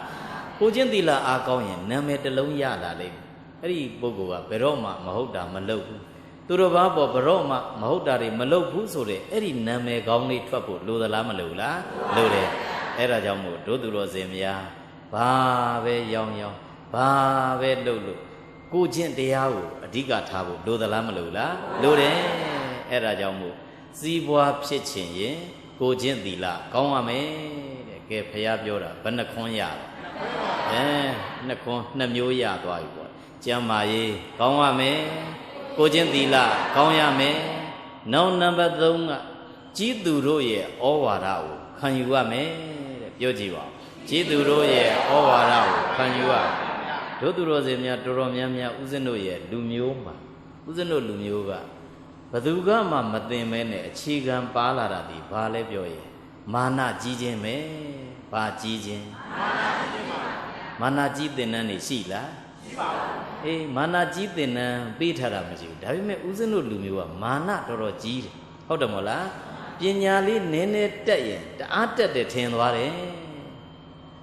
ကိုကျင့်သီလအားကောင်းရင်နာမည်တစ်လုံးရလာလိမ့်မယ်အဲ့ဒီပုဂ္ဂိုလ်ကဘယ်တော့မှမဟုတ်တာမလုပ်ဘူးသူတော်ဘာပေါ်ဘယ်တော့မှမဟုတ်တာတွေမလုပ်ဘူးဆိုတဲ့အဲ့ဒီနာမည်ကောင်းလေးထွက်ဖို့လိုသလားမလိုလားလိုတယ်အဲ့ဒါကြောင့်မို့တို့သူတော်စင်များဘာပဲရောင်းဘာပဲလုပ်လို့ကိုကျင့်တရားကိုအဓိကထားဖို့လိုသလားမလိုလားလိုတယ်အဲ့ဒါကြောင့်မို့စီးပွားဖြစ်ခြင်းရင်ကိုကျင့်သီလကောင်းရမယ်တဲ့ကဲဖះပြောတာဘယ်နှခွန်းရလဲနှစ်ခွန်း2မျိုးရသွားပြီပေါ့ကျမ်းမာရေးကောင်းရမယ်ကိုကျင့်သီလကောင်းရမယ်နောက်နံပါတ်3ကကြီးသူတို့ရဲ့ဩဝါဒကိုခံယူရမယ်တဲ့ပြောကြည့်ပါဦး จิตุโรเยဩဝါဒကိုခံယူရဒုသူတော်စင်များတော်တော်များများဥစဉ်တို့ရဲ့လူမျိုးမှာဥစဉ်တို့လူမျိုးကဘသူကမှမသိမဲနဲ့အခြေခံပါလာတာဒီဘာလဲပြောရဲ့မာနကြီးခြင်းပဲဘာကြီးခြင်းမာနကြီးသင်္นานနေရှိလားရှိပါဘူးအေးမာနကြီးသင်္นานပေးထားတာမရှိဘူးဒါပေမဲ့ဥစဉ်တို့လူမျိုးကမာနတော်တော်ကြီးတယ်ဟုတ်တယ်မို့လားပညာလေးနည်းနည်းတက်ရင်တအားတက်တယ်ထင်သွားတယ်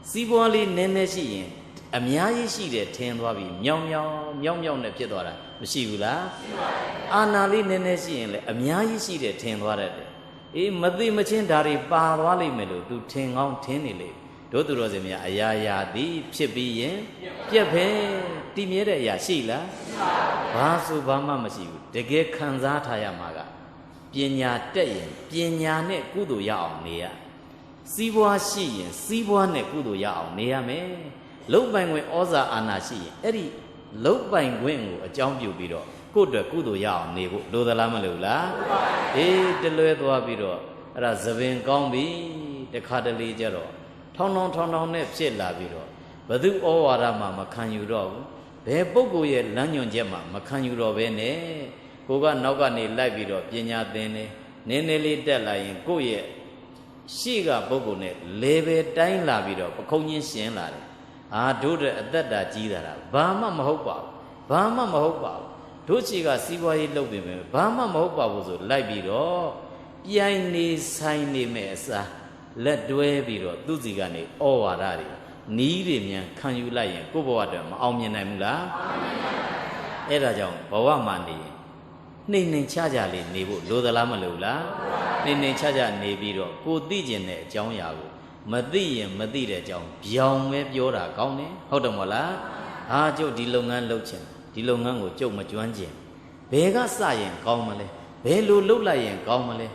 စီးပွားလေးနည်းနည်းရှိရင်အများကြီးရှိတယ်ထင်သွားပြီမြောင်နဲ့ဖြစ်သွားတာမရှိဘူးလားရှိပါဘူးအာနာလေးနည်းနည်းရှိရင်လည်းအများကြီးရှိတယ်ထင်သွားတယ်အေးမသိမချင်းဓာရီပါသွားလိမ့်မယ်လို့ तू ထင်ကောင်းထင်နေလေတို့သူတော်စင်များအရာရာသည်ဖြစ်ပြီးရင်ပြက်ဖဲတည်မြဲတဲ့အရာရှိလားမရှိပါဘူးဘာဆိုဘာမှမရှိဘူးတကယ်ခံစားထားရမှာကပညာတက်ရင်ပညာနဲ့ကုသိုလ်ရအောင်နေရစီးပွားရှိရင်စီးပွားနဲ့ကုသိုလ်ရအောင်နေရမယ်လုတ်ပိုင်ခွင့်ဩဇာအာဏာရှိရင်အဲ့ဒီလုတ်ပိုင်ခွင့်ကိုအကြောင်းပြုပြီးတော့ကိုယ့်အတွက်ကုသိုလ်ရအောင်နေဖို့လိုသလားမလိုလားအေးတလွဲသွားပြီးတော့အဲ့ဒါသပင်ကောင်းပြီတခါတလေကြတော့ထောင်းနဲ့ဖြစ်လာပြီးတော့ဘသူဩဝါဒမှမခံယူတော့ဘူးဘယ်ပုဂ္ဂိုလ်ရဲ့လမ်းညွှန်ချက်မှမခံယူတော့ဘဲနဲ့ကိုကနောက်ကနေလိုက်ပြီးတော့ပညာသင်နေနည်းနည်းလေးတက်လာရင်ကိုယ့်ရဲ့ရှေ့ကပုဂ္ဂိုလ်နဲ့လေပဲတိုင်းလာပြီးတော့ပခုံးချင်းရှင်လာတယ်အာတို့တဲ့အသက်တာကြီးတာဘာမှမဟုတ်ပါဘူးဘာမှမဟုတ်ပါဘူးတို့ချီကစီးပွားရေးလုပ်ပြင်မယ်ဘာမှမဟုတ်ပါဘူးဆိုလိုက်ပြီးတော့ပြိုင်နေဆိုင်နေမဲ့အစားလက်တွဲပြီးတော့သူစီကနေဩဝါဒတွေနီးတွေမြန်ခံယူလိုက်ရင်ကိုယ့်ဘဝအတွက်မအောင်မြင်နိုင်ဘူးလားအဲ့ဒါကြောင့်ဘဝမှာနေရင်နှိမ့်နှိမ်ချလေးနေဖို့လိုသလားမလိုလားနှိမ့်နှိမ်ချနေပြီးတော့ကိုသိကျင်တဲ့အကြောင်းအရာကိုမသိရင်မသိတဲ့အကြောင်းပြောင်းပဲပြောတာကောင်းတယ်ဟုတ်တယ်မဟုတ်လားဟာကျုပ်ဒီလုပ်ငန်းလုပ်ချင်ဒီလုပ်ငန်းကိုကျုပ်မကျွမ်းကျင်ဘယ်ကစရင်ကောင်းမလဲဘယ်လိုလုပ်လိုက်ရင်ကောင်းမလဲ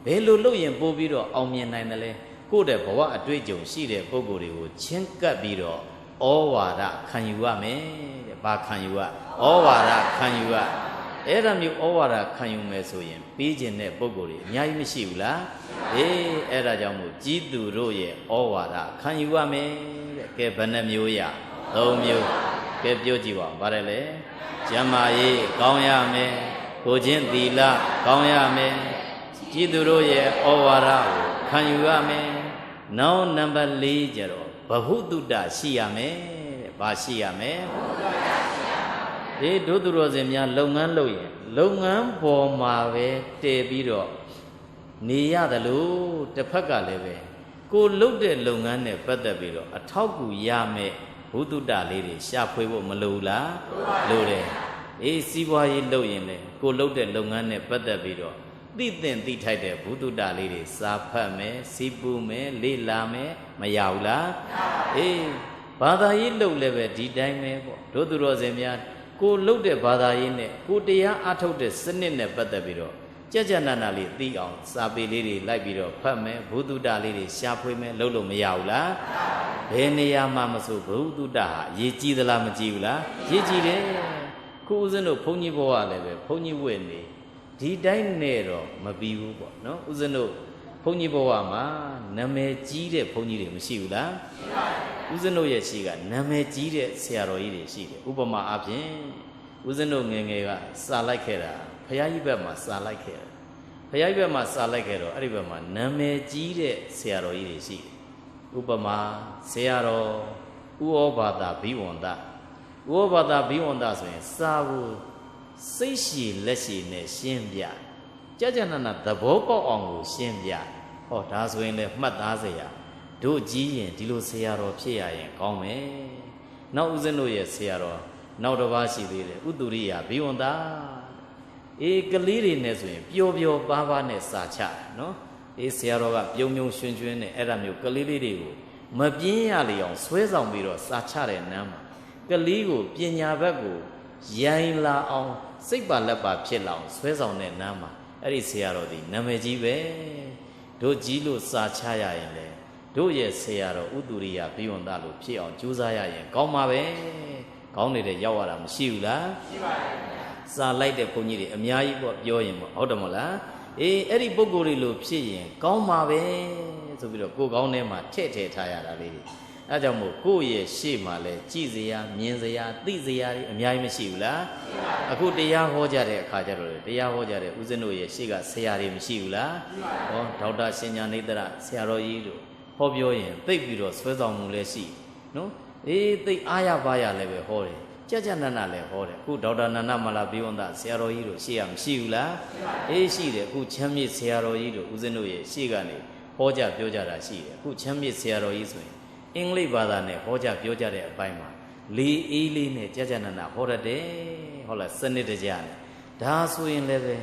ဘယ်လိုလုပ်ရင်ပို့ပြီးတော့အောင်မြင်နိုင်တယ်လဲကိုယ့်တဲ့ဘဝအတွေ့အကြုံရှိတဲ့ပုံကိုယ်တွေကိုချင်းကပ်ပြီးတော့ဩဝါဒခံယူရမယ်တဲ့ဘာခံယူရဩဝါဒခံယူရအဲ့ဒါမျိုးဩဝါဒခံယူမယ်ဆိုရင်ပြီးကျင်တဲ့ပုံကိုယ်တွေအများကြီးမရှိဘူးလားအေးအဲ့ဒါကြောင့်မို့ကြီးသူတို့ရဲ့ဩဝါဒခံယူရမယ်တဲ့ကဲဘယ်နှမျိုးရ၃မျိုးကဲပြောကြည့်ပါဦးဗါတယ်လေကျမ်းမာရေးကောင်းရမယ်ကိုချင်းသီလကောင်းရမယ်ကြီးသူတို့ရဲ့ဩဝါဒကိုခံယူရမယ်နောက်နံပါတ်၄ကျတော့ဘဟုတုတ္တရှိရမယ်တဲ့ဘာရှိရမယ်ဒုသူတော်စင်များလုပ်ငန်းလုပ်ရင်လုပ်ငန်းပေါ်မှာပဲတည်ပြီးတော့နေရတယ်လို့တစ်ဖက်ကလည်းပဲကိုလုပ်တဲ့လုပ်ငန်းနဲ့ပတ်သက်ပြီးတော့အထောက်အကူရမယ်ဘုဒ္ဓတလေးတွေရှာဖွေဖို့မလိုလားလိုတယ်အေးစီးပွားရေးလုပ်ရင်လေကိုလုပ်တဲ့လုပ်ငန်းနဲ့ပတ်သက်ပြီးတော့သိသင်သိထိုက်တဲ့ဘုဒ္ဓတလေးတွေစာဖတ်မယ်စီးပူးမယ်လေ့လာမယ်မရဘူးလားအေးဘာသာရေးလုပ်လည်းပဲဒီတိုင်းပဲပေါ့ဒုသူတော်စင်များကိုလှုပ်တဲ့ဘာသာရေးနဲ့ကိုတရားအထုတ်တဲ့စနစ်နဲ့ပတ်သက်ပြီးတော့ကြနာနာလေးသိအောင်စာပေလေးတွေလိုက်ပြီးတော့ဖတ်မယ်ဘုဒ္ဓတာလေးတွေရှာဖွေမယ်လှုပ်လို့မရဘူးလားဘယ်နေရာမှာမဆိုဘုဒ္ဓတာဟာရေးကြည့်သလားမကြည့်ဘူးလားရေးကြည့်တယ်ခုဦးဇင်းတို့ဘုန်းကြီးဘဝလည်းပဲဘုန်းကြီးဝတ်နေဒီတိုင်းနဲ့တော့မပြီးဘူးပေါ့နော်ဦးဇင်းတို့ဘုန်းကြီးဘဝမှာနာမည်ကြီးတဲ့ဘုန်းကြီးတွေမရှိဘူးလားရှိပါဘူးဦးဇင်းတို့ရဲ့ရှိကနာမည်ကြီးတဲ့ဆရာတော်ကြီးတွေရှိတယ်ဥပမာအားဖြင့်ဦးဇင်းတို့ငယ်ငယ်ကစာလိုက်ခဲ့တာဘုရားကြီးဘက်မှာစာလိုက်ခဲ့တယ်ဘုရားကြီးဘက်မှာစာလိုက်ခဲ့တော့အဲ့ဒီဘက်မှာနာမည်ကြီးတဲ့ဆရာတော်ကြီးတွေရှိတယ်ဥပမာဆရာတော်ဥဩဘာသာဘိဝန္တဥဩဘာသာဘိဝန္တဆိုရင်စာကိုစိတ်ရှည်လက်ရှည်နဲ့ရှင်းပြကြနာနာသဘောပေါက်အောင်ကိုရှင်းပြဟောဒါဆိုရင်လည်းမှတ်သားစရာတို့ကြီးရင်ဒီလိုဆရာတော်ဖြစ်ရရင်ကောင်းမယ်နောက်ဦးဇင်းတို့ရဲ့ဆရာတော်နောက်တစ်ပါးရှိသေးတယ်ဥတုရိယဘိဝန္တအေးကလေးတွေနဲ့ဆိုရင်ပျော်ပျော်ပါးပါးနဲ့စာချနော်အေးဆရာတော်ကပြုံပြုံရွှင်ရွှင်နဲ့အဲ့ဒါမျိုးကလေးလေးတွေကိုမပြင်းရလေအောင်ဆွဲဆောင်ပြီးတော့စာချတဲ့နမ်းမှာကလေးကိုပညာဘက်ကိုရိုင်းလာအောင်စိတ်ပါလက်ပါဖြစ်လာအောင်ဆွဲဆောင်တဲ့နမ်းမှာအဲ့ဒီဆရာတော်ဒီနာမည်ကြီးပဲတို့ကြီးလို့စာချရရင်လေတို့ရဲ့ဆရာတော်ဥတုရိယဘိဝန္တလို့ဖြစ်အောင်ကြိုးစားရရင်ကောင်းပါပဲကောင်းနေတဲ့ရောက်ရတာမရှိဘူးလားရှိပါရဲ့စာလိုက်တဲ့ဘုန်းကြီးတွေအများကြီးပေါ့ပြောရင်ပေါ့ဟုတ်တယ်မဟုတ်လားအေးအဲ့ဒီပုဂ္ဂိုလ်တွေလို့ဖြစ်ရင်ကောင်းပါပဲဆိုပြီးတော့ကိုယ်ကောင်းထဲမှာထည့်ထားရတာလေး ဒါကြောင့်မို့ကိုယ့်ရဲ့ရှေ့မှာလဲကြည်စရာမြင်စရာသိစရာတွေအများကြီးမရှိဘူးလားအခုတရားဟောကြတဲ့အခါကျတော့တရားဟောကြတဲ့ဦးဇင်းတို့ရဲ့ရှေ့ကဆရာတွေမရှိဘူးလားဟောဒေါက်တာရှင်ညာနေတရဆရာတော်ကြီးတို့ဟောပြောရင်သိပြီးတော့ဆွဲဆောင်မှုလည်းရှိနော်သိအားရပါရလည်းပဲဟောတယ်ကြနနလည်းဟောတယ်အခုဒေါက်တာနန္ဒမလာဘိဝန္ဒဆရာတော်ကြီးတို့ရှေ့ကမရှိဘူးလားရှိတယ်အခုချမ်းမြေ့ဆရာတော်ကြီးတို့ဦးဇင်းတို့ရဲ့ရှေ့ကနေဟောကြပြောကြတာရှိတယ်အခုချမ်းမြေ့ဆရာတော်ကြီးဆိုရင်အင်္ဂလိပ်ဘာသာနဲ့ဟောကြပြောကြတဲ့အပိုင်းမှာလေးအေးလေးနဲ့ကြနနဟောတတ်တယ်ဟုတ်လားစနစ်တကျနဲ့ဒါဆိုရင်လည်းပဲ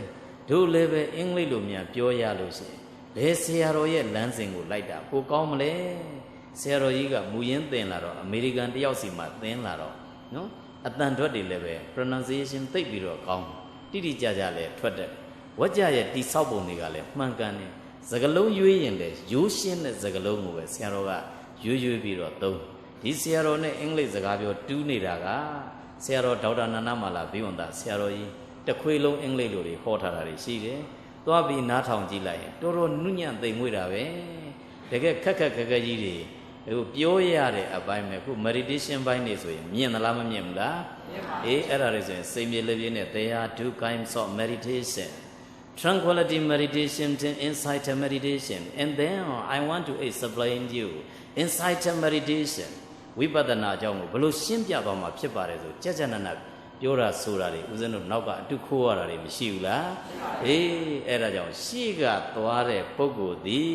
တို့လည်းပဲအင်္ဂလိပ်လိုများပြောရလို့ရှိရင်ဘယ်ဆရာတော်ရဲ့လမ်းစဉ်ကိုလိုက်တာကိုကောင်းမလဲဆရာတော်ကြီးကမူရင်းသင်လာတော့အမေရိကန်တယောက်စီမှာသင်လာတော့နော်အတန်ထွက်တွေလည်းပဲ pronunciation သိပြီးတော့ကောင်းတိတိကျကျလည်းထွက်တယ်ဝကြရဲ့တိဆောက်ပုံတွေကလည်းမှန်ကန်တယ်စကလုံးရွေးရင်လည်းရိုးရှင်းတဲ့စကလုံးကိုပဲဆရာတော်ကရွေးပြီးတော့သုံးဒီဆရာတော်နဲ့အင်္ဂလိပ်စကားပြောတူးနေတာကဆရာတော်ဒေါက်တာနန္ဒမာလာဘိဝန္ဒဆရာတော်ကြီးတခွေလုံးအင်္ဂလိပ်လိုတွေဟောထားတာတွေရှိတယ်သွားပြီးနားထောင်ကြည့်လိုက်ရင်တော်တော်နုညံ့သိမ်မွေ့တာပဲတကယ်ခက်ခက်ကြီးတွေအခုပြောရတဲ့အပိုင်းပဲခု meditation ဘိုင်းနေဆိုရင်မြင်သလားမမြင်ဘူးလားအဲ့ဒါတွေဆိုရင်စိတ်မြေလက်ပြင်းနဲ့ there are two kinds of meditation tranquility meditation and insight meditation and then I want to explain you insight meditation ဝိပဿနာအကြောင်းကိုဘယ်လိုရှင်းပြသွားမှာဖြစ်ပါတယ်ဆိုကြနနပြောတာဆိုတာတွေဦးဇင်းတို့နောက်ကအတုခိုးရတာတွေမရှိဘူးလားအဲ့ဒါကြောင့်ရှေ့ကသွားတဲ့ပုဂ္ဂိုလ်သည်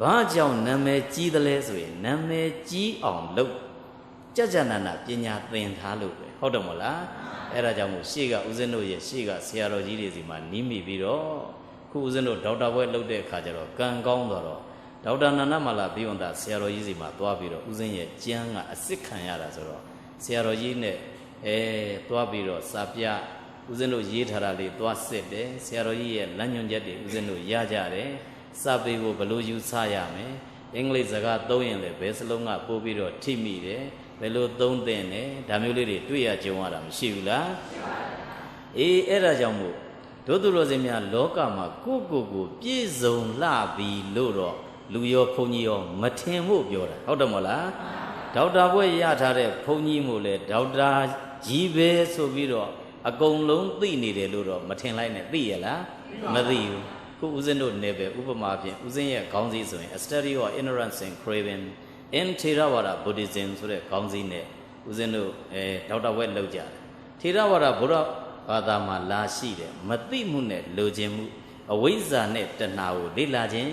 ဘာကြောင့်နာမည်ကြီးသလဲဆိုရင်နာမည်ကြီးအောင်လုပ်ကြနနပညာသင်ထားလို့ပဲဟုတ်တယ်မဟုတ်လားအဲ့ဒါကြောင့်မို့ရှေ့ကဦးဇင်းတို့ရဲ့ရှေ့ကဆရာတော်ကြီးတွေစီမှာနီးမိပြီးတော့ခုဦးဇင်းတို့ဒေါက်တာဘွဲလုပ်တဲ့အခါကျတော့ကံကောင်းတော့ဒေါက်တာနန္ဒမလာဘိဝန္ဒဆရာတော်ကြီးစီမှာသွားပြီးတော့ဦးဇင်းရဲ့ကျမ်းကအစ်စ်ခံရတာဆိုတော့ဆရာတော်ကြီးနဲ့သွားပြီးတော့စာပြဦးဇင်းတို့ရေးထားတာလေးသွားစစ်တယ်ဆရာတော်ကြီးရဲ့လမ်းညွှန်ချက်တွေဦးဇင်းတို့ရကြတယ်စာပေကိုဘယ်လိုယူဆရမယ်အင်္ဂလိပ်စကားသုံးရင်လည်းဘယ်စလုံးကပို့ပြီးတော့ထိမိတယ်ဘယ်လိုသုံးသင့်တယ်ဒါမျိုးလေးတွေတွေ့ရကြုံရတာမရှိဘူးလားအဲ့ဒါကြောင့်မို့ဒုသူတော်စင်များလောကမှာကိုပြည့်စုံလှပြီလို့တော့လူရောဘုန်းကြီးရောမထင်ဖို့ပြောတာဟုတ်တယ်မဟုတ်လားဒေါက်တာဘွဲ့ရထားတဲ့ဘုန်းကြီးမို့လဲဒေါက်တာကြီးပဲဆိုပြီးတော့အကုန်လုံးသိနေတယ်လို့တော့မထင်လိုက်နဲ့သိရလားမသိဘူးခုဦးဇင်းတို့နေပဲဥပမာဖြင့်ဦးဇင်းရဲ့ခေါင်းစည်းဆိုရင် A Study of Ignorance and Craving in Theravada Buddhism ဆိုတဲ့ခေါင်းစည်းနဲ့ဦးဇင်းတို့ဒေါက်တာဘွဲ့လောက်ကြတယ်Theravada ဘုရားဘာသာမှာလာရှိတယ်မသိမှုနဲ့လိုချင်မှုအဝိဇ္ဇာနဲ့တဏှာကိုလေ့လာခြင်း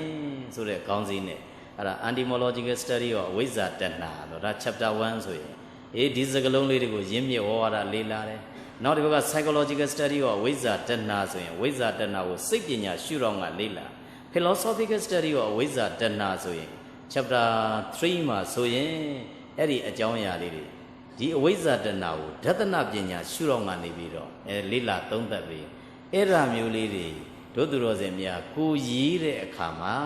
ဆိုတဲ့ခေါင်းစည်းနဲ့အဲ့ဒါ Etymological Study of အဝိဇ္ဇာတဏှာလို့ဒါ Chapter 1ဆိုရင်ဒီစကားလုံးလေးတွေကိုရင်းမြစ်ဝါဒလေ့လာတယ်နောက်ဒီဘက်က Psychological Study of အဝိဇ္ဇာတဏှာဆိုရင်အဝိဇ္ဇာတဏှာကိုစိတ်ပညာရှုထောင့်ကလေ့လာ Philosophical Study of အဝိဇ္ဇာတဏှာဆိုရင် Chapter 3မှာဆိုရင်အဲ့ဒီအကြောင်းအရာလေးတွေဒီအဝိဇ္ဇာတဏှာကိုဒသနပညာရှုထောင့်ကနေပြီးတော့လေ့လာသုံးသပ်ပြီးအဲ့ဒါမျိုးလေးတွေတို့သူတော်စင်များကိုရေးတဲ့အခါမှာ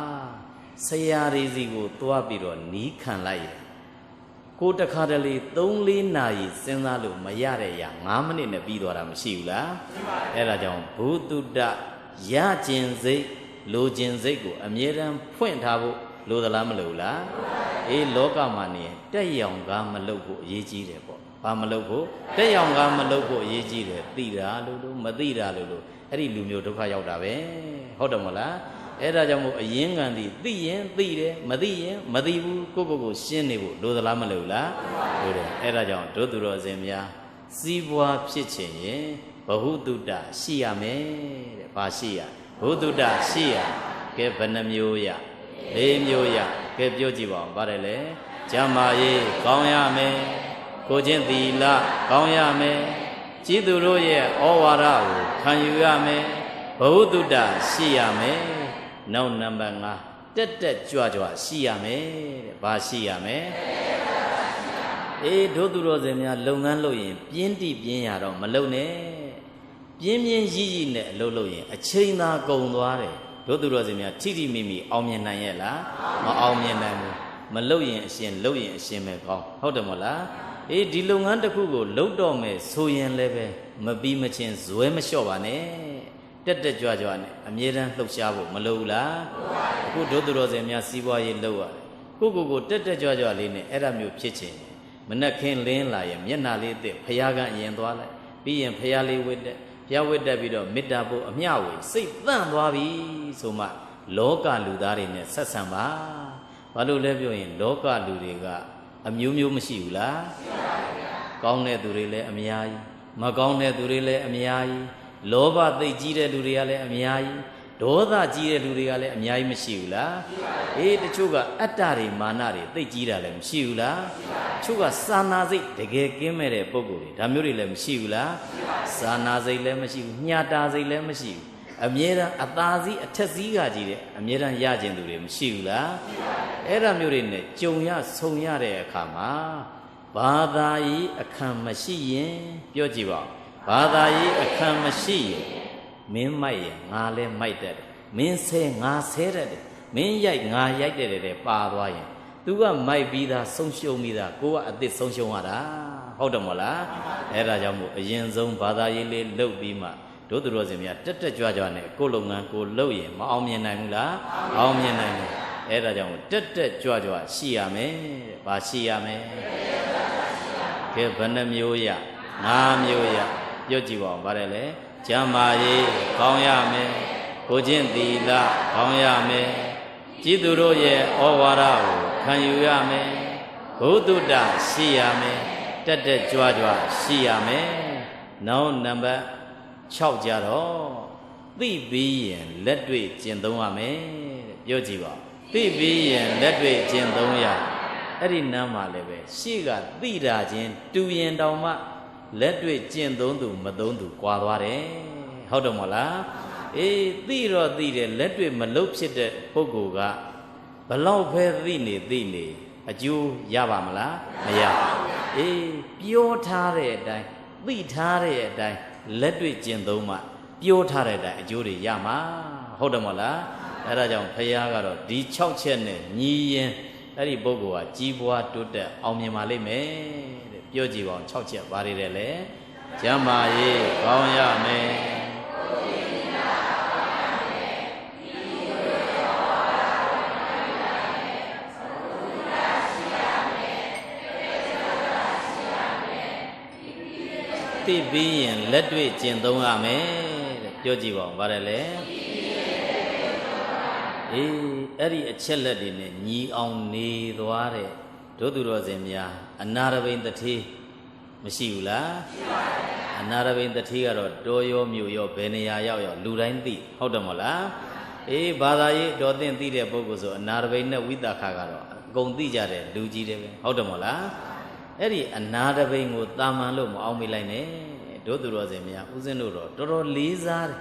ဆရာတွေစီကိုသွားပြီးတော့နီးခံလိုက်ရကိုတခါတလေ3-4နာရီစဉ်းစားလို့မရတဲ့ရ5မိနစ်နဲ့ပြီးသွားတာမရှိဘူးလားအဲ့ဒါကြောင့်ဘုသူတ္တရကျင်စိတ်လိုကျင်စိတ်ကိုအမြဲတမ်းဖွင့်ထားဖို့လိုသလားမလိုလားလောကမှာနေတက်ရောင်ကားမလုပ်ဖို့အရေးကြီးတယ်ပေါ့ဘာမလုပ်ဖို့တက်ရောင်ကားမလုပ်ဖို့အရေးကြီးတယ်သိတာလို့မသိတာလို့အဲ့ဒီလူမျိုးဒုက္ခရောက်တာပဲဟုတ်တယ်မလားအဲ့ဒါကြောင့်မို့အရင်ကန်သည်သိရင်သိတယ်မသိရင်မသိဘူးကိုရှင်းနေဖို့လိုသလားမလိုလားလိုတယ်အဲ့ဒါကြောင့်ဒုသူတော်စင်များစီးပွားဖြစ်ချင်ရင်ဘဟုတုတ္တရှိရမယ်တဲ့ဘာရှိရဘဟုတုတ္တရှိရကဲဘယ်နှမျိုးရ4မျိုးရကဲပြောကြည့်ပါဦးပါတယ်လေကျမ်းမာရေးကောင်းရမယ်ကိုချင်းသီလကောင်းရမယ်ကြည်သူတို့ရဲ့ဩဝါဒကိုခံယူရမယ်ဘဟုတုတ္တရှိရမယ်နောက်နံပါတ်5တက်ကြွရှိရမယ်တဲ့ဘာရှိရမယ်ဒုသူတော်စင်များလုပ်ငန်းလုပ်ရင်ပြင်းတိပြင်းရတော့မလုပ်နဲ့ပြင်းရီနဲ့အလုပ်လုပ်ရင်အချိန်သာကုန်သွားတယ်ဒုသူတော်စင်များထိမိမိအောင်မြင်နိုင်ရဲ့လားမအောင်မြင်နိုင်ဘူးမလုပ်ရင်အရှင်လုပ်ရင်အရှင်ပဲကောင်းဟုတ်တယ်မဟုတ်လားဒီလုပ်ငန်းတစ်ခုကိုလုပ်တော့မယ်ဆိုရင်လည်းပဲမပြီးမချင်းဇွဲမလျှော့ပါနဲ့တက်ကြွနဲ့အမြဲတမ်းလှုပ်ရှားဖို့မလိုဘူးလားအခုဒုသူတော်စင်များစီးပွားရေးလုပ်ရတယ် ကိုတက်တက်ကြွကြွလေးနဲ့အဲ့ဒါမျိုးဖြစ်ချင်တယ်မနှက်ခင်းလင်းလာရင်မျက်နှာလေးသစ်ဖျားကအရင်သွားလိုက်ပြီးရင်ဖျားလေးဝတ်တဲ့ဖျားဝတ်တက်ပြီးတော့မေတ္တာပို့အမျှဝေစိတ်သန့်သွားပြီဆိုမှလောကလူသားတွေနဲ့ဆက်ဆံပါဘာလို့လဲပြောရင်လောကလူတွေကအမျိုးမျိုးမရှိဘူးလားရှိပါဘူးဗျာကောင်းတဲ့သူတွေလည်းအများကြီးမကောင်းတဲ့သူတွေလည်းအများကြီးလောဘသိကြီးတဲ့လူတွေကလည်းအများကြီးဒေါသကြီးတဲ့လူတွေကလည်းအများကြီးမရှိဘူးလားအေးတချို့ကအတ္တတွေမာနတွေသိကြီးတာလည်းမရှိဘူးလားတချို့ကစာနာစိတ်တကယ်ကင်းမဲ့တဲ့ပုံကိုယ်တွေဒါမျိုးတွေလည်းမရှိဘူးလားစာနာစိတ်လည်းမရှိဘူးညှာတာစိတ်လည်းမရှိဘူးအမြဲတမ်းအသာစီးအထက်စီးကကြီးတဲ့အမြဲတမ်းရကျင်သူတွေမရှိဘူးလားအဲ့ဒါမျိုးတွေနဲ့ကြုံရဆုံရတဲ့အခါမှာဘာသာရေးအခမ်းမရှိရင်ပြောကြည့်ပါဘာသာရေးအခမ်းမရှိရင်မင်းမိုက်ရင်ငါလည်းမိုက်တတ်တယ်မင်းဆဲငါဆဲတတ်တယ်မင်းရိုက်ငါရိုက်တယ်တဲ့ပါသွားရင်သူကမိုက်ပြီးသားဆုံးရှုံးပြီးသားကိုကအသစ်ဆုံးရှုံးရတာဟုတ်တယ်မဟုတ်လားအဲ့ဒါကြောင့်မို့အရင်ဆုံးဘာသာရေးလေးလုပ်ပြီးမှတို့သူတော်စင်များတက်တက်ကြွကြွနဲ့ကိုယ်လုပ်ငန်းကိုလုပ်ရင်မအောင်မြင်နိုင်ဘူးလားအောင်မြင်နိုင်တယ်အဲ့ဒါကြောင့်တက်တက်ကြွကြွရှိရမယ်တဲ့ဘာရှိရမယ်ကဲဘယ်နှမျိုးရ5မျိုးရပြောကြည့်ပါဦးဗါတယ်လေကျမ်းမာရေးကောင်းရမယ်ကိုချင်းသီလကောင်းရမယ်ကြည်သူတို့ရဲ့ဩဝါဒကိုခံယူရမယ်ဘုဒ္ဓတရှိရမယ်တက်တက်ကြွကြွရှိရမယ်နောက်နံပါတ်6ကြတော့သိပြီးရင်လက်တွေ့ကျင့်သုံးရမယ်တဲ့ပြောကြည့်ပါသိပြီးရင်လက်တွေ့ကျင့်သုံးရအဲ့ဒီနားမှာလည်းပဲရှေ့ကသိတာချင်းတူရင်တောင်မှလက်တွေ့ကျင့်သုံးသူမသုံးသူကွာသွားတယ်ဟုတ်တယ်မဟုတ်လားအေးသိတော့သိတယ်လက်တွေ့မလုပ်ဖြစ်တဲ့ပုဂ္ဂိုလ်ကဘလောက်ပဲသိနေအကျိုးရပါမလားမရအေးပြောထားတဲ့အတိုင်းသိထားတဲ့အတိုင်းလက်တွေ့ကျင့်သုံးမှပြောထားတဲ့အတိုင်းအကျိုးတွေရမှာဟုတ်တယ်မဟုတ်လားအဲ့ဒါကြောင့်ဖခင်ကတော့ဒီ6ချက်နဲ့ညီရင်အဲ့ဒီပုဂ္ဂိုလ်ကကြီးပွားတိုးတက်အောင်မြင်ပါလိမ့်မယ်တဲ့ပြောကြည့်ပါဦး6ချက်ပါနေတယ်လေကျမ်းမာရေးကောင်းရမယ်သိပြီးရင်လက်တွေ့ကျင့်သုံးရမယ်တဲ့ပြောကြည့်ပါဦးဗါတယ်လေအေးအဲ့ဒီအချက်လက်တွေနဲ့ညီအောင်နေသွားတဲ့တို့သူတော်စင်များအနာရဘိန်တထေးမရှိဘူးလားရှိပါဘူးအနာရဘိန်တထေးကတော့တောရောမြို့ရောဘယ်နေရာရောက်လူတိုင်းသိဟုတ်တယ်မဟုတ်လားအေးဘာသာရေးတော်သင်သိတဲ့ပုဂ္ဂိုလ်ဆိုအနာရဘိန်နဲ့ဝိသခကတော့အကုန်သိကြတဲ့လူကြီးတွေပဲဟုတ်တယ်မဟုတ်လားအဲ့ဒီအနာတပိန်ကိုတာမန်လို့မအောင်မိလိုက်နဲ့တို့သူတော်စင်များဦးဇင်းတို့တော့တော်တော်လေးစားတယ်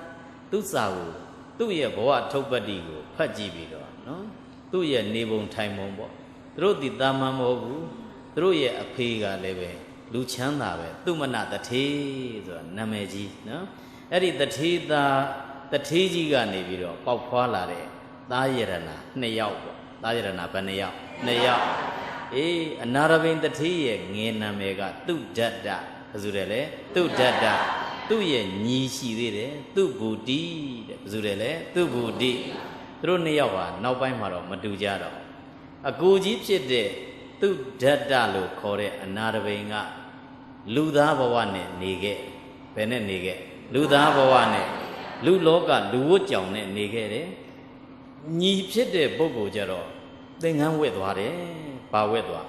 သူ့စာကိုသူ့ရဲ့ဘဝထုတ်ပတ်တိကိုဖတ်ကြည့်ပြီးတော့နော်သူ့ရဲ့နေပုံထိုင်ပုံပေါ့သူတို့ဒီတာမန်မဟုတ်ဘူးသူတို့ရဲ့အဖေကလည်းပဲလူချမ်းသာပဲသူမနတထေးဆိုတာနာမည်ကြီးနော်အဲ့ဒီတထေးသားတထေးကြီးကနေပြီးတော့ပေါက်ဖွာလာတဲ့သားရတနာ2ယောက်ပေါ့သားရတနာဘယ်2ယောက်2ယောက်အေးအနာရဘိန်တထေးရဲ့ငယ်နာမည်ကသူဒတ္တဘယ်သူလဲလဲသူဒတ္တသူ့ရဲ့ညီရှိသေးတယ်သူဘူတိတဲ့ဘယ်သူလဲသူဘူတိသူတို့2ယောက်ဟာနောက်ပိုင်းမှာတော့မတူကြတော့အကူကြီးဖြစ်တဲ့သူဒတ္တလို့ခေါ်တဲ့အနာရဘိန်ကလူသားဘဝနဲ့နေခဲ့ဘယ်နဲ့နေခဲ့လူသားဘဝနဲ့လူလောကလူဝတ်ကြောင်နဲ့နေခဲ့တယ်ညီဖြစ်တဲ့ပုဂ္ဂိုလ်ကြတော့သင်္ကန်းဝတ်သွားတယ်ဘာဝတ်သွား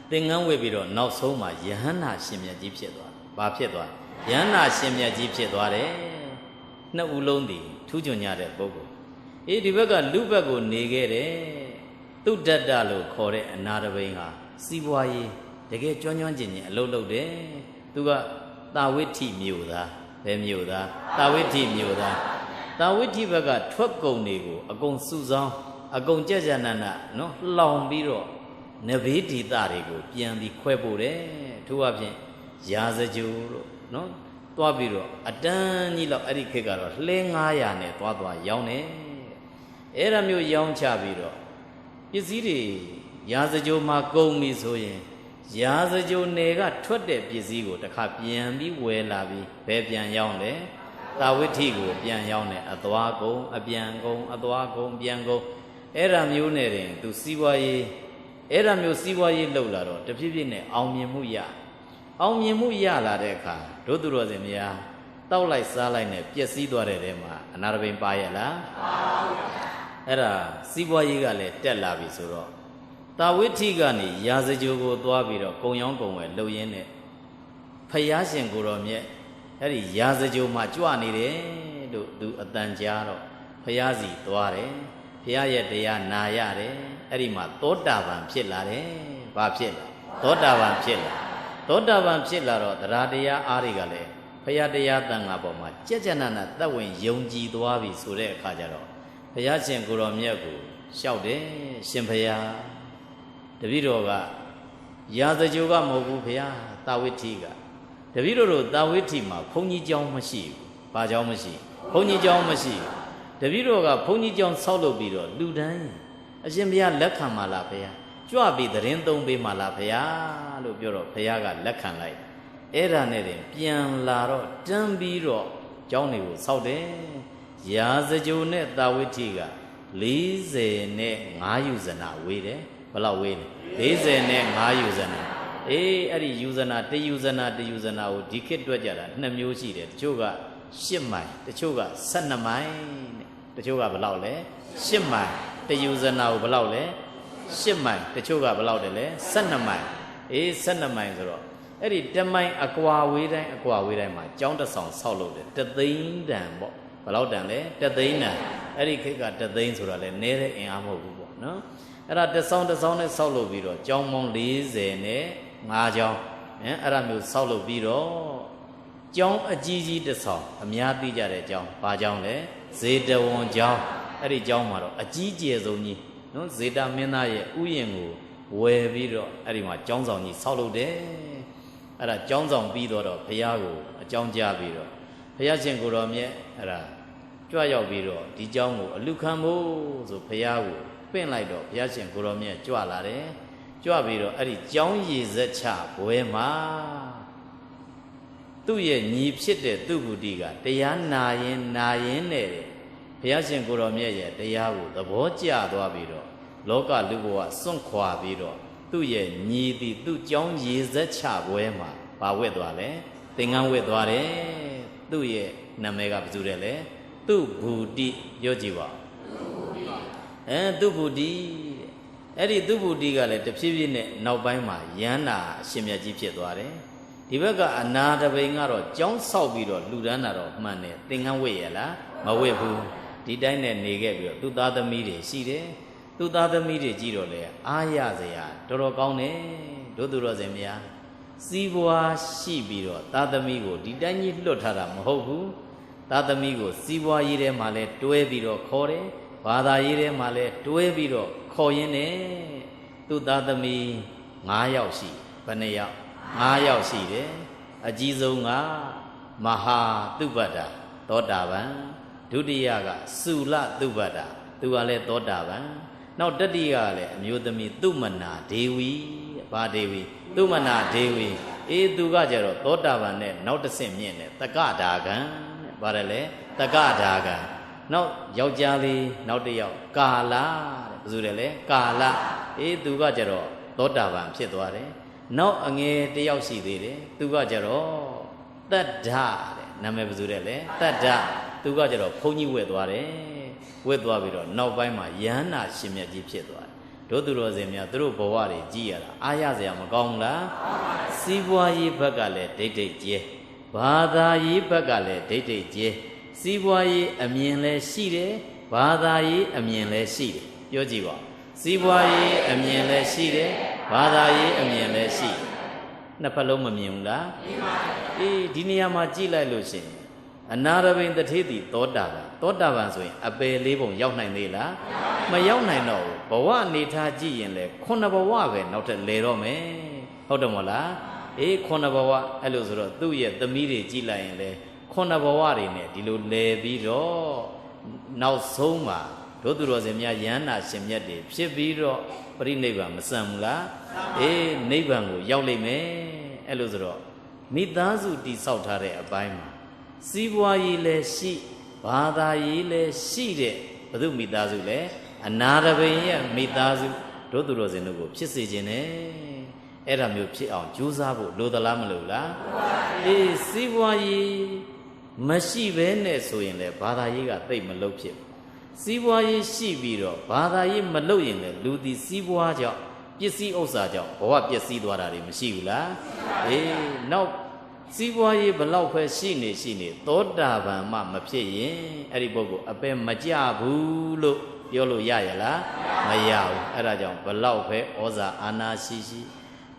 သင်္ကန်းဝတ်ပြီးတော့နောက်ဆုံးမှာယဟန္တာရှင်မြတ်ကြီးဖြစ်သွားဘာဖြစ်သွားယဟန္တာရှင်မြတ်ကြီးဖြစ်သွားတယ်နှစ်ဦးလုံးဒီထူးချွန်ကြတဲ့ပုဂ္ဂိုလ်အေးဒီဘက်ကလူဘက်ကိုနေခဲ့တယ်သူဒတ္တလို့ခေါ်တဲ့အနာရဘိန်ဟာစီးပွားရေးတကယ်ကျွမ်းကျွမ်းကျင်ကျင်အလုပ်လုပ်တယ်သူကတာဝိဋ္ဌိမြို့သားဘယ်မြို့သားတာဝိဋ္ဌိမြို့သားတာဝိဋ္ဌိဘက်ကထွက်ကုန်တွေကိုအကုန်စုဆောင်းအကုန်ကြက်ကြနနနော်လှောင်ပြီးတော့နဘေးဒေသတွေကိုပြန်ပြီးခွဲပို့တယ်ထို့အပြင်ရာဇကြိုလို့နော်သွားပြီးတော့အတန်းကြီးလောက်အဲ့ဒီခေတ်ကတော့လှဲ900နဲ့သွားရောင်းတယ်အဲ့ဒါမျိုးရောင်းချပြီးတော့ပစ္စည်းတွေရာဇကြိုမှာကုန်ပြီဆိုရင်ရာဇကြိုနယ်ကထွက်တဲ့ပစ္စည်းကိုတစ်ခါပြန်ပြီးဝယ်လာပြီးဘယ်ပြန်ရောင်းလဲတာဝိဋ္ဌိကိုပြန်ရောင်းတယ်အသွားကုန်အပြန်ကုန်အသွားကုန်ပြန်ကုန် အဲ့ဒါမျိုးနဲ့တင်သူစီးပွားရေးအဲ့ဒါမျိုးစီးပွားရေးလှုပ်လာတော့တဖြည်းဖြည်းနဲ့အောင်မြင်မှုရလာတဲ့အခါတို့သူတော်စင်များတောက်လိုက်စားလိုက်နဲ့ပျက်စီးသွားတဲ့တဲမှာအနာတပိန်ပါရဲ့လားပါဘူးအဲ့ဒါစီးပွားရေးကလည်းတက်လာပြီဆိုတော့တာဝိထိကနေရာဇကြိုကိုသွားပြီးတော့ကုံရောင်းကုံဝယ်လှုပ်ရင်းနဲ့ဖယားရှင်ကိုတော်မြတ်အဲ့ဒီရာဇကြိုမှာကြွနေတယ်လို့သူအတန်ကြားတော့ဖယားစီသွားတယ်ဖယားရဲ့တရားနာရတယ်အဲ့ဒီမှာသောတာပန်ဖြစ်လာတယ်ဘာဖြစ်လာသောတာပန်ဖြစ်လာတော့တရားတရားအားတွေကလည်းဖယားတရားတန်ခါပေါ်မှာကြက်ကြနနသက်ဝင်ယုံကြည်သွားပြီဆိုတဲ့အခါကျတော့ဖယားရှင်ကိုတော်မြတ်ကိုလျှောက်တယ်ရှင်ဖယားတပည့်တော်ကရာဇကြိုကမဟုတ်ဘူးဖယားတာဝိထိကတပည့်တော်တို့တာဝိထိမှာဘုန်းကြီးကျောင်းမရှိဘူးဘာကျောင်းမရှိဘုန်းကြီးကျောင်းမရှိတပည့်တော်ကဘုန်းကြီးကျောင်းဆောက်လုပ်ပြီးတော့လူတန်းအရှင်ဘုရားလက်ခံပါလားဖယားကြွပြီးသတင်းသုံးပေးပါလားဖယားလို့ပြောတော့ဖယားကလက်ခံလိုက်အဲ့ဒါနဲ့တင်ပြန်လာတော့တန်းပြီးတော့ကျောင်းတွေကိုဆောက်တယ်ရာဇကြိုနဲ့တာဝိထိက45ယူဇနာဝေးတယ်ဘယ်လောက်ဝေးလဲ45ယူဇနာအေးအဲ့ဒီယူဇနာ1ယူဇနာ1ယူဇနာကိုဒီခေတ်တွက်ကြတာ2မျိုးရှိတယ်တချို့က8မိုင်တချို့က12မိုင်တဲ့တချို့ကဘယ်လောက်လဲ8မိုင်1ယူဇနာကိုဘယ်လောက်လဲ8မိုင်တချို့ကဘယ်လောက်တယ်လဲ12မိုင်အေး12မိုင်ဆိုတော့အဲ့ဒီ1မိုင်အကွာဝေးတိုင်းမှာကျောင်းတစ်ဆောင်ဆောက်လုပ်တယ်3သိန်းတန်ပေါ့ဘယ်လောက်တန်လဲ3သိန်းတန်အဲ့ဒီခေတ်က3သိန်းဆိုတာလဲနည်းတဲ့အင်အားမဟုတ်ဘူးပေါ့နော်အဲ့ဒါတစ်ဆောင်နဲ့ဆောက်လုပ်ပြီးတော့ကျောင်းပေါင်း45ကျောင်းအဲ့ဒါမျိုးဆောက်လုပ်ပြီးတော့ကျောင်းအကြီးတစ်ဆောင်အများသိကြတဲ့ကျောင်းဘာကျောင်းလဲဇေတဝန်ကျောင်းအဲ့ဒီကျောင်းမှာတော့အကြီးကျယ်ဆုံးကြီးနော်ဇေတမင်းသားရဲ့ဥယျာဉ်ကိုဝယ်ပြီးတော့အဲ့ဒီမှာကျောင်းဆောင်ကြီးဆောက်လုပ်တယ်အဲ့ဒါကျောင်းဆောင်ပြီးတော့ဘုရားကိုအကြောင်းကြားပြီးတော့ဘုရားရှင်ကိုတော်မြတ်အဲ့ဒါကြွရောက်ပြီးတော့ဒီကျောင်းကိုအလူခံဖို့ဆိုဘုရားကိုပင့်လိုက်တော့ဘုရားရှင်ကိုတော်မြတ်ကြွလာတယ်ကြွပြီးတော့အဲ့ဒီကျောင်းရည်စက်ချဘွဲမှာသူ့ရဲ့ညီဖြစ်တဲ့သူ့ဂုတိကတရားနာရင်နဲ့ဘုရားရှင်ကိုတော်မြတ်ရဲ့တရားကိုသဘောကျသွားပြီးတော့လောကလူဘဝစွန့်ခွာပြီးတော့သူ့ရဲ့ညီသည်သူ့ကျောင်းရည်စက်ချဘွဲမှာဘာဝတ်သွားလဲသင်္ကန်းဝတ်သွားတယ်သူ့ရဲ့နာမည်ကဘယ်သူတဲ့လဲသူ့ဂုတိပြောကြည့်ပါသူ့ဂုတိအဲ့ဒီသူ့ဂုတိကလည်းတဖြည်းဖြည်းနဲ့နောက်ပိုင်းမှာယန္နာအရှင်မြတ်ကြီးဖြစ်သွားတယ်ဒီဘက်ကအနာတပိန်ကတော့ကျောင်းဆောက်ပြီးတော့လူဒန်းတာတော့မှန်တယ်သင်္ကန်းဝတ်ရလားမဝတ်ဘူးဒီတိုင်းနဲ့နေခဲ့ပြီးတော့သူ့သားသမီးတွေရှိတယ်သူ့သားသမီးတွေကြည့်တော့လေအားရစရာတော်တော်ကောင်းတယ်တို့သူတော်စင်များစီးပွားရှိပြီးတော့သားသမီးကိုဒီတိုင်းကြီးလွတ်ထားတာမဟုတ်ဘူးသားသမီးကိုစီးပွားရေးထဲမှာလဲတွဲပြီးတော့ခေါ်တယ်ဘာသာရေးထဲမှာလဲတွဲပြီးတော့ခေါ်ရင်းနဲ့သူ့သားသမီး9ယောက်ရှိဘယ်နှယောက်9ယောက်ရှိတယ်အကြီးဆုံးကမဟာသုဘတ္တသောတာပန်ဒုတိယကစုလသုဘတ္တသူကလည်းသောတာပန်နောက်တတိယကလည်းအမျိုးသမီးသုမနာဒေဝီဘာဒေဝီသုမနာဒေဝီအေးသူကကြတော့သောတာပန်နဲ့နောက်တစ်ဆင့်မြင့်တယ်တက္ကဒါကံဘာလဲလဲတက္ကဒါကံနောက်ယောက်ျားလေးနောက်တစ်ယောက်ကာလတဲ့ဘယ်သူလဲလဲကာလအေးသူကကြတော့သောတာပန်ဖြစ်သွားတယ်နောက်အငယ်တစ်ယောက်ရှိသေးတယ်သူကကြတော့တတ္ထတဲ့နာမည်ဘယ်သူလဲလဲတတ္ထသူကကြတော့ဘုန်းကြီးဝတ်သွားတယ်ဝတ်သွားပြီးတော့နောက်ပိုင်းမှာယန္နာရှင်မြတ်ကြီးဖြစ်သွားတယ်တို့သူတော်စင်များသူတို့ဘဝတွေကြည်ရတာအားရစရာမကောင်းလားစီးပွားရေးဘက်ကလည်းဒိတ်ဒိတ်ကျဲဘာသာရေးဘက်ကလည်းဒိတ်ဒိတ်ကျဲစီးပွားရေးအမြင်လည်းရှိတယ်ဘာသာရေးအမြင်လည်းရှိတယ်ပြောကြည့်ပါစီးပွားရေးအမြင်လည်းရှိတယ်ဘာသာရေးအမြင်လည်းရှိနှစ်ဖက်လုံးမမြင်ဘူးလားမြင်ပါဘူးအေးဒီနေရာမှာကြည့်လိုက်လို့ရှိရင်အနာရဘိန်တထေတိသောတာပန်ဆိုရင်အပယ်လေးပုံရောက်နိုင်သေးလားမရောက်နိုင်တော့ဘူးဘဝအနေထားကြည့်ရင်လေ9ဘဝပဲနောက်ထပ်လဲတော့မယ်ဟုတ်တယ်မဟုတ်လားအေး9ဘဝအဲ့လိုဆိုတော့သူ့ရဲ့သမီးတွေကြည့်လိုက်ရင်လေ9ဘဝတွေနဲ့ဒီလိုလဲပြီးတော့နောက်ဆုံးမှာတို့သူတော်စင်များယန္နာရှင်မြတ်တွေဖြစ်ပြီးတော့ပရိနိဗ္ဗာန်မဆံဘူးလားအေးနိဗ္ဗာန်ကိုရောက်လိမ့်မယ်အဲ့လိုဆိုတော့မိသားစုတည်ဆောက်ထားတဲ့အပိုင်းမှာစီးပွားရေးလည်းရှိဘာသာရေးလည်းရှိတဲ့ဘု து မိသားစုလဲ အနာတပင်ရဲ့မိသားစုတို့သူတော်စင်တို့ကိုဖြစ်စေခြင်းနဲ့အဲ့ဒါမျိုးဖြစ်အောင်ကြိုးစားဖို့လိုသလားမလိုလားအေးစီးပွားရေးမရှိဘဲနဲ့ဆိုရင်လေဘာသာရေးကသိမလုပ်ဖြစ်စီးပွားရေးရှိပြီးတော့ဘာသာရေးမလုပ်ရင်လေလူဒီစီးပွားကြောင့်ပစ္စည်းဥစ္စာကြောင့်ဘဝပျက်စီးသွားတာတွေမရှိဘူးလားအေးနောက်စီးပွားရေးဘလောက်ပဲရှိနေသောတာပန်မှမဖြစ်ရင်အဲ့ဒီပုဂ္ဂိုလ်အပယ်မကြဘူးလို့ပြောလို့ရရလားမရဘူးအဲ့ဒါကြောင့်ဘလောက်ပဲဩဇာအာဏာရှိ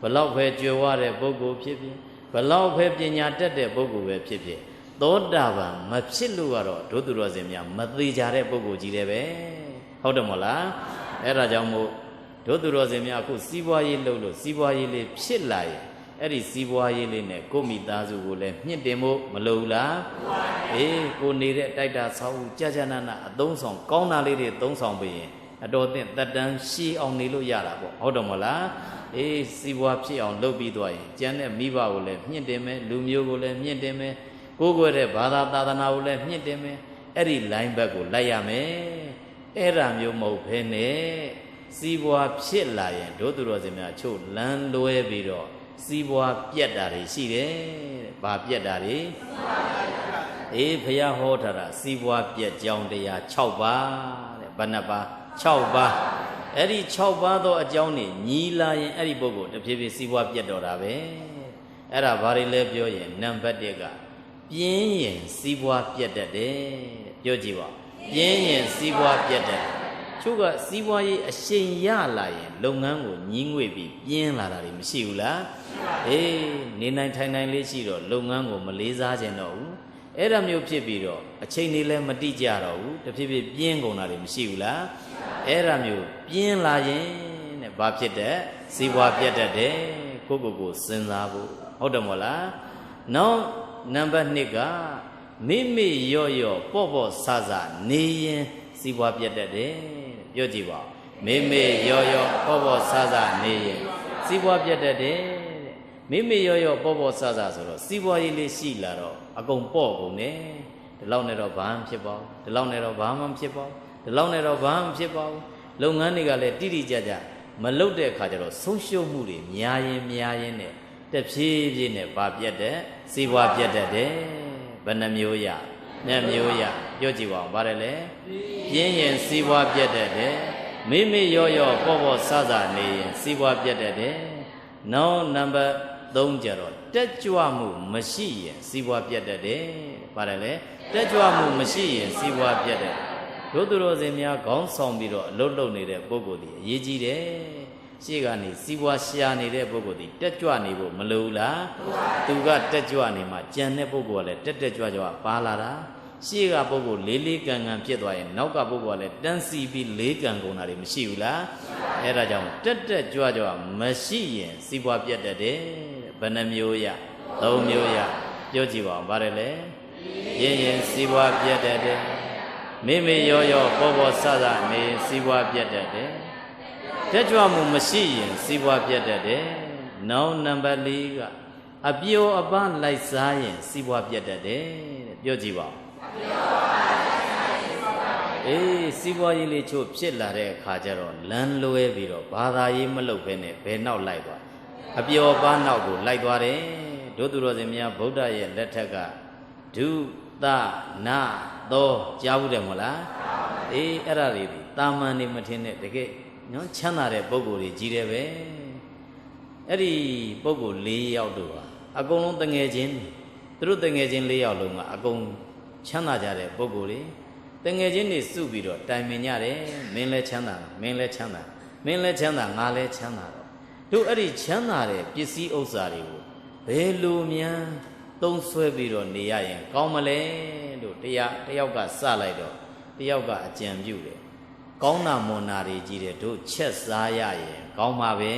ဘလောက်ပဲကြွယ်ဝတဲ့ပုဂ္ဂိုလ်ဖြစ်ဘလောက်ပဲပညာတတ်တဲ့ပုဂ္ဂိုလ်ပဲဖြစ်သောတာပန်မဖြစ်လို့ကတော့ဒုသူတော်စင်များမသေးကြတဲ့ပုဂ္ဂိုလ်ကြီးတယ်ပဲဟုတ်တယ်မဟုတ်လားအဲ့ဒါကြောင့်မို့ဒုသူတော်စင်များအခုစီးပွားရေးလုပ်လို့စီးပွားရေးလေးဖြစ်လာရင်အဲ့ဒီစီးပွားရေးလေးနဲ့ကိုမိသားစုကိုလည်းမြင့်တင်ဖို့မလိုဘူးလားအေးကိုနေတဲ့တိုက်တာဆောက်ဦးကြာနာနာအသုံးဆောင်ကောင်းတာလေးတွေသုံးဆောင်ပြီးရင်အတော်သင့်တက်တန်းရှည်အောင်နေလို့ရတာပေါ့ဟုတ်တယ်မဟုတ်လားအေးစီးပွားဖြစ်အောင်လုပ်ပြီးသွားရင်ကျန်တဲ့မိဘကိုလည်းမြင့်တင်မယ်လူမျိုးကိုလည်းမြင့်တင်မယ်ကိုယ်ကိုယ်တဲ့ဘာသာသာသနာကိုလည်းမြင့်တင်မယ်အဲ့ဒီ line ဘက်ကိုလိုက်ရမယ်အဲ့ဒါမျိုးမဟုတ်ဘဲနဲ့စီးပွားဖြစ်လာရင်တို့သူတော်စင်များချို့လမ်းလွဲပြီးတော့စီးပွားပြက်တာတွေရှိတယ်တဲ့ဘာပြက်တာတွေအေးဘုရားဟောထားတာစီးပွားပြက်ကြောင်းတရား6ပါးတဲ့ဘယ်နှပါ6ပါးအဲ့ဒီ6ပါးသောအကြောင်းတွေညီလာရင်အဲ့ဒီပုဂ္ဂိုလ်တဖြည်းဖြည်းစီးပွားပြက်တော့တာပဲအဲ့ဒါဘာတွေလဲပြောရင်နံပါတ်1ကပြင်းရင်စီးပွားပြက်တတ်တယ်ပြောကြည့်ပါပြင်းရင်စီးပွားပြက်တတ်ချို့ကစီးပွားရေးအရှိန်ရလာရင်လုပ်ငန်းကိုညီးငွေ့ပြီးပြင်းလာတာတွေမရှိဘူးလားအေးနေနိုင်ထိုင်နိုင်လေးရှိတော့လုပ်ငန်းကိုမလေးစားခြင်းတော့ဘူးအဲ့ဒါမျိုးဖြစ်ပြီးတော့အချိန်တွေလည်းမတိကြတော့ဘူးတဖြည်းဖြည်းပြင်းကုန်တာတွေမရှိဘူးလားအဲ့ဒါမျိုးပြင်းလာရင်တဲ့ဘာဖြစ်တဲ့စီးပွားပြတ်တတ်တယ်ကိုစဉ်းစားဖို့ဟုတ်တယ်မို့လားနောက်နံပါတ်2ကမိမိရော့ပေါ့ဆဆနေရင်စီးပွားပြတ်တတ်တယ်ပြောကြည့်ပါမိမိရော့ပေါ့ဆဆနေရင်စီးပွားပြတ်တတ်တယ်မိမိရော့ပေါ့ဆဆဆိုတော့စီးပွားရေးလေးရှိလာတော့အကုန်ပေါ့ကုန်တယ်ဒီလောက်နဲ့တော့ဘာမှဖြစ်ပါဘူးဒီလောက်နဲ့တော့ဘာမှမဖြစ်ပါဘူးဒီလောက်နဲ့တော့ဘာမှမဖြစ်ပါဘူးလုပ်ငန်းတွေကလည်းတိတိကျကျမလုပ်တဲ့အခါကျတော့ဆုံးရှုံးမှုတွေများရင်နဲ့တဖြည်းဖြည်းနဲ့ဘာပြတ်တဲ့စီးပွားပြတ်တတ်တယ်ဘယ်နှမျိုးရ2မျိုးရပြောကြည့်ပါဦးဗါတယ်လေပြင်းရင်စီးပွားပြတ်တတ်တယ်မိမိရော့ပေါ့ဆဆနေရင်စီးပွားပြတ်တတ်တယ်နောက်နံပါတ်3ကျတော့တက်ကြွမှုမရှိရင်စီးပွားပြတ်တတ်တယ်ဗါတယ်လေတက်ကြွမှုမရှိရင်စီးပွားပြတ်တတ်တယ်တို့သူတော်စင်များခေါင်းဆောင်ပြီးတော့အလုပ်လုပ်နေတဲ့ပုဂ္ဂိုလ်ဒီအရေးကြီးတယ်ရှေ့ကနေစီးပွားရှာနေတဲ့ပုဂ္ဂိုလ်ဒီတက်ကြွနေဖို့မလိုဘူးလားသူကတက်ကြွနေမှကြံတဲ့ပုဂ္ဂိုလ်ကလည်းတက်ကြွပါလာတာရှေ့ကပုဂ္ဂိုလ်လေးကန်ဖြစ်သွားရင်နောက်ကပုဂ္ဂိုလ်ကလည်းတန်းစီပြီးလေးကန်ကုန်တာတွေမရှိဘူးလားအဲ့ဒါကြောင့်တက်ကြွမရှိရင်စီးပွားပြတ်တတ်တယ်ဘယ်နှမျိုးရ3မျိုးရပြောကြည့်ပါဦးဗါတယ်လေရင်စီးပွားပြတ်တတ်တယ်မိမိရော့ပေါ့ဆဆနေစီးပွားပြတ်တတ်တယ်တက်ကြွမှုမရှိရင်စီးပွားပြတ်တတ်တယ်နောက်နံပါတ်4ကအပျော်အပန်းလိုက်စားရင်စီးပွားပြတ်တတ်တယ်တဲ့ပြောကြည့်ပါဦးအေးစီးပွားရေးလေးချို့ဖြစ်လာတဲ့အခါကျတော့လမ်းလွဲပြီးတော့ဘာသာရေးမလုပ်ဘဲနဲ့ဘယ်နောက်လိုက်သွားအပျော်အပန်းနောက်ကိုလိုက်သွားတယ်တို့သူတော်စင်များဗုဒ္ဓရဲ့လက်ထက်ကဒုသနာသောကြားဘူးတယ်မဟုတ်လားအေးအဲ့ဒါတွေတာမန်နေမထင်နဲ့တကယ်နော်ချမ်းသာတဲ့ပုံကိုယ်ကြီးတယ်ပဲအဲ့ဒီပုံကိုယ်4ယောက်တို့ဟာအကုန်လုံးတငယ်ချင်းသူတို့တငယ်ချင်း4ယောက်လုံးကအကုန်ချမ်းသာကြတဲ့ပုံကိုယ်တွေတငယ်ချင်းတွေစုပြီးတော့တိုင်ပင်ကြတယ်မင်းလည်းချမ်းသာမင်းလည်းချမ်းသာမင်းလည်းချမ်းသာငါလည်းချမ်းသာတော့တို့အဲ့ဒီချမ်းသာတဲ့ပစ္စည်းဥစ္စာတွေကိုဘယ်လိုများသုံးဆွဲပြီးတော့နေရရင်ကောင်းမလဲလို့တယောက်ကစလိုက်တော့တယောက်ကအကြံပြုတယ်ကောင်းတာမွန်တာတွေကြီးတယ်တို့ချက်စားရရင်ကောင်းပါပဲ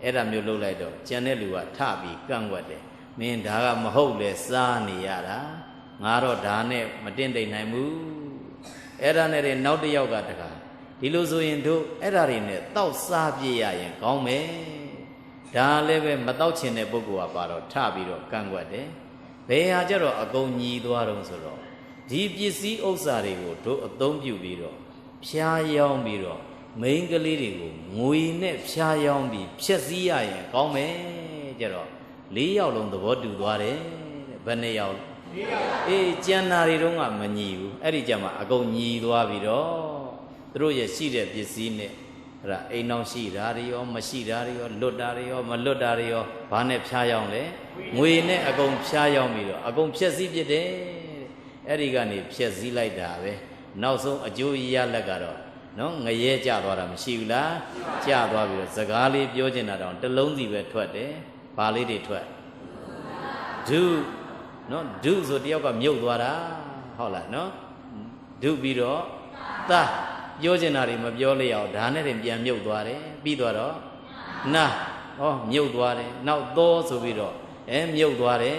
အဲ့ဒါမျိုးလုပ်လိုက်တော့ကြံတဲ့လူကထပြီးကန့်ကွက်တယ်မင်းဒါကမဟုတ်လေစားနေရတာငါတော့ဒါနဲ့မတင်တိမ်နိုင်ဘူးအဲ့ဒါနဲ့နောက်တစ်ယောက်ကတခါဒီလိုဆိုရင်တို့အဲ့ဒါတွေနဲ့တောက်စားပြရရင်ကောင်းမယ်ဒါလည်းပဲမတောက်ချင်တဲ့ပုဂ္ဂိုလ်ကပါတော့ထပြီးတော့ကန့်ကွက်တယ်ဘယ်ဟာကြတော့အကုန်ညီသွားတော့ဆိုတော့ဒီပစ္စည်းဥစ္စာတွေကိုတို့အသုံးပြုပြီးတော့ဖြ ဖျားယောင်းပြီးတော့မိန်းကလေးတွေကိုငွေနဲ့ဖျားယောင်းပြီးဖြက်စီးရရင်ကောင်းမယ်ကြတော့၄ယောက်လုံးသဘောတူသွားတယ်တဲ့ဘယ်နှစ်ယောက်အေးကျန်နာတွေတော့မညီဘူးအဲ့ဒီကြမှာအကုန်ညီသွားပြီးတော့သူတို့ရဲ့ရှိတဲ့ပစ္စည်းနဲ့အဲ့ဒါအိမ်အောင်ရှိတာတွေရောမရှိတာတွေရောလွတ်တာတွေရောမလွတ်တာတွေရောဘာနဲ့ဖျားယောင်းလဲငွေနဲ့အကုန်ဖျားယောင်းပြီးတော့အကုန်ဖြက်စီးပြစ်တယ်အဲ့ဒီကနေဖြက်စီးလိုက်တာပဲနောက်ဆုံးအကျိုးရလက်ကတော့နော်ငရဲကြသွားတာမရှိဘူးလားကြသွားပြီးတော့စကားလေးပြောချင်တာတောင်တစ်လုံးစီပဲထွက်တယ်ဘာလေးတွေထွက်ဒုနော်ဒုဆိုတယောက်ကမြုပ်သွားတာဟုတ်လားနော်ဒုပြီးတော့သပြောချင်တာတွေမပြောလျောက်ဒါနဲ့တင်ပြန်မြုပ်သွားတယ်ပြီးသွားတော့နာဟောမြုပ်သွားတယ်နောက်သောဆိုပြီးတော့မြုပ်သွားတယ်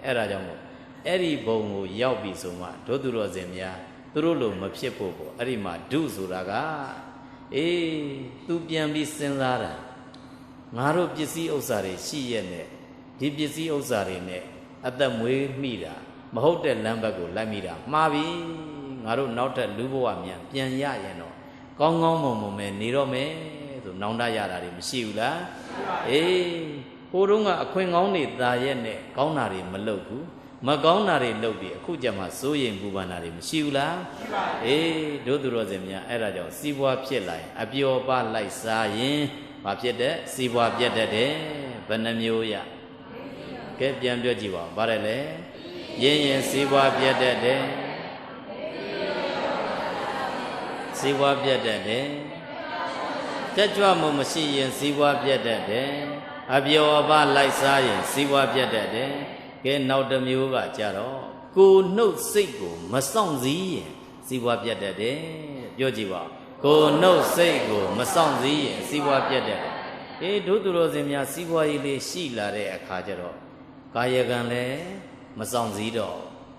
အဲ့ဒါကြောင့်မို့အဲ့ဒီဘုံကိုရောက်ပြီဆိုမှဒုသူတော်စင်များသူတို့လိုမဖြစ်ဖို့ပေါ့အဲ့ဒီမှာဒုဆိုတာကအေးသူပြန်ပြီးစဉ်းစားတာငါတို့ပစ္စည်းဥစ္စာတွေရှိရဲ့နဲ့ဒီပစ္စည်းဥစ္စာတွေနဲ့အသက်မွေးမိတာမဟုတ်တဲ့လမ်းဘက်ကိုလိုက်မိတာမှားပြီငါတို့နောက်ထပ်လူဘဝမြန်ပြန်ရရင်တော့ကောင်းကောင်းမွန်မွန်ပဲနေတော့မယ်ဆိုနောင်တရတာတွေမရှိဘူးလားအေးဟိုတုန်းကအခွင့်ကောင်းတွေตาရဲ့နဲ့ကောင်းတာတွေမလုပ်ဘူးမကောင်းတာတွေလုပ်ပြီးအခုကြမှာစိုးရင်ပူပန်တာတွေမရှိဘူးလားရှိပါဘူးအေးတို့သူတော်စင်များအဲ့ဒါကြောင့်စီးပွားဖြစ်လာရင်အပျော်ပါလိုက်စားရင်ဘာဖြစ်တဲ့စီးပွားပြတ်တတ်တယ်ဘယ်နှမျိုးရကဲပြန်ပြောကြည့်ပါဦးဗါတယ်လေရင်းရင်စီးပွားပြတ်တတ်တယ်စီးပွားပြတ်တတ်တယ်တက်ကြွမှုမရှိရင်စီးပွားပြတ်တတ်တယ်အပျော်ပါလိုက်စားရင်စီးပွားပြတ်တတ်တယ်ကဲနောက်တစ်မျိုးကကြတော့ကိုနှုတ်စိတ်ကိုမစောင့်စည်းရင်စီးပွားပြတ်တတ်တယ်ပြောကြည့်ပါကိုနှုတ်စိတ်ကိုမစောင့်စည်းရင်စီးပွားပြတ်တတ်တယ်အေးတို့သူတော်စင်များစီးပွားရေးလေးရှိလာတဲ့အခါကျတော့ကာယကံလည်းမစောင့်စည်းတော့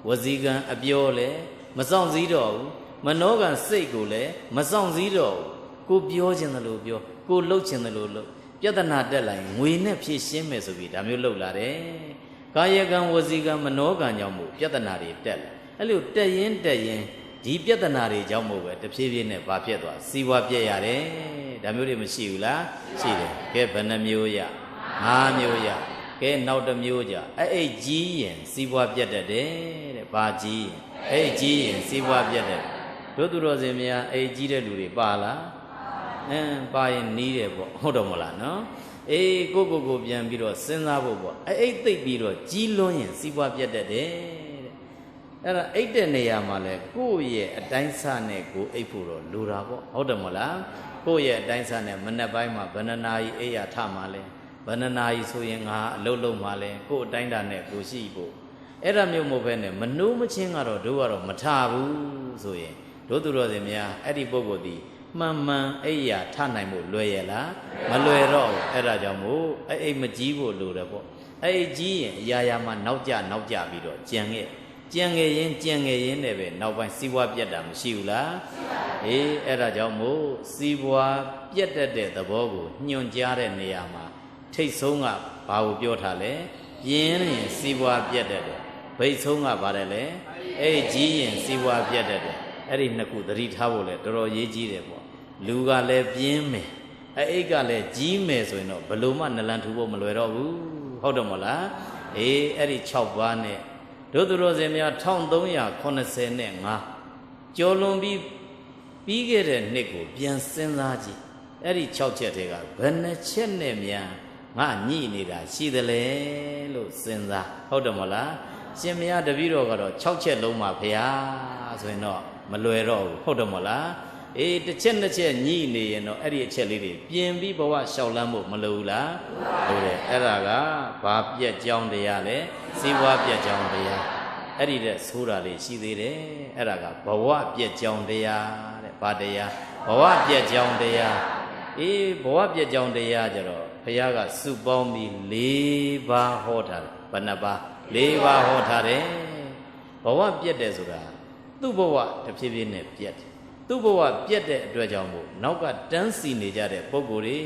ဝစီကံအပြောလည်းမစောင့်စည်းတော့ဘူးမနောကံစိတ်ကိုလည်းမစောင့်စည်းတော့ဘူးကိုပြောခြင်းသလိုပြောကိုလှုပ်ခြင်းသလိုလှုပ်ပြဿနာတက်လာရင်ငွေနဲ့ဖြည့်ရှင်းမယ်ဆိုပြီးဒါမျိုးလှုပ်လာတယ်ကာယကံဝစီကံမနောကံကြောင့်မို့ပြဿနာတွေတက်လာအဲ့လိုတက်ရင်ဒီပြဿနာတွေကြောင့်မို့ပဲတဖြည်းဖြည်းနဲ့ဘာဖြစ်သွားစီးပွားပြက်ရတယ်ဒါမျိုးတွေမရှိဘူးလားရှိတယ်ကဲဘယ်နှမျိုးရ၅မျိုးရကဲနောက်တစ်မျိုးကြအဲ့ကြီးရင်စီးပွားပြက်တတ်တယ်တဲ့ဘာကြီးရင်အဲ့ကြီးရင်စီးပွားပြက်တတ်တို့သူတော်စင်များအဲ့ကြီးတဲ့လူတွေပါလားပါရင်နီးတယ်ပေါ့ဟုတ်တော့မလားနော်အေးကိုပြန်ပြီးတော့စဉ်းစားဖို့ပေါ့အဲ့သိပ်ပြီးတော့ကြီးလွန်းရင်စီးပွားပြတ်တတ်တယ်တဲ့အဲ့ဒါအိတ်တဲ့နေရာမှာလဲကိုယ့်ရဲ့အတိုင်းစားနဲ့ကိုအိတ်ဖို့တော့လိုတာပေါ့ဟုတ်တယ်မလားကိုယ့်ရဲ့အတိုင်းစားနဲ့မနေ့ပိုင်းမှာဘယ်နှနာရီအိတ်ရထမှာလဲဘယ်နှနာရီဆိုရင်ငါအလုပ်လုပ်မှာလဲကိုယ့်အတိုင်းတာနဲ့ကိုရှိဖို့အဲ့ဒါမျိုးမဟုတ်ဘဲနဲ့မနှိုးမချင်းကတော့တို့ကတော့မထဘူးဆိုရင်တို့သူတော်စင်များအဲ့ဒီပုဂ္ဂိုလ်ဒီမှန်မှန်အိယာထနိုင်ဖို့လွယ်ရလားမလွယ်တော့ဘူးအဲ့ဒါကြောင့်မို့အိမကြီးဖို့လိုတယ်ပေါ့အဲ့ကြီးရင်အရာရာမှာနောက်ကျပြီးတော့ကြံငယ်ရင်နဲ့ပဲနောက်ပိုင်းစီးပွားပြတ်တာမရှိဘူးလားအေးအဲ့ဒါကြောင့်မို့စီးပွားပြတ်တတ်တဲ့သဘောကိုညွှန်ကြားတဲ့နေရာမှာထိတ်ဆုံးကဘာကိုပြောထားလဲပြင်းရင်စီးပွားပြတ်တတ်တယ်ဘိတ်ဆုံးကပါတယ်လေအဲ့ကြီးရင်စီးပွားပြတ်တတ်တယ်အဲ့ဒီနှစ်ခုသတိထားဖို့လဲတော်တော်ရေးကြီးတယ်ပေါ့လူကလည်းပြင်းမယ်အိတ်ကလည်းကြီးမယ်ဆိုရင်တော့ဘလို့မှနလန်ထူဖို့မလွယ်တော့ဘူးဟုတ်တယ်မဟုတ်လားအေးအဲ့ဒီ6ပါးနဲ့တို့သူတော်စင်များ1385ကျော်လွန်ပြီးခဲ့တဲ့နှစ်ကိုပြန်စဉ်းစားကြည့်အဲ့ဒီ6ချက်တွေကဘယ်နှချက်နဲ့များငါညှိနေတာရှိသလဲလို့စဉ်းစားဟုတ်တယ်မဟုတ်လားရှင်မရတပည့်တော်ကတော့6ချက်လုံးပါဗျာဆိုရင်တော့မလွယ်တော့ဘူးဟုတ်တယ်မဟုတ်လားအေးတစ်ချက်နှစ်ချက်ညှိနေရင်တော့အဲ့ဒီအချက်လေးတွေပြင်ပြီးဘဝလျှောက်လန်းဖို့မလိုဘူးလားဟုတ်တယ်အဲ့ဒါကဘာပြက်ကြောင်းတရားလဲစီးပွားပြက်ကြောင်းတရားအဲ့ဒီတဲ့ဆိုးတာလေးရှိသေးတယ်အဲ့ဒါကဘဝပြက်ကြောင်းတရားတဲ့ဘာတရားဘဝပြက်ကြောင်းတရားအေးဘဝပြက်ကြောင်းတရားကြတော့ဘုရားကစုပေါင်းပြီး၄ပါးဟောထားတယ်ဘယ်နှပါး၄ပါးဟောထားတယ်ဘဝပြက်တယ်ဆိုတာသူ့ဘဝတဖြည်းဖြည်းနဲ့ပြက်တယ်သူ့ဘဝပြက်တဲ့အတွက်ကြောင့်မို့နောက်ကတန်းစီနေကြတဲ့ပုဂ္ဂိုလ်တွေ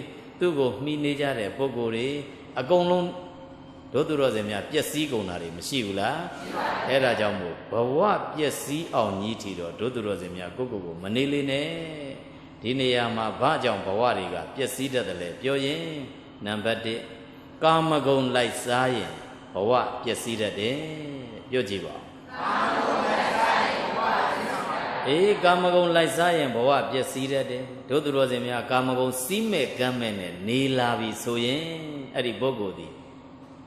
သူ့ကိုမှီနေကြတဲ့ပုဂ္ဂိုလ်တွေအကုန်လုံးတ တို့သူတော်စင်များပျက်စီးကုန်တာတွေမရှိဘူးလားအဲ့ဒါကြောင့်မို့ဘဝပျက်စီးအောင်ကြီးထီတော့တို့သူတော်စင်များကိုမနေလေနဲ့ဒီနေရာမှာဘာကြောင့်ဘဝတွေကပျက်စီးတတ်တယ်လဲပြောရင်နံပါတ်1ကာမဂုဏ်လိုက်စားရင်ဘဝပျက်စီးတတ်တယ်ပြောကြည့်ပါကာမဂုဏ်လိုက်စားရင်ဘဝပျက်စီးတတ်တယ်တို့သူတော်စင်များကာမဂုဏ်စီးမဲ့ကမ်းမဲ့နဲ့နေလာပြီဆိုရင်အဲ့ဒီပုဂ္ဂိုလ်ဒီ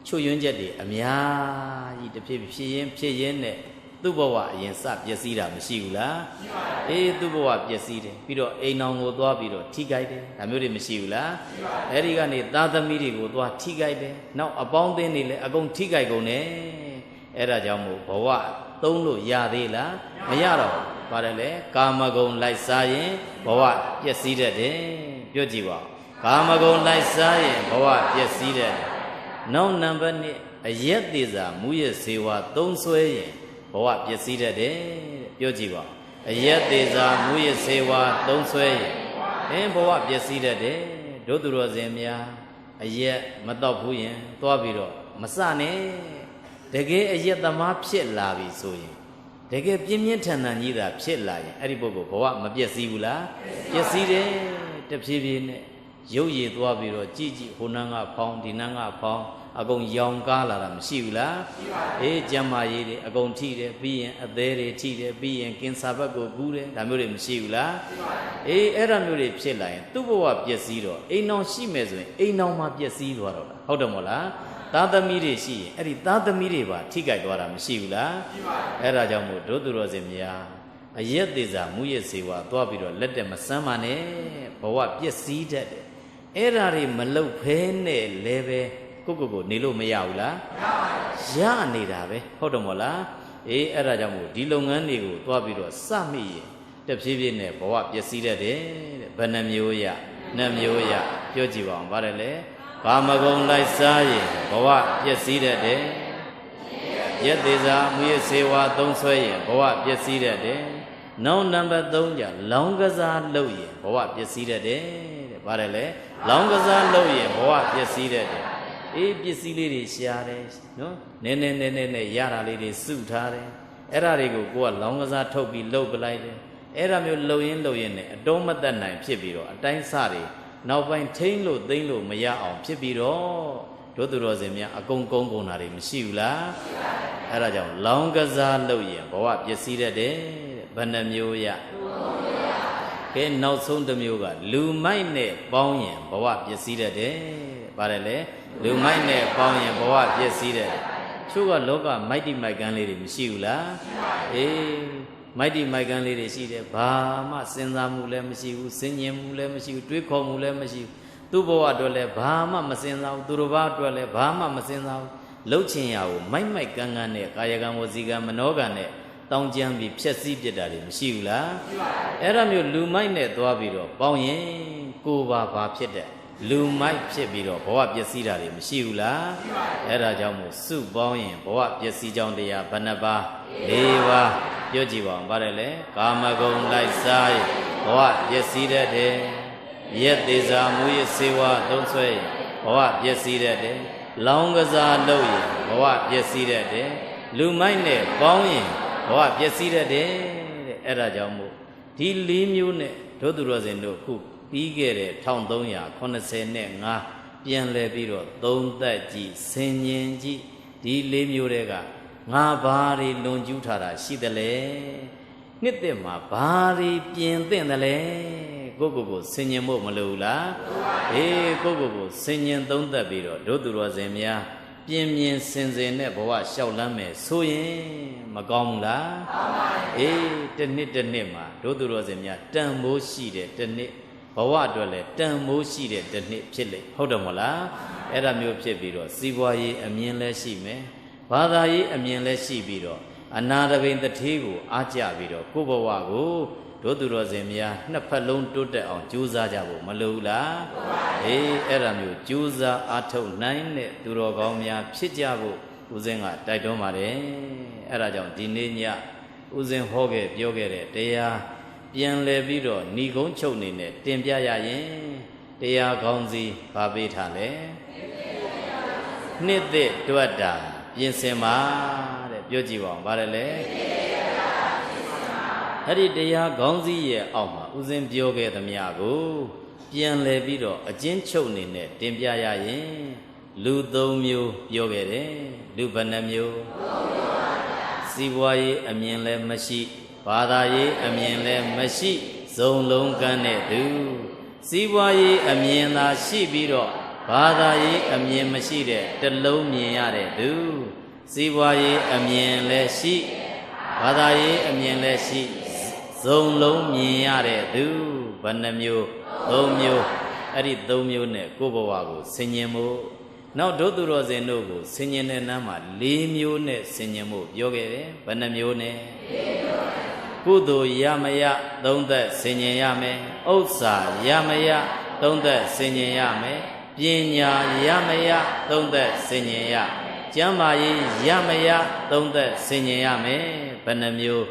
ချွတ်ယွင်းချက်တွေအများကြီးတစ်ဖြစ်ဖြစ်ရင်းနဲ့သူ့ဘဝအရင်စပျက်စီးတာမရှိဘူးလားသူ့ဘဝပျက်စီးတယ်ပြီးတော့အိမ်အောင်ကိုသွားပြီးတော့ထိခိုက်တယ်ဒါမျိုးတွေမရှိဘူးလားအဲ့ဒီကနေသားသမီးတွေကိုသွားထိခိုက်တယ်နောက်အပေါင်းအသင်းတွေလည်းအကုန်ထိခိုက်ကုန်တယ်အဲ့ဒါကြောင့်မို့ဘဝသုံးလို့ရသေးလားမရတော့ပါတယ်လေကာမဂုဏ်လိုက်စားရင်ဘဝပျက်စီးတတ်တယ်ပြောကြည့်ပါကာမဂုဏ်လိုက်စားရင်ဘဝပျက်စီးတတ်တယ်နောက်နံပါတ်2အရက်သေးစာမူရစေဝါသုံးဆွဲရင်ဘဝပျက်စီးတတ်တယ်ပြောကြည့်ပါအရက်သေးစာမူရစေဝါသုံးဆွဲရင်ဘဝပျက်စီးတတ်တယ်တို့သူတော်စင်များအရက်မတော့ဘူးရင်သွားပြီးတော့မစနဲ့တကယ်အရက်သမားဖြစ်လာပြီဆိုရင်တကယ်ပြင်းပြင်းထန်ထန်ကြီးတာဖြစ်လာရင်အဲ့ဒီပုဂ္ဂိုလ်ဘဝမပျက်စီးဘူးလားပျက်စီးတယ်တဖြည်းဖြည်းနဲ့ရုပ်ရည်သွားပြီးတော့ကြည်ဟိုနန်းကဖောင်းဒီနန်းကဖောင်းအကုန်ရောင်ကားလာတာမရှိဘူးလားကျမ်းမာရေးတွေအကုန်ထိတယ်ပြီးရင်အသေးတွေထိတယ်ပြီးရင်ကင်ဆာဘက်ကိုကူးတယ်ဒါမျိုးတွေမရှိဘူးလားအဲ့ဒါမျိုးတွေဖြစ်လာရင်သူ့ဘဝပျက်စီးတော့အိမ်အောင်ရှိမယ်ဆိုရင်အိမ်အောင်မှပျက်စီးသွားတော့တာဟုတ်တယ်မို့လားသားသမီးတွေရှိရင်အဲ့ဒီသားသမီးတွေပါထိကြိုက်သွားတာမရှိဘူးလားအဲ့ဒါကြောင့်မို့တို့သူတော်စင်များအရက်သေးစာမူရစေဝါသွားပြီးတော့လက်တက်မစမ်းပါနဲ့ဘဝပျက်စီးတတ်တယ်အဲ့ဒါတွေမလုတ်ဖဲနဲ့လဲပဲကိုနေလို့မရဘူးလားရနေတာပဲဟုတ်တယ်မို့လားအဲ့ဒါကြောင့်မို့ဒီလုပ်ငန်းတွေကိုသွားပြီးတော့စမိရင်တဖြည်းဖြည်းနဲ့ဘဝပျက်စီးတတ်တယ်တဲ့ဘယ်နှမျိုးရနှစ်မျိုးရပြောကြည့်ပါအောင်ဗါတယ်လေကာမဂုဏ်လိုက်စားရင်ဘဝပျက်စီးတတ်တယ်ရက်သေးစာမူရစေဝါသုံးဆွဲရင်ဘဝပျက်စီးတတ်တယ်နောက်နံပါတ်3ကြလောင်းကစားလုပ်ရင်ဘဝပျက်စီးတတ်တယ်တဲ့ဗါတယ်လေလောင်းကစားလုပ်ရင်ဘဝပျက်စီးတတ်တယ်ပစ္စည်းလေးတွေရှားတယ်နော်နည်းနည်းရတာလေးတွေစုထားတယ်အဲ့ဒါတွေကိုကိုကလောင်းကစားထုတ်ပြီးလှုပ်ပလိုက်တယ်အဲ့ဒါမျိုးလှုပ်ရင်းနဲ့အတုံးမသက်နိုင်ဖြစ်ပြီးတော့အတိုင်းစတွေနောက်ပိုင်းထိမ့်လို့သိမ့်လို့မရအောင်ဖြစ်ပြီးတော့တို့သူတော်စင်များအကုန်ကုန်တာတွေမရှိဘူးလားအဲ့ဒါကြောင့်လောင်းကစားလုပ်ရင်ဘဝပျက်စီးတတ်တယ်ဘယ်နှမျိုးရကဲနောက်ဆုံးတစ်မျိုးကလူမိုက်နဲ့ပေါင်းရင်ဘဝပျက်စီးတတ်တယ်ပါတယ်လေလူမိုက်နဲ့ပေါင်းရင်ဘဝပျက်စီးတယ်ချို့ကလောကမိုက်တိမိုက်ကန်းလေးတွေမရှိဘူးလားမိုက်တိမိုက်ကန်းလေးတွေရှိတယ်ဘာမှစဉ်းစားမှုလည်းမရှိဘူးစဉ်းကျင်မှုလည်းမရှိဘူးတွေးခေါ်မှုလည်းမရှိဘူးသူ့ဘဝအတွက်လည်းဘာမှမစဉ်းစားဘူးသူတို့ဘာအတွက်လည်းဘာမှမစဉ်းစားဘူးလှုပ်ချင်ရကိုမိုက်ကန်းနဲ့ကာယကံဝစီကံမနောကံနဲ့တောင်းကြမ်းပြီးဖြက်စီးပြစ်တာတွေမရှိဘူးလားအဲ့ဒါမျိုးလူမိုက်နဲ့သွားပြီးတော့ပေါင်းရင်ကိုယ်ဘာဖြစ်တဲ့လူမိုက်ဖြစ်ပြီးတော့ဘဝပျက်စီးတာတွေမရှိဘူးလားအဲ့ဒါကြောင့်မို့စုပေါင်းရင်ဘဝပျက်စီးကြောင်းတရားဘယ်နှပါး၄ပါးပြောကြည့်ပါဦးပါတယ်လေကာမဂုဏ်လိုက်စားရင်ဘဝပျက်စီးတတ်တယ်ရက်သေးစာမူရစေဝါသုံးဆွဲရင်ဘဝပျက်စီးတတ်တယ်လောင်းကစားလုပ်ရင်ဘဝပျက်စီးတတ်တယ်လူမိုက်နဲ့ပေါင်းရင်ဘဝပျက်စီးတတ်တယ်တဲ့အဲ့ဒါကြောင့်မို့ဒီ၄မျိုးနဲ့တို့သူတော်စင်တို့ခုပြီးခဲ့တဲ့1385ပြန်လဲပြီးတော့သုံးသက်ကြည့်ဆင်ញင်ကြည့်ဒီ၄မျိုးတွေကငါဘာတွေလွန်ကျူးထားတာရှိသလဲနှစ်သက်မှာဘာတွေပြင်သင့်သလဲကိုဆင်ញင်ဖို့မလိုဘူးလားကိုဆင်ញင်သုံးသက်ပြီးတော့တို့သူတော်စင်များပြင်းပြင်းစင်စင်နဲ့ဘဝလျှောက်လမ်းမယ်ဆိုရင်မကောင်းဘူးလားကောင်းပါဘူးတစ်နှစ်မှာတို့သူတော်စင်များတန်ဖိုးရှိတဲ့တစ်နှစ်ဘဝအတွက်လည်းတန်မိုးရှိတဲ့တစ်နှစ်ဖြစ်လေဟုတ်တယ်မဟုတ်လားအဲ့ဒါမျိုးဖြစ်ပြီးတော့စီးပွားရေးအမြင်လည်းရှိမယ်ဘာသာရေးအမြင်လည်းရှိပြီးတော့အနာတပိန်တထေးကိုအားကြပြီးတော့ကိုယ့်ဘဝကိုတို့သူတော်စင်များနှစ်ဖက်လုံးတိုးတက်အောင်ကြိုးစားကြဖို့မလိုဘူးလားအဲ့ဒါမျိုးကြိုးစားအားထုတ်နိုင်တဲ့သူတော်ကောင်းများဖြစ်ကြဖို့ဦးဇင်းကတိုက်တွန်းပါတယ်အဲ့ဒါကြောင့်ဒီနေ့ညဦးဇင်းဟောခဲ့ပြောခဲ့တဲ့တရားပြန်လဲပြီးတော့ဏီကုန်းချုပ်နေနဲ့တင်ပြရရင်တရားကောင်းစီဘာပေးထားလဲ နှစ်သက်တွတ်တာပြင်ဆင်ပါတဲ့ပြောကြည့်ပါဦးဗါတယ်လေအဲ့ဒီတရားခေါင်းစည်းရဲ့အောက်မှာဥစဉ်ပြောခဲ့သမျှကိုပြန်လဲပြီးတော့အချင်းချုပ်နေနဲ့တင်ပြရရင်လူ၃မျိုးပြောခဲ့တယ်လူဘယ်နှမျိုးစီးပွားရေးအမြင်လည်းမရှိဘာသာရေးအမြင်လည်းမရှိဇုံလုံးကန်းတဲ့သူစီးပွားရေးအမြင်သာရှိပြီးတော့ဘာသာရေးအမြင်မရှိတဲ့တလုံးမြင်ရတဲ့သူစီးပွားရေးအမြင်လည်းရှိဘာသာရေးအမြင်လည်းရှိဇုံလုံးမြင်ရတဲ့သူဘယ်နှမျိုး၃မျိုးအဲ့ဒီ၃မျိုးနဲ့ကိုယ့်ဘဝကိုဆင်ញင်မှုနောက်ဒုသူတော်စင်တို့ကိုဆင်ញင်တဲ့နမ်းမှာ၄မျိုးနဲ့ဆင်ញင်မှုပြောခဲ့တယ်ဘယ်နှမျိုးနဲ့ကုသိုလ်ရမရသုံးသက်ဆင်ញင်ရမယ်ဥစ္စာရမရသုံးသက်ဆင်ញင်ရမယ်ပညာရမရသုံးသက်ဆင်ញင်ရကျမ်းမာရေးရမရသုံးသက်ဆင်ញင်ရမယ်ဘယ်နှမျိုး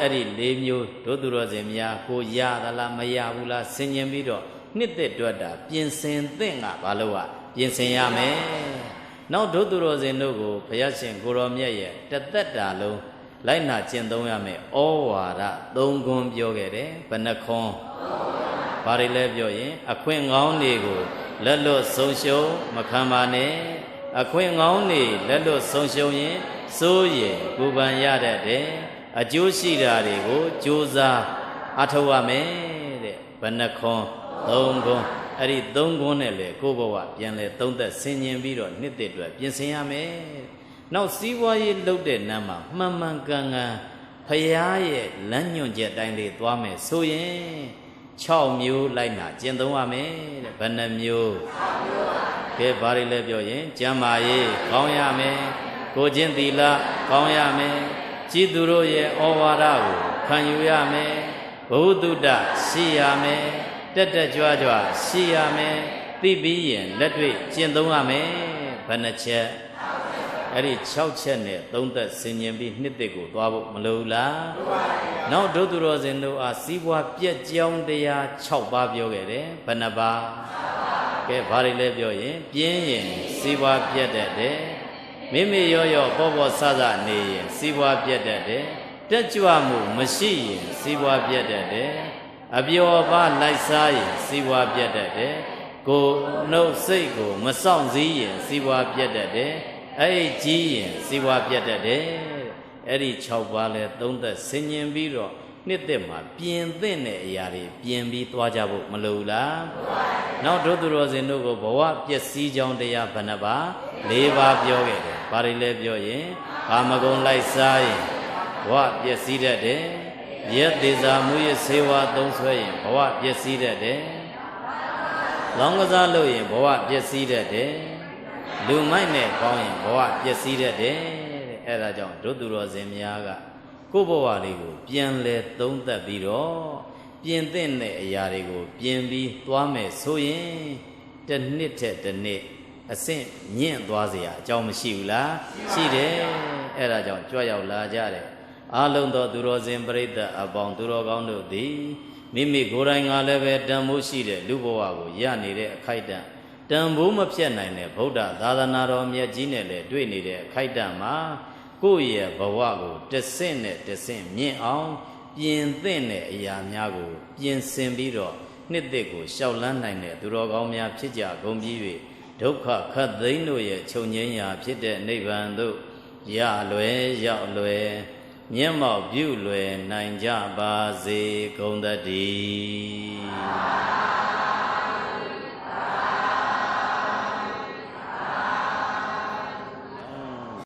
အဲ့ဒီ၄မျိုးဒုသူတော်စင်များကိုရသလားမရဘူးလားဆင်ញင်ပြီးတော့နှစ်သက်တွတ်တာပြင်ဆင်သင့်ကဘာလို့ကပြင်ဆင်ရမယ်နောက်ဒုသူတော်စင်တို့ကိုဘုရားရှင်ကိုရောမြတ်ရဲ့တသက်တာလုံးလိုက်နာကျင့်သုံးရမယ်ဩဝါဒ၃ခွန်းပြောခဲ့တယ်ဘယ်နှခွန်းဘာတွေလဲပြောရင်အခွင့်ကောင်းတွေကိုလက်လွတ်ဆုံးရှုံးမခံပါနဲ့အခွင့်ကောင်းတွေလက်လွတ်ဆုံးရှုံးရင်စိုးရင်ပူပန်ရတတ်တယ်အကျိုးရှိတာတွေကိုကြိုးစားအထောက်ရမယ်တဲ့ဘယ်နှခွန်း၃ခွန်းအဲ့ဒီ၃ခွန်းနဲ့လေကိုယ့်ဘဝပြန်လဲသုံးသက်ဆင်ញင်ပြီးတော့နှစ်သက်အတွက်ပြင်ဆင်ရမယ်နောက်စီးပွားရေးလုပ်တဲ့နမ်းမှာမှန်မှန်ကန်ကန်ဖရာရဲ့လမ်းညွှန်ချက်တိုင်းလေးသွားမယ်ဆိုရင်6မျိုးလိုက်နာကျင့်သုံးရမယ်တဲ့ဘယ်နှမျိုး6မျိုးပါကဲဘာတွေလဲပြောရင်ကျမ်းမာရေးကောင်းရမယ်ကိုကျင့်သီလကောင်းရမယ်ကြည်သူတို့ရဲ့ဩဝါဒကိုခံယူရမယ်ဘုဒ္ဓတရှိရမယ်တက်တက်ကြွကြွရှိရမယ်သိပြီးရင်လက်တွေ့ကျင့်သုံးရမယ်ဘယ်နှချက်အဲ့ဒီ6ချက်နဲ့သုံးသက်ဆင်ញင်ပြီးနှစ်သက်ကိုသွားဖို့မလိုလားနောက်ဒုသူတော်စင်တို့အားစီးပွားပြက်ကြောင်းတရား6ပါးပြောခဲ့တယ်ဘယ်နှပါးကဲဘာတွေလဲပြောရင်ပြင်းရင်စီးပွားပြက်တတ်တယ်မိမိရောပေါ့ပေါ့ဆဆနေရင်စီးပွားပြက်တတ်တယ်တက်ကြွမှုမရှိရင်စီးပွားပြက်တတ်တယ်အပျော်ပါလိုက်စားရင်စီးပွားပြက်တတ်တယ်ကိုယ်နှုတ်စိတ်ကိုမစောင့်စည်းရင်စီးပွားပြက်တတ်တယ်အဲ့ကြီးရင်စီးပွားပြတ်တတ်တယ်အဲ့ဒီ6ပါးလဲသုံးသက်ဆင်ញင်ပြီးတော့နှစ်သက်မှာပြင်သင့်တဲ့အရာတွေပြင်ပြီးသွားကြဖို့မလိုလားနောက်ဒုသူတော်စင်တို့ကိုဘဝပျက်စီးကြောင်းတရားဘယ်နှပါ၄ပါးပြောခဲ့တယ်ဘာတွေလဲပြောရင်ကာမဂုဏ်လိုက်စားရင်ဘဝပျက်စီးတတ်တယ်ရက်သေးစာမှုရစေဝါသုံးဆွဲရင်ဘဝပျက်စီးတတ်တယ်လောင်းကစားလို့ရင်ဘဝပျက်စီးတတ်တယ်လူမိုက်နဲ့ကောင်းရင်ဘဝပျက်စီးတတ်တယ်တဲ့အဲ့ဒါကြောင့်ဒုသူတော်စင်များကကိုယ့်ဘဝလေးကိုပြန်လဲသုံးသပ်ပြီးတော့ပြင်သင့်တဲ့အရာတွေကိုပြင်ပြီးသွားမယ်ဆိုရင်တစ်နှစ်ထက်တစ်နှစ်အဆင့်မြင့်သွားเสียအကြောင်းမရှိဘူးလားရှိတယ်အဲ့ဒါကြောင့်ကြွရောက်လာကြတယ်အားလုံးသောသူတော်စင်ပရိသတ်အပေါင်းသူတော်ကောင်းတို့သည်မိမိကိုယ်တိုင်ကလည်းပဲတန်ဖိုးရှိတဲ့လူဘဝကိုရနေတဲ့အခိုက်အတန့်တန်ဖိုးမဖြတ်နိုင်တဲ့ဗုဒ္ဓသာသနာတော်မြတ်ကြီးနဲ့လည်းတွေ့နေတဲ့အခိုက်အတန့်မှာကိုယ့်ရဲ့ဘဝကိုတစ်ဆင့်နဲ့တစ်ဆင့်မြင့်အောင်ပြင်သင့်တဲ့အရာများကိုပြင်ဆင်ပြီးတော့နှစ်သက်ကိုရှောက်လန်းနိုင်တဲ့သူတော်ကောင်းများဖြစ်ကြကုန်ပြီး၍ဒုက္ခခတ်သိမ်းတို့ရဲ့ချုပ်ငြိမ်းရာဖြစ်တဲ့နိဗ္ဗာန်သို့ရလွယ်ရောက်လွယ်မျက်မှောက်ပြုလွယ်နိုင်ကြပါစေကုန်သတည်း